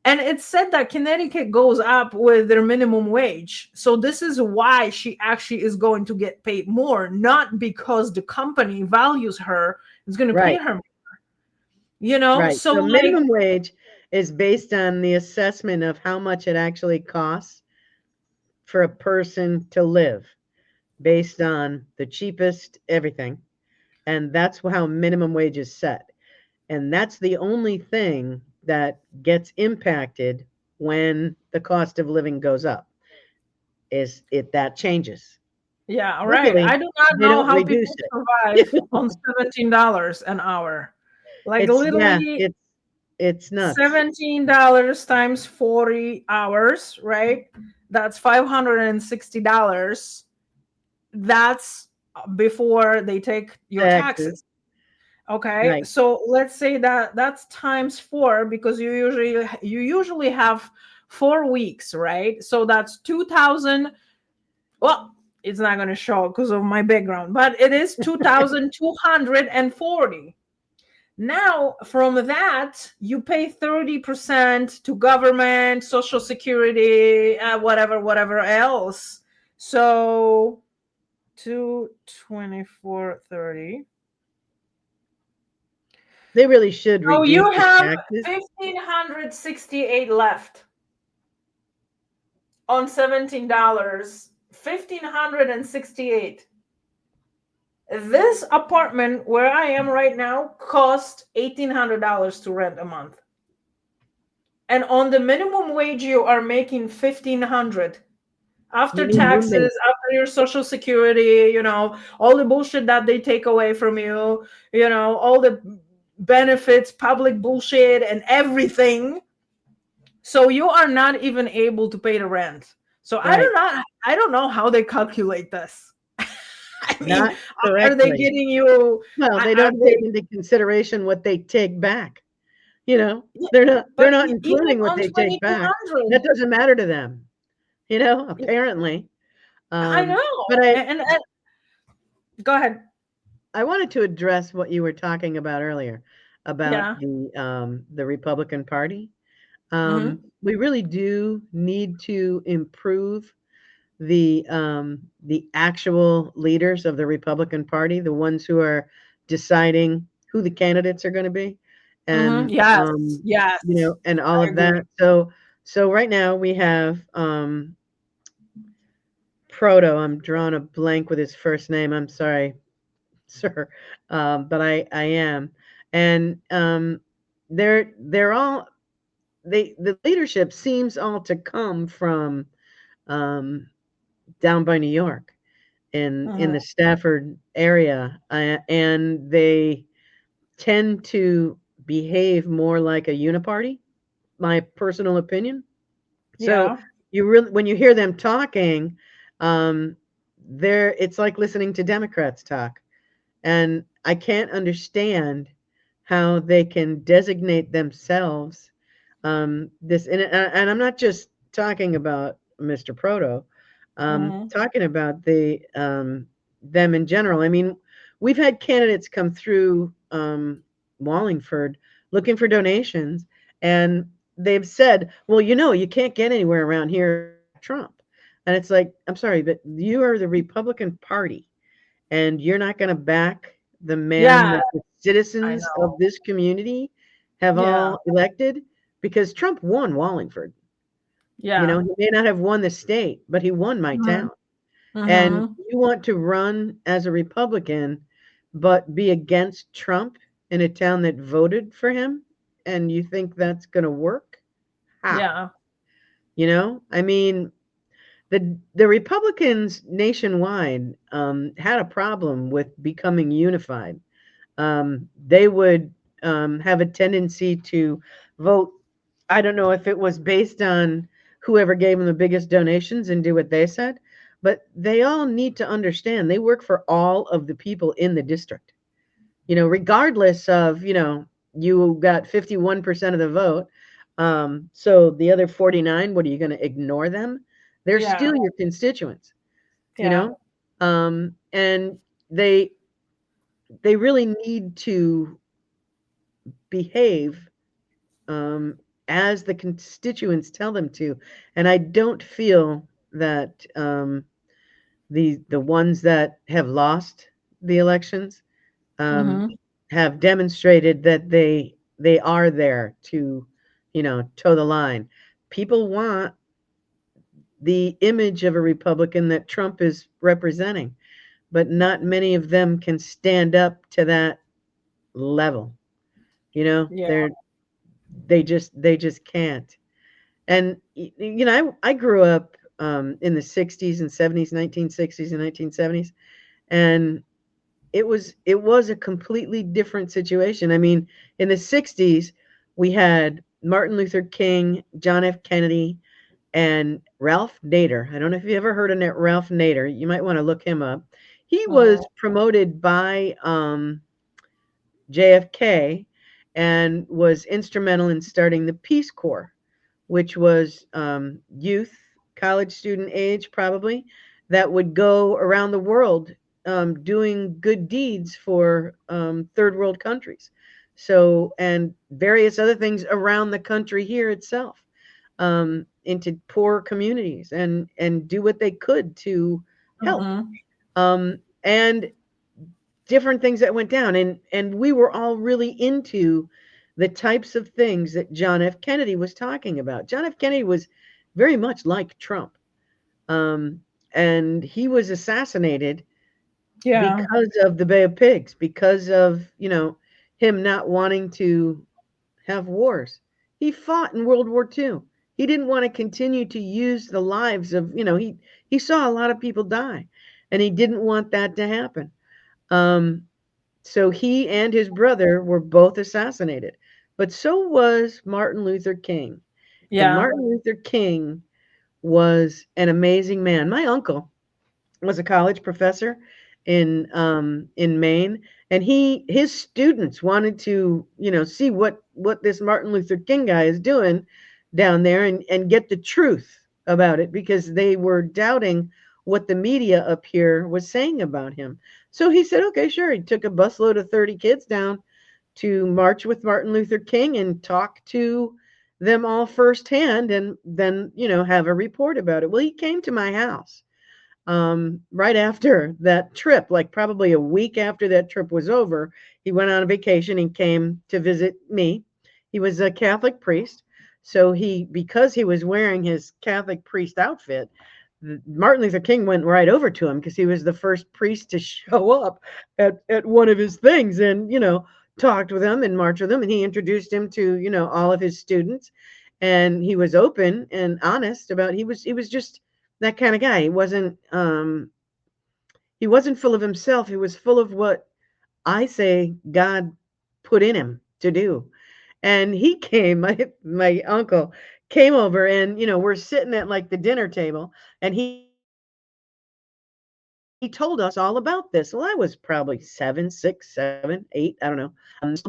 and it said that Connecticut goes up with their minimum wage. So this is why she actually is going to get paid more, not because the company values her, is going to pay Right. her more. Right. So So like, minimum wage is based on the assessment of how much it actually costs for a person to live, based on the cheapest everything. And that's how minimum wage is set. And that's the only thing that gets impacted when the cost of living goes up, is it that changes. yeah, right. Luckily, I do not they know don't how reduce people it. survive on $17 an hour. Like Yeah, literally it's nuts. $17 times 40 hours, right? That's $560. That's before they take your Taxes. taxes. Okay, Right. so let's say that that's times four, because you usually have 4 weeks, right? So that's 2,000. Well, it's not going to show because of my background, but it is 2,240. Now, from that, you pay 30% to government, social security, whatever else. So 224.30. They really should So reduce you the have taxes. 1,568 left on $17. 1,568. This apartment where I am right now cost $1,800 to rent a month. And on the minimum wage, you are making 1,500 You after need taxes, roommates. after your social security, all the bullshit that they take away from you, all the benefits, public bullshit, and everything. So you are not even able to pay the rent. So Right. I don't know how they calculate this. I mean, Not are they correctly. getting you? Well, they Are don't take they? into consideration what they take back. You know, Yeah, they're but not even including what on they take back. 2,200, That doesn't matter to them, apparently. I Um, know. but And go ahead. I wanted to address what you were talking about earlier about Yeah. the Republican Party. Hmm. We really do need to improve the actual leaders of the Republican Party, the ones who are deciding who the candidates are going to be, Hmm. and Yes. Yes. and all I of agree. that. So right now we have Proto. I'm drawing a blank with his first name. I'm sorry, sir, but I am, and they're all the leadership seems all to come from um, down by New York, in Hmm. the Stafford area, and they tend to behave more like a uniparty, my personal opinion. So Yeah. you really, when you hear them talking, um, it's like listening to Democrats talk, and I can't understand how they can designate themselves this, and I'm not just talking about Mr. Proto, Hmm. talking about them in general. I mean, we've had candidates come through Wallingford looking for donations, and they've said, "Well, you can't get anywhere around here with Trump." And it's like, I'm sorry, but you are the Republican Party, and you're not going to back the man Yeah. that the I citizens of know. this community have Yeah. all elected, because Trump won Wallingford. Yeah. He may not have won the state, but he won my Hmm. town. And Hmm. you want to run as a Republican, but be against Trump in a town that voted for him, and you think that's going to work? How? Yeah. I mean, the Republicans nationwide had a problem with becoming unified. They would have a tendency to vote. I don't know if it was based on whoever gave them the biggest donations and do what they said, but they all need to understand they work for all of the people in the district. Regardless of, you got 51% of the vote. So the other 49, what are you going to ignore them? They're Yeah. still your constituents, you Yeah. know? And they they really need to behave um, as the constituents tell them to. And I don't feel that the ones that have lost the elections um, Mm-hmm. have demonstrated that they are there to, toe the line. People want the image of a Republican that Trump is representing, but not many of them can stand up to that level. Yeah. They just can't. And I grew up in the 60s and 70s, 1960s and 1970s, and it was a completely different situation. I mean, in the 60s, we had Martin Luther King, John F. Kennedy, and Ralph Nader. I don't know if you ever heard of Ralph Nader. You might want to look him up. He was Oh. promoted by JFK and was instrumental in starting the Peace Corps, which was youth, college student age probably, that would go around the world doing good deeds for third world countries. So, and various other things around the country here itself, into poor communities, and do what they could to help. Mm-hmm. And different things that went down, and we were all really into the types of things that John F. Kennedy was talking about. John F. Kennedy was very much like Trump, um, and he was assassinated Yeah. because of the Bay of Pigs, because of him not wanting to have wars. He fought in World War II. He didn't want to continue to use the lives of he saw a lot of people die, and he didn't want that to happen. Um, so he and his brother were both assassinated. But so was Martin Luther King. And Yeah. Martin Luther King was an amazing man. My uncle was a college professor in Maine, and his students wanted to, see what this Martin Luther King guy is doing down there, and get the truth about it, because they were doubting what the media up here was saying about him. So he said, okay, sure. He took a busload of 30 kids down to march with Martin Luther King and talk to them all firsthand, and then, have a report about it. Well, he came to my house right after that trip, like probably a week after that trip was over. He went on a vacation and came to visit me. He was a Catholic priest. So because he was wearing his Catholic priest outfit, Martin Luther King went right over to him, because he was the first priest to show up at one of his things, and, talked with him and marched with him. And he introduced him to, all of his students. And he was open and honest about, he was just that kind of guy. He wasn't full of himself. He was full of what I say God put in him to do. And he came, my uncle came over, and we're sitting at like the dinner table, and he told us all about this. Well, I was probably 7, 6, 7, 8, I don't know.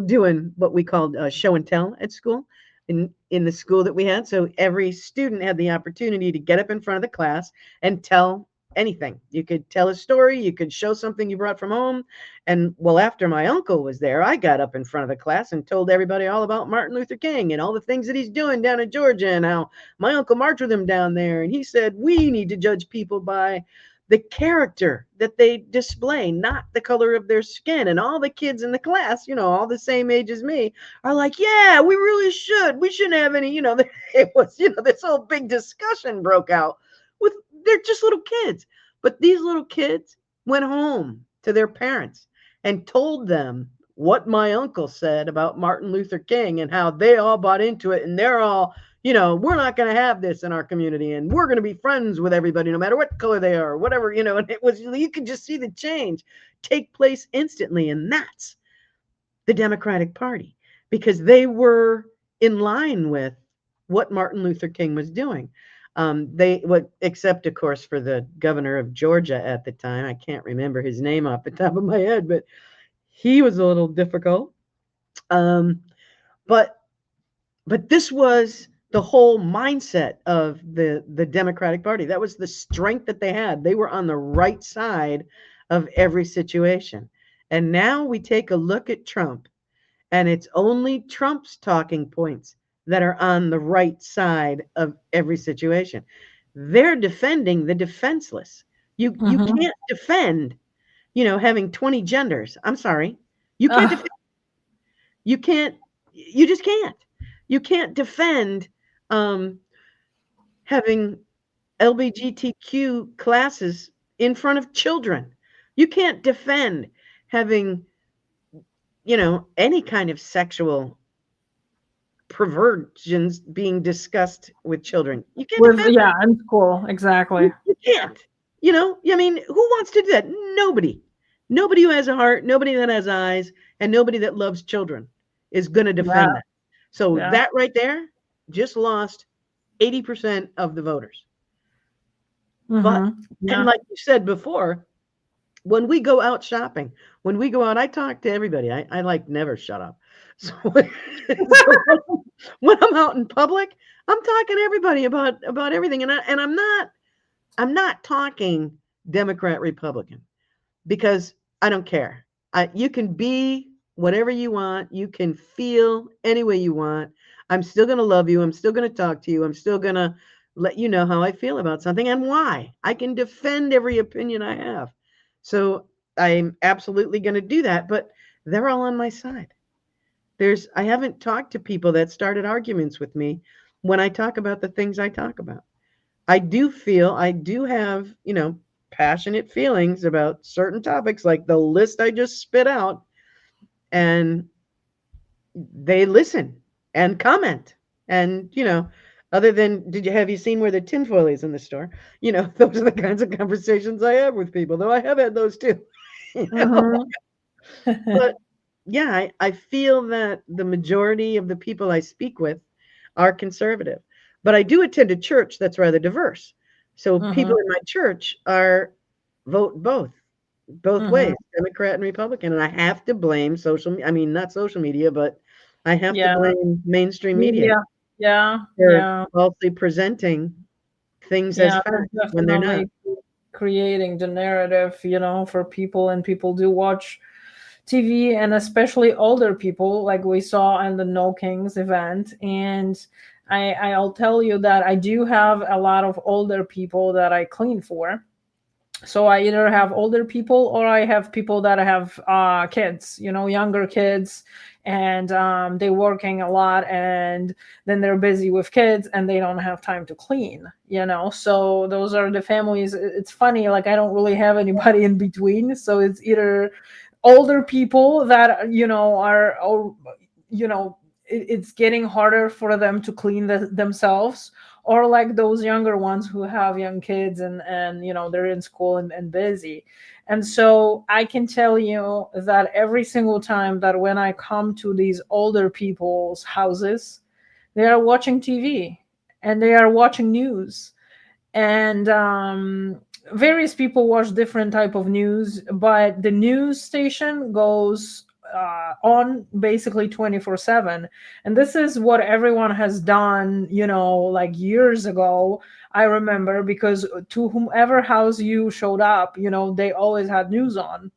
Doing what we called show and tell at school, in the school that we had. So every student had the opportunity to get up in front of the class and tell anything. You could tell a story, you could show something you brought from home. And well, after my uncle was there, I got up in front of the class and told everybody all about Martin Luther King and all the things that he's doing down in Georgia, and how my uncle marched with him down there. And he said, we need to judge people by the character that they display, not the color of their skin. And all the kids in the class, all the same age as me, are like, yeah, we really should. We shouldn't have any, it was, this whole big discussion broke out with, they're just little kids. But these little kids went home to their parents and told them what my uncle said about Martin Luther King, and how they all bought into it. And they're all, we're not going to have this in our community, and we're going to be friends with everybody, no matter what color they are, or whatever, and it was, you could just see the change take place instantly. And that's the Democratic Party, because they were in line with what Martin Luther King was doing. Except of course for the governor of Georgia at the time. I can't remember his name off the top of my head, but he was a little difficult. But But this was the whole mindset of the Democratic Party. That was the strength that they had. They were on the right side of every situation. And now we take a look at Trump, and it's only Trump's talking points that are on the right side of every situation. They're defending the defenseless. You Mhm. can't defend, having 20 genders. I'm sorry. You can't defend. You can't. You just can't. You can't defend um, having LGBTQ classes in front of children. You can't defend having, any kind of sexual perversions being discussed with children. You can't With defend yeah, in school, exactly. You can't. I mean, who wants to do that? Nobody. Nobody who has a heart, nobody that has eyes, and nobody that loves children is going to Yeah, defend that. So yeah. that right there just lost 80% of the voters. But, and Yeah. like you said before, when we go out shopping, when we go out, I talk to everybody. I like never shut up. So, so when I'm out in public, I'm talking to everybody about everything. And I'm not talking Democrat, Republican, because I don't care. You can be whatever you want. You can feel any way you want. I'm still going to love you. I'm still going to talk to you. I'm still going to let you know how I feel about something and why. I can defend every opinion I have. So I'm absolutely going to do that, but they're all on my side. I haven't talked to people that started arguments with me when I talk about the things I talk about. I do have, passionate feelings about certain topics, like the list I just spit out, and they listen and comment. And, other than, have you seen where the tinfoil is in the store? Those are the kinds of conversations I have with people, though I have had those too. you know? Mhm. But yeah, I feel that the majority of the people I speak with are conservative. But I do attend a church that's rather diverse. So people Mhm. in my church vote both ways, Mhm. Democrat and Republican. And I have to blame I mean, not social media, but I have to Yeah. blame mainstream media Media. Yeah. for Yeah. falsely presenting things as Yeah. fact They're when they're not. definitely creating the narrative, for people, and people do watch TV, and especially older people, like we saw in the No Kings event. And I'll tell you that I do have a lot of older people that I clean for. So I either have older people or I have people that have kids, younger kids, and they're working a lot, and then they're busy with kids and they don't have time to clean. So those are the families. It's funny, like I don't really have anybody in between, so it's either older people that are, it's getting harder for them to clean themselves, or like those younger ones who have young kids, and they're in school and busy. And so I can tell you that every single time that when I come to these older people's houses, they are watching TV and they are watching news. And various people watch different type of news, but the news station goes on basically 24/7. And this is what everyone has done, like years ago. I remember, because to whomever house you showed up, they always had news on.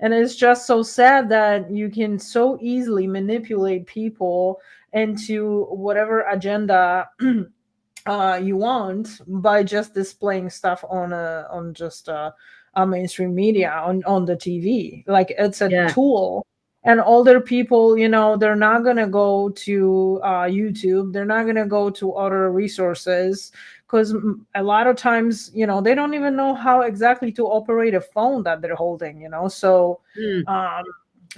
And it's just so sad that you can so easily manipulate people into whatever agenda you want, by just displaying stuff on just a mainstream media, on the TV. Like, it's a Yeah. tool. And older people, they're not gonna go to YouTube. They're not gonna go to other resources, because a lot of times, they don't even know how exactly to operate a phone that they're holding. So Mm. um,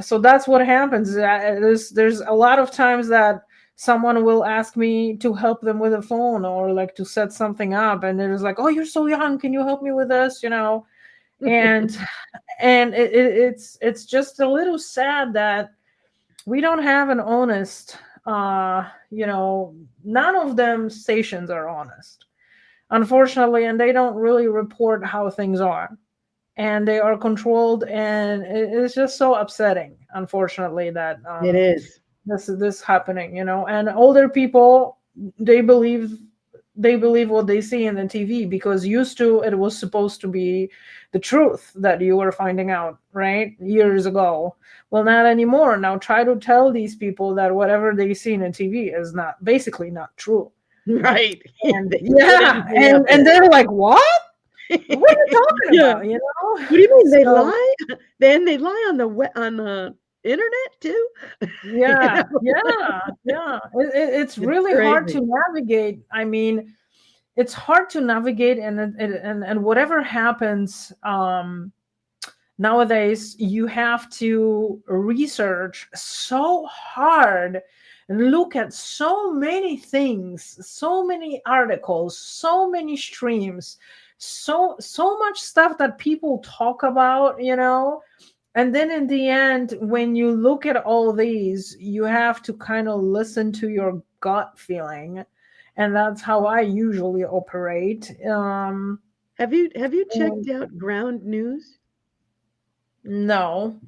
so that's what happens. There's a lot of times that someone will ask me to help them with a phone, or like to set something up, and they're just like, "Oh, you're so young, can you help me with this?" And it's just a little sad that we don't have an honest, none of them stations are honest, unfortunately, and they don't really report how things are, and they are controlled. And it's just so upsetting, unfortunately, that It is. this happening, and older people, they believe what they see in the TV, because used to it was supposed to be the truth that you were finding out, right, years ago. Well, not anymore. Now try to tell these people that whatever they see in the TV is not basically not true. Right. And They yeah, didn't bring up and that. they're like, what are you talking Yeah. about, What do you mean they So, lie? Then they lie on the internet too? You yeah, know? yeah. It's It's really hard crazy. to navigate. I mean, it's hard to navigate, and whatever happens, nowadays, you have to research so hard and look at so many things, so many articles, so many streams, so much stuff that people talk about, and then in the end, when you look at all these, you have to kind of listen to your gut feeling. And that's how I usually operate. Have you checked And out Ground News? no.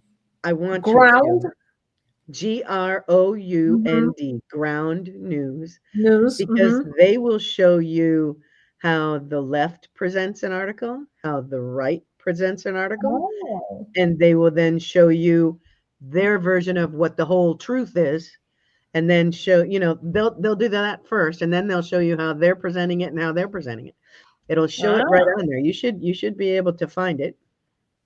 I want you Ground to. Ground, mhm, Ground News, news. because they will show you how the left presents an article, how the right presents an article, Oh, and they will then show you their version of what the whole truth is, and then show, they'll do that first, and then they'll show you how they're presenting it and how they're presenting it. It'll show it right wow. on there. You should be able to find it.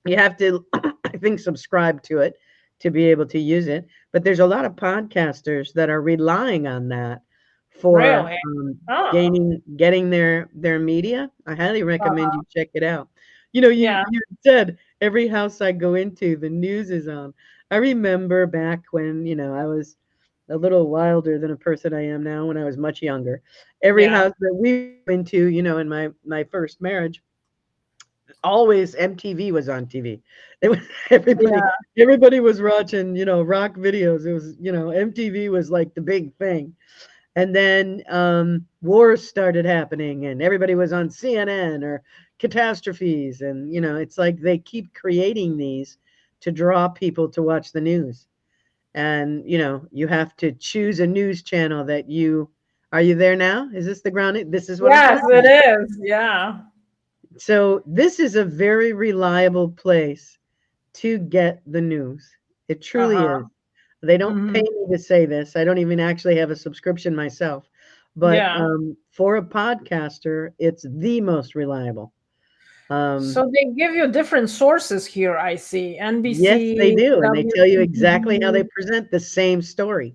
You have to, I think, subscribe to it to be able to use it. But there's a lot of podcasters that are relying on that for Really? Oh, getting their media. I highly recommend uh, you check it out. You yeah. you said every house I go into, the news is on. I remember back when I was a little wilder than a person I am now. When I was much younger, every Yeah. house that we went to, in my first marriage, always MTV was on TV. It was everybody Yeah. everybody was watching, rock videos. It was, MTV was like the big thing. And then wars started happening and everybody was on CNN or catastrophes, and it's like they keep creating these to draw people to watch the news. And you have to choose a news channel that you are you there now? Is this the ground? This is what I'm Yes, talking it about. is. Yeah. So this is a very reliable place to get the news. It truly Uh-huh. is. They don't pay Hmm. me to say this. I don't even actually have a subscription myself. But Yeah. for a podcaster, it's the most reliable. Um, So they give you different sources here, I see. yes, they NBC, do. And they tell you exactly how they WCTV. present the same story.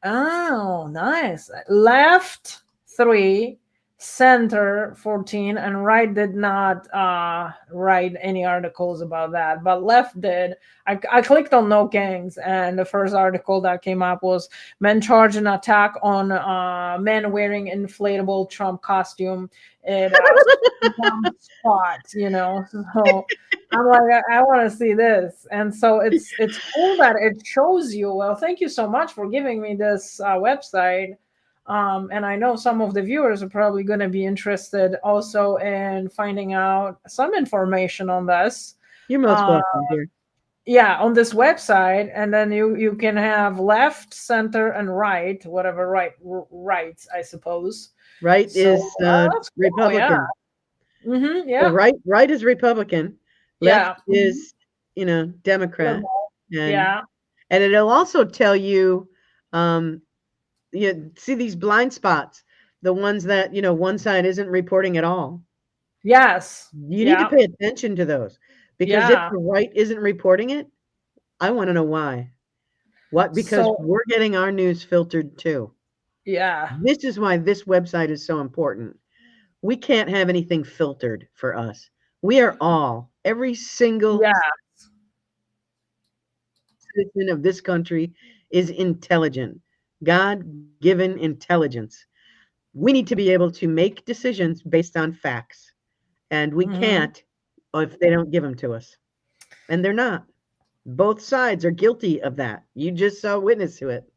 Oh, nice. Left 3, center 14, and right did not write any articles about that, but left did. I clicked on No Kings, and the first article that came up was men charge an attack on men wearing inflatable Trump costume at one spot, So I'm like, I want to see this, and so it's cool that it shows you. Well, thank you so much for giving me this website, and I know some of the viewers are probably going to be interested also in finding out some information on this. You're most Uh, welcome, dear. yeah, on this website, and then you can have left, center, and right, whatever right, I suppose. Right So is that's cool. Yeah. Republican. So Yeah. right is Republican, left Yeah. is, Democrat, Liberal. and Yeah. it'll also tell you, um, you see these blind spots, the ones that one side isn't reporting at all. Yes. You need to Yeah. pay attention to those, because if Yeah. the right isn't reporting it, I want to know why. What? Because So, we're getting our news filtered too. yeah. This is why this website is so important. We can't have anything filtered for us. We are every single Yeah. citizen of this country is intelligent, God given intelligence. We need to be able to make decisions based on facts, and we Mhm. can't if they don't give them to us. And they're not. Both sides are guilty of that. You just saw witness to it.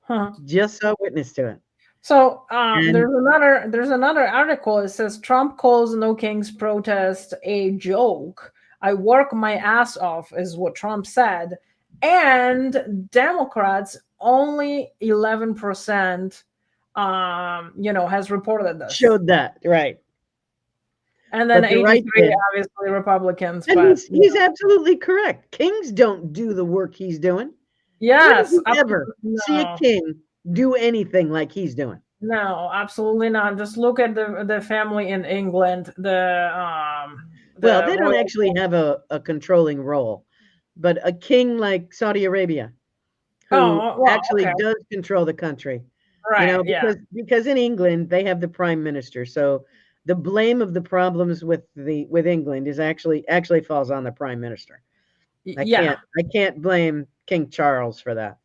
Huh. Just saw witness to it. So And there's another article. It says Trump calls No Kings protest a joke. I work my ass off, is what Trump said, and Democrats only 11% has reported this. Showed that, right. And then But the right 83 did. obviously Republicans, And but he's absolutely correct. Kings don't do the work he's doing. When did yes, you ever see a no. king do anything like he's doing? No, absolutely not. Just look at the family in England, Well, the they don't royal. actually have a controlling role, but a king like Saudi Arabia, who Oh, well, actually okay. does control the country, Right, yeah. because in England they have the prime minister, so the blame of the problems with England is actually falls on the prime minister. Yeah. I can't blame King Charles for that.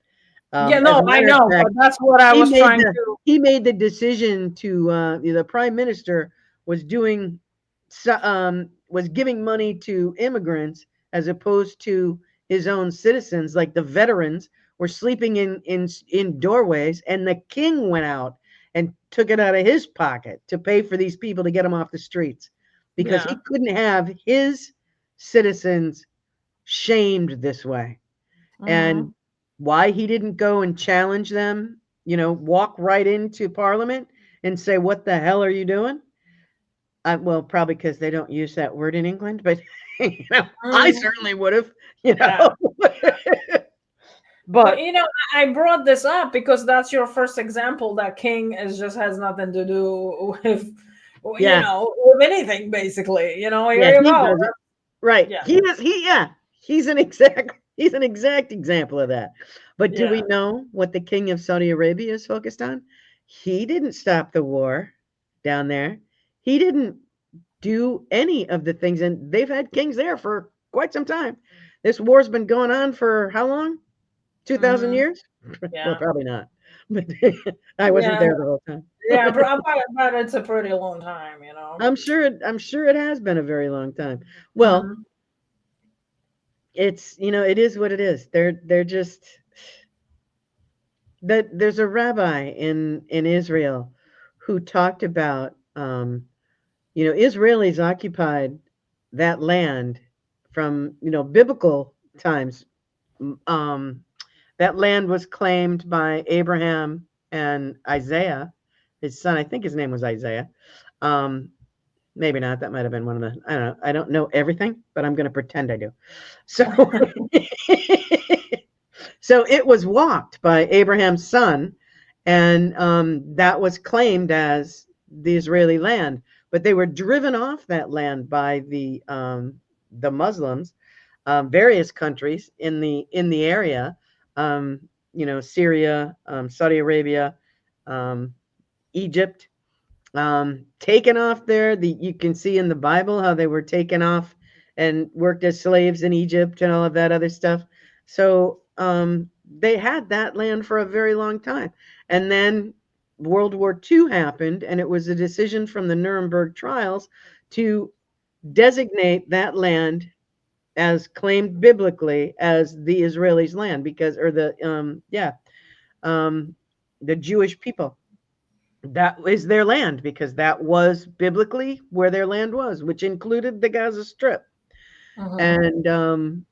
Yeah, As no, a I matter of know, fact, but that's what I he was made trying the to. he made the decision to the prime minister was was giving money to immigrants as opposed to his own citizens, like the veterans were sleeping in doorways, and the king went out and took it out of his pocket to pay for these people to get them off the streets because he Yeah. couldn't have his citizens shamed this way. And Mhm. why he didn't go and challenge them, walk right into parliament and say, "What the hell are you doing?" Well, probably because they don't use that word in England, but I Mhm. certainly would have, Yeah. But but I brought this up because that's your first example that king is just has nothing to do with yeah, with anything basically. yeah, Here you he go. does it right. Yeah. He's an exact example of that. But do we Yeah. know what the king of Saudi Arabia is focused on? He didn't stop the war down there. He didn't do any of the things, and they've had kings there for quite some time. This war's been going on for how long? 2,000 Mhm. years? Well, Yeah. probably not. But I wasn't Yeah. there the whole time. Yeah, but it's a pretty long time. I'm sure it has been a very long time. Well, Mhm. it's it is what it is. They're just that there's a rabbi in Israel who talked about Israelis occupied that land from biblical times. Um, that land was claimed by Abraham and Isaiah, his son. I think his name was Isaiah. Um, Maybe not. That might have been one of the. I don't know. I don't know everything, but I'm going to pretend I do. So, so it was walked by Abraham's son, and that was claimed as the Israeli land. But they were driven off that land by the Muslims, various countries in the area, um, Syria, Saudi Arabia, um, Egypt, taken off there. You can see in the Bible how they were taken off and worked as slaves in Egypt and all of that other stuff. So they had that land for a very long time. And then World War II happened, and it was a decision from the Nuremberg trials to designate that land as claimed biblically as the Israelis' land because, or um, the Jewish people, that is their land because that was biblically where their land was, which included the Gaza Strip. Mhm. And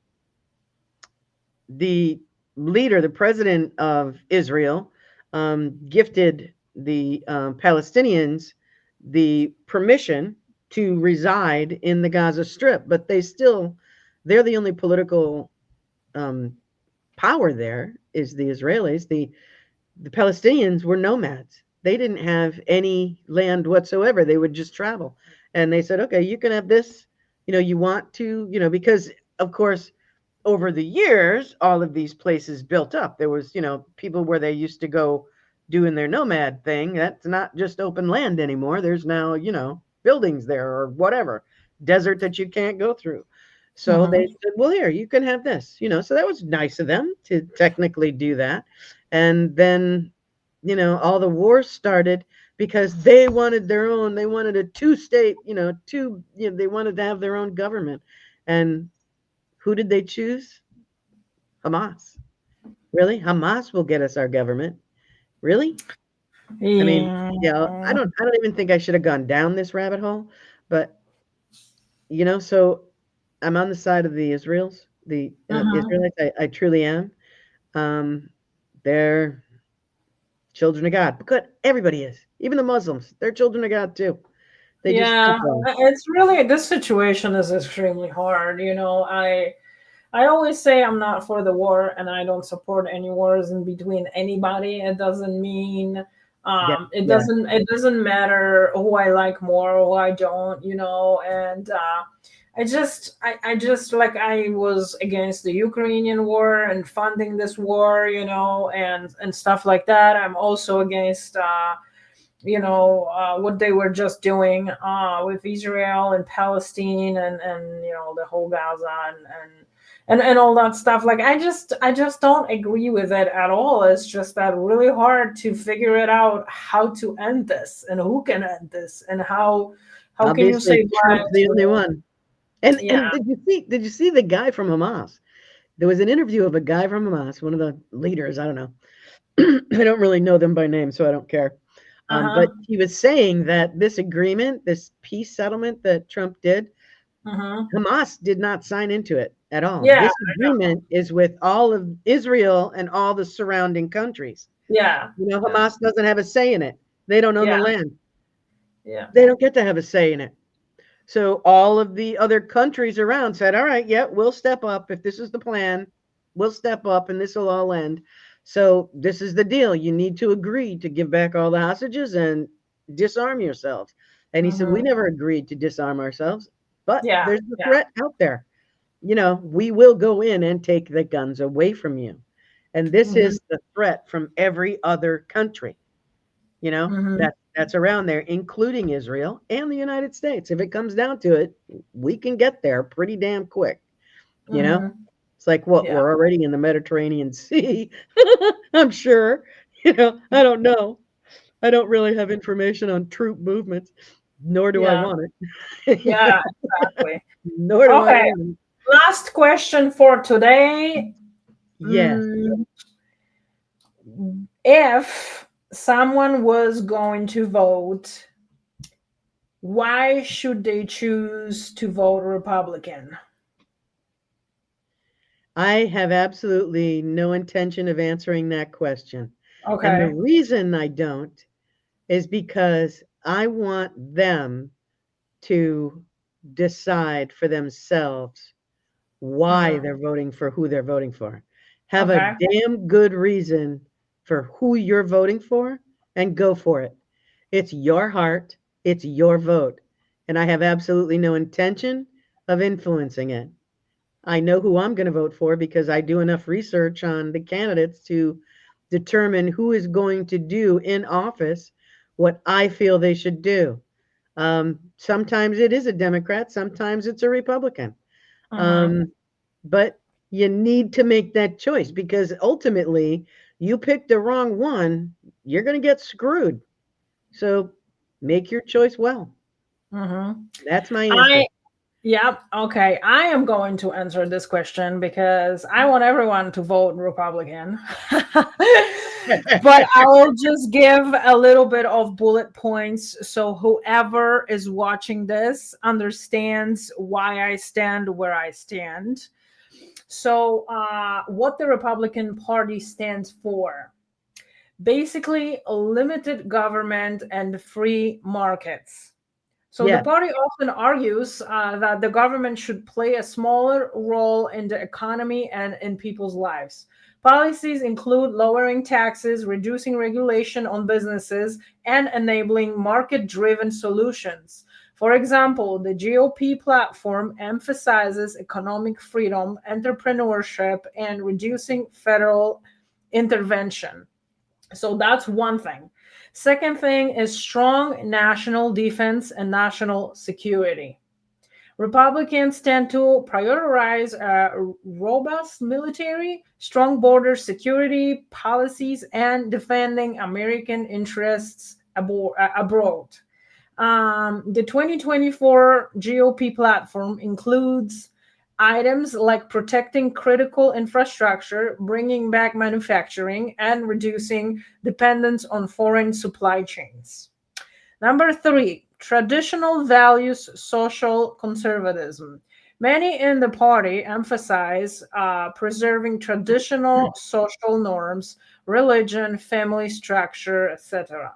the leader, the president of Israel, gifted the Palestinians the permission to reside in the Gaza Strip, but they're the only political um, power there is the Israelis. The Palestinians were nomads. They didn't have any land whatsoever. They would just travel. And they said, okay, you can have this, you want to, because of course, over the years, all of these places built up. There was, people where they used to go doing their nomad thing. That's not just open land anymore. There's now, buildings there or whatever, desert that you can't go through. So they Mhm. said, well, here, you can have this, so that was nice of them to technically do that. And then, all the wars started because they wanted a two-state, they wanted to have their own government. And who did they choose? Hamas. Really? Hamas will get us our government. Really? I mean, yeah, Yeah. I don't even think I should have gone down this rabbit hole, but so I'm on the side of the Mhm. Israelites. I truly am. Um, they're children of God. But everybody is. Even the Muslims, they're children of God too. They just Yeah, keep going. it's really, this situation is extremely hard. I always say I'm not for the war, and I don't support any wars in between anybody. It doesn't mean Yeah, it yeah. doesn't matter who I like more or who I don't, and I just, like, I was against the Ukrainian war and funding this war, and stuff like that. I'm also against what they were just doing with Israel and Palestine, and the whole Gaza, and all that stuff. Like, I just don't agree with it at all. It's just that really hard to figure it out how to end this, and who can end this, and how can you Obviously, save Trump's lives. the only one. And Yeah. did you see the guy from Hamas? There was an interview of a guy from Hamas, one of the leaders. I don't know. I don't really know them by name, so I don't care. But Uh-huh. he was saying that this agreement, this peace settlement that Trump did, Uh-huh. Hamas did not sign into it at all. Yeah, This I know. agreement is with all of Israel and all the surrounding countries. Yeah. Yeah. Hamas doesn't have a say in it. They don't own the Yeah. land. Yeah. They don't get to have a say in it. So all of the other countries around said, all right, yeah, we'll step up. If this is the plan, we'll step up and this will all end. So this is the deal. You need to agree to give back all the hostages and disarm yourselves. And he said, we Uh-huh. never agreed to disarm ourselves, but Yeah. there's the Yeah. threat out there. We will go in and take the guns away from you. And this Uh-huh. is the threat from every other country, Uh-huh. that's around there, including Israel and the United States. If it comes down to it, we can get there pretty damn quick. You know, Uh-huh. it's like what Yeah. we're already in the Mediterranean Sea. I'm sure. I don't know. I don't really have information on troop movements, nor do I Yeah. want it. Yeah, exactly. Nor do I Okay, want it. last question for today. Yes. Mm, if someone was going to vote, why should they choose to vote Republican? I have absolutely no intention of answering that question. And the Okay. reason I don't is because I want them to decide for themselves why Mhm. they're voting for who they're voting for. Have a Okay. damn good reason for who you're voting for and go for it. It's your heart, it's your vote. And I have absolutely no intention of influencing it. I know who I'm going to vote for because I do enough research on the candidates to determine who is going to do in office what I feel they should do. Sometimes it is a Democrat, sometimes it's a Republican. Mhm. Um, but you need to make that choice because ultimately you pick the wrong one, you're going to get screwed. So make your choice well. Mhm. That's my I answer. Yeah, okay. I am going to answer this question because I want everyone to vote Republican. But I will just give a little bit of bullet points so whoever is watching this understands why I stand where I stand. So, what the Republican Party stands for: basically, limited government and free markets. So the Yeah, party often argues that the government should play a smaller role in the economy and in people's lives. Policies include lowering taxes, reducing regulation on businesses, and enabling market driven solutions. For example, the GOP platform emphasizes economic freedom, entrepreneurship, and reducing federal intervention. So that's one thing. Second thing is strong national defense and national security. Republicans tend to prioritize a robust military, strong border security policies, and defending American interests abroad. The 2024 GOP platform includes items like protecting critical infrastructure, bringing back manufacturing, and reducing dependence on foreign supply chains. Number three, traditional values, social conservatism. Many in the party emphasize preserving traditional social norms, religion, family structure, etc.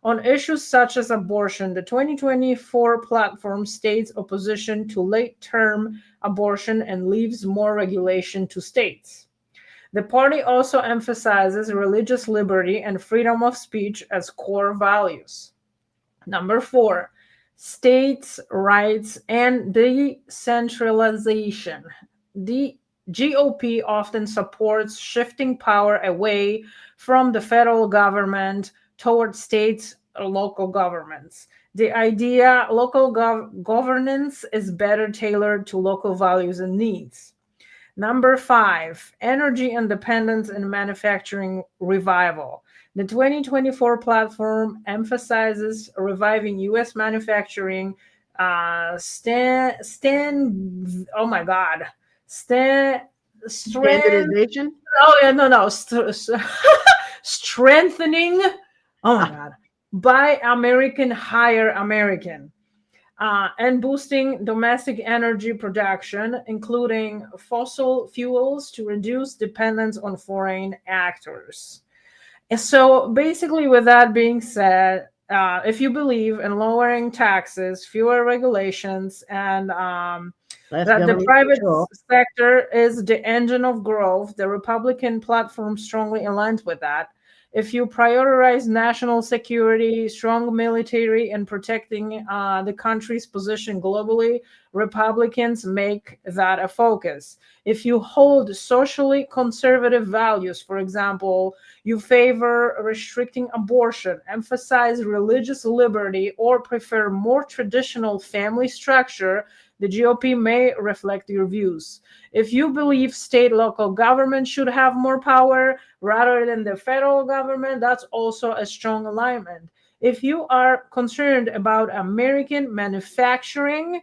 On issues such as abortion, the 2024 platform states opposition to late term abortion and leaves more regulation to states. The party also emphasizes religious liberty and freedom of speech as core values. Number four, states' rights and decentralization. The GOP often supports shifting power away from the federal government towards states or local governments. The idea local governance is better tailored to local values and needs. Number five, energy independence and manufacturing revival. The 2024 platform emphasizes reviving U.S. manufacturing. Oh my God, Stan, strength. Standardization. Oh yeah, no, strengthening. Oh my God, buy American, hire American and boosting domestic energy production, including fossil fuels, to reduce dependence on foreign actors. And so, basically, with that being said, if you believe in lowering taxes, fewer regulations, and Less that the government private control. sector is the engine of growth, the Republican platform strongly aligns with that. If you prioritize national security, strong military, and protecting the country's position globally, Republicans make that a focus. If you hold socially conservative values, for example, you favor restricting abortion, emphasize religious liberty, or prefer more traditional family structure, the GOP may reflect your views. If you believe state local government should have more power rather than the federal government, that's also a strong alignment. If you are concerned about American manufacturing,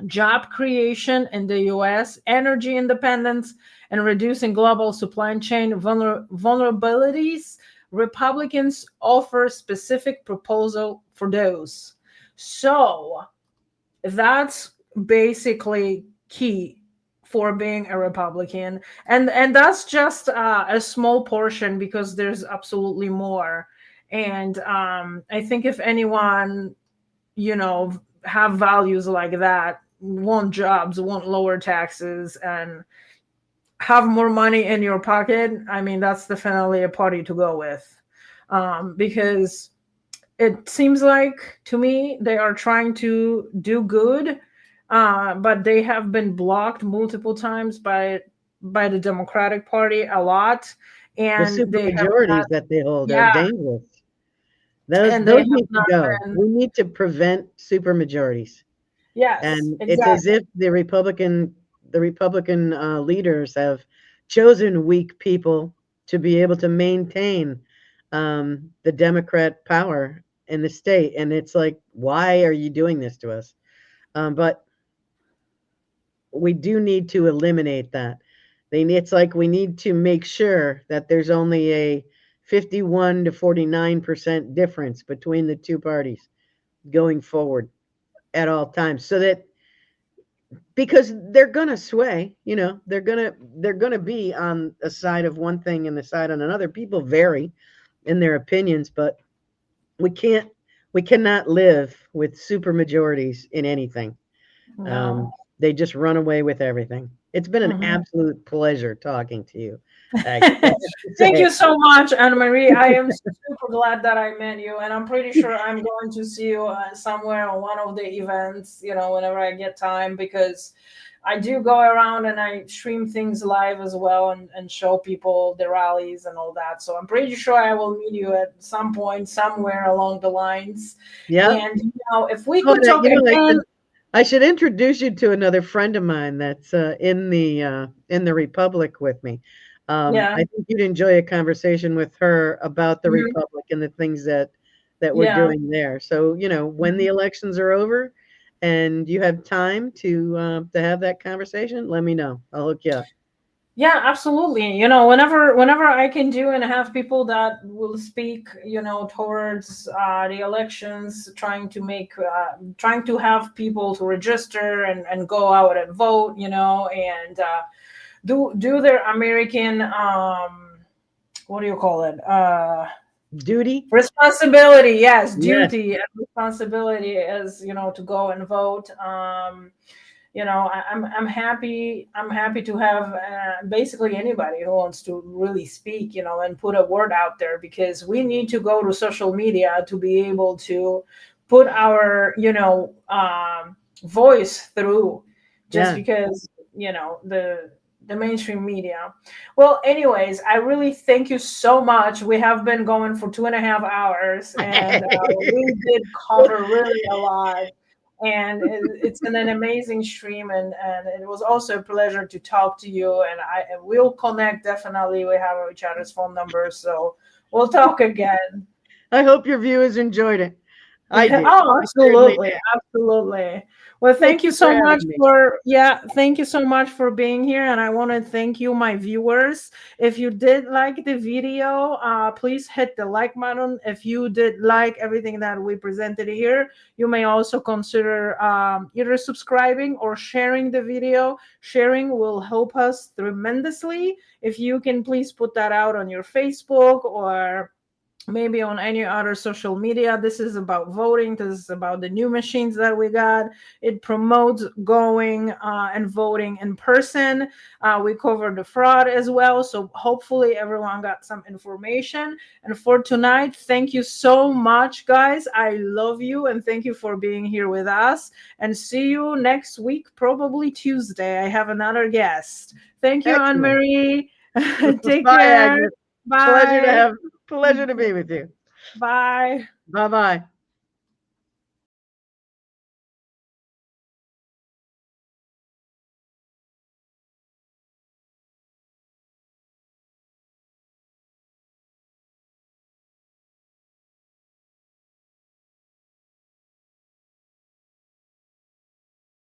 job creation in the US, energy independence, and reducing global supply chain vulnerabilities, Republicans offer specific proposal for those. So that's basically key for being a Republican, and that's just a small portion because there's absolutely more. And I think if anyone, have values like that, want jobs, want lower taxes, and have more money in your pocket, I mean, that's definitely a party to go with, because it seems like to me they are trying to do good, but they have been blocked multiple times by the Democratic Party a lot, The and they have not. supermajorities that they hold are Yeah, dangerous. Those and they those have need to not go. been. We need to prevent supermajorities. Yes, And it's as exactly. if the Republican leaders have chosen weak people to be able to maintain the Democrat power in the state. And it's like, why are you doing this to us? But we do need to eliminate that. It's like we need to make sure that there's only a 51 to 49% difference between the two parties going forward at all times, so that because they're gonna sway, they're gonna be on a side of one thing and the side on another. People vary in their opinions, but we can't we cannot live with super majorities in anything. No. um, they just run away with everything. It's been an Mhm. absolute pleasure talking to you. I have to Thank say. you so much, Anna Marie. I am super glad that I met you, and I'm pretty sure I'm going to see you somewhere on one of the events, whenever I get time, because I do go around and I stream things live as well, and show people the rallies and all that. So I'm pretty sure I will meet you at some point, somewhere along the lines. Yeah. And, if we Oh, could talk I again. should introduce you to another friend of mine that's in the Republic with me. Yeah. I think you'd enjoy a conversation with her about the Mhm. Republic and the things that we're Yeah. doing there. So, when the elections are over and you have time to have that conversation, let me know. I'll hook you up. Yeah, absolutely. You know, whenever I can do and have people that will speak, you know, towards the elections, trying to have people to register and go out and vote, you know, and do their American what do you call it? Duty. Responsibility, yes, Yes. duty and responsibility is, you know, to go and vote. You know, I'm happy. I'm happy to have basically anybody who wants to really speak, you know, and put a word out there, because we need to go to social media to be able to put our, you know, voice through. Just Yeah. because, you know, the mainstream media. Well, anyways, I really thank you so much. We have been going for 2.5 hours, and we did cover really a lot. And it's been an amazing stream, and it was also a pleasure to talk to you. And we'll connect definitely. We have each other's phone numbers, so we'll talk again. I hope your viewers enjoyed it. I did. Oh, I certainly absolutely, did. absolutely. Well, Thank thank you you for so much having me. for yeah, thank you so much for being here, and I want to thank you, my viewers. If you did like the video, please hit the like button. If you did like everything that we presented here, you may also consider either subscribing or sharing the video. Sharing will help us tremendously. If you can please put that out on your Facebook or maybe on any other social media. This is about voting. This is about the new machines that we got. It promotes going and voting in person. We cover the fraud as well, so hopefully everyone got some information. And for tonight, thank you so much, guys. I love you, and thank you for being here with us, and see you next week, probably Tuesday. I have another guest. Thank you, Anne Excellent. Marie. Take Bye, care. Agnes. Pleasure to Bye. have pleasure to be with you. Bye. Bye bye.